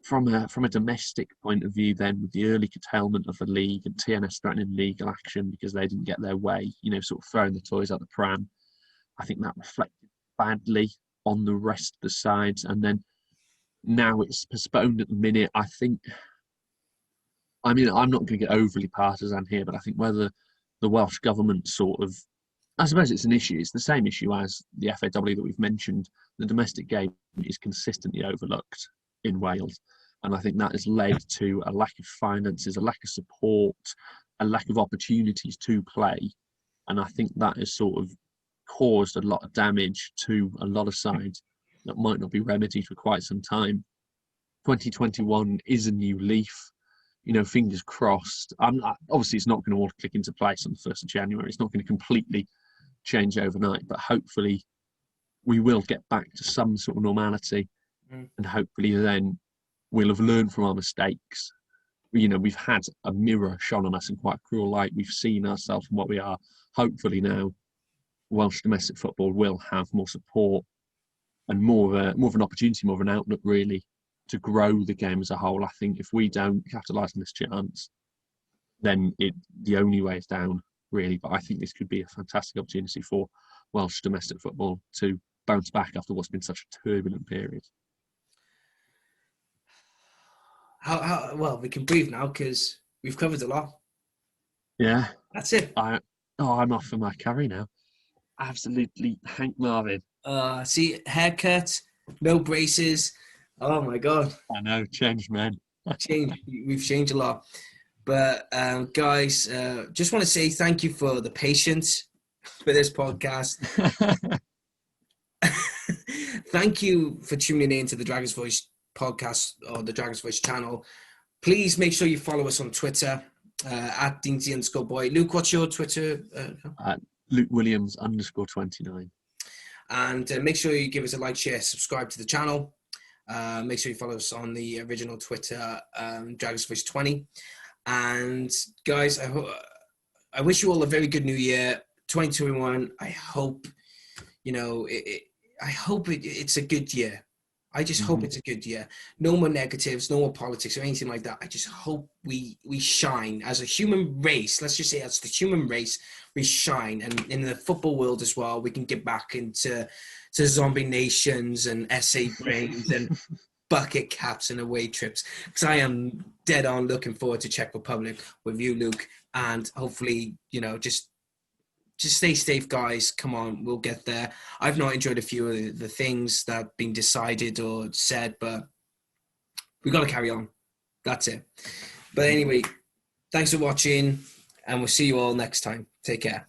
From a domestic point of view, then, with the early curtailment of the league and TNS threatening legal action because they didn't get their way, sort of throwing the toys out the pram, I think that reflected badly on the rest of the sides. And then now it's postponed at the minute. I'm not going to get overly partisan here, but I think whether the Welsh government I suppose it's an issue. It's the same issue as the FAW that we've mentioned. The domestic game is consistently overlooked in Wales. And I think that has led to a lack of finances, a lack of support, a lack of opportunities to play. And I think that has sort of caused a lot of damage to a lot of sides that might not be remedied for quite some time. 2021 is a new leaf. Fingers crossed. Obviously, it's not going to all click into place on the 1st of January. It's not going to completely change overnight, but hopefully we will get back to some sort of normality. And hopefully then we'll have learned from our mistakes. We've had a mirror shone on us in quite a cruel light. We've seen ourselves and what we are. Hopefully now Welsh domestic football will have more support and more of an opportunity, more of an outlook, really, to grow the game as a whole. I think if we don't capitalise on this chance, then the only way is down, really. But I think this could be a fantastic opportunity for Welsh domestic football to bounce back after what's been such a turbulent period. Well, we can breathe now because we've covered a lot. Yeah. That's it. I'm off for my curry now. Absolutely Hank Marvin. See, haircut, no braces. Oh my God, I know, changed man. we've changed a lot. But guys, just want to say thank you for the patience for this podcast. Thank you for tuning in to the Dragon's Voice podcast or the Dragon's Voice channel. Please make sure you follow us on Twitter at Deansy_boy. Luke, what's your Twitter? Luke Williams _29. And make sure you give us a like, share, subscribe to the channel. Make sure you follow us on the original Twitter, Dragon's Voice 20. And guys, I wish you all a very good new year, 2021. I hope, it's a good year. I just hope it's a good year. No more negatives, no more politics or anything like that. I just hope we shine as a human race. Let's just say as the human race, we shine. And in the football world as well, we can get back into zombie nations and SA brains and bucket caps and away trips. Because I am dead on looking forward to Czech Republic with you, Luke. And hopefully, just stay safe, guys. Come on, we'll get there. I've not enjoyed a few of the things that have been decided or said, but we got to carry on. That's it. But anyway, thanks for watching, and we'll see you all next time. Take care.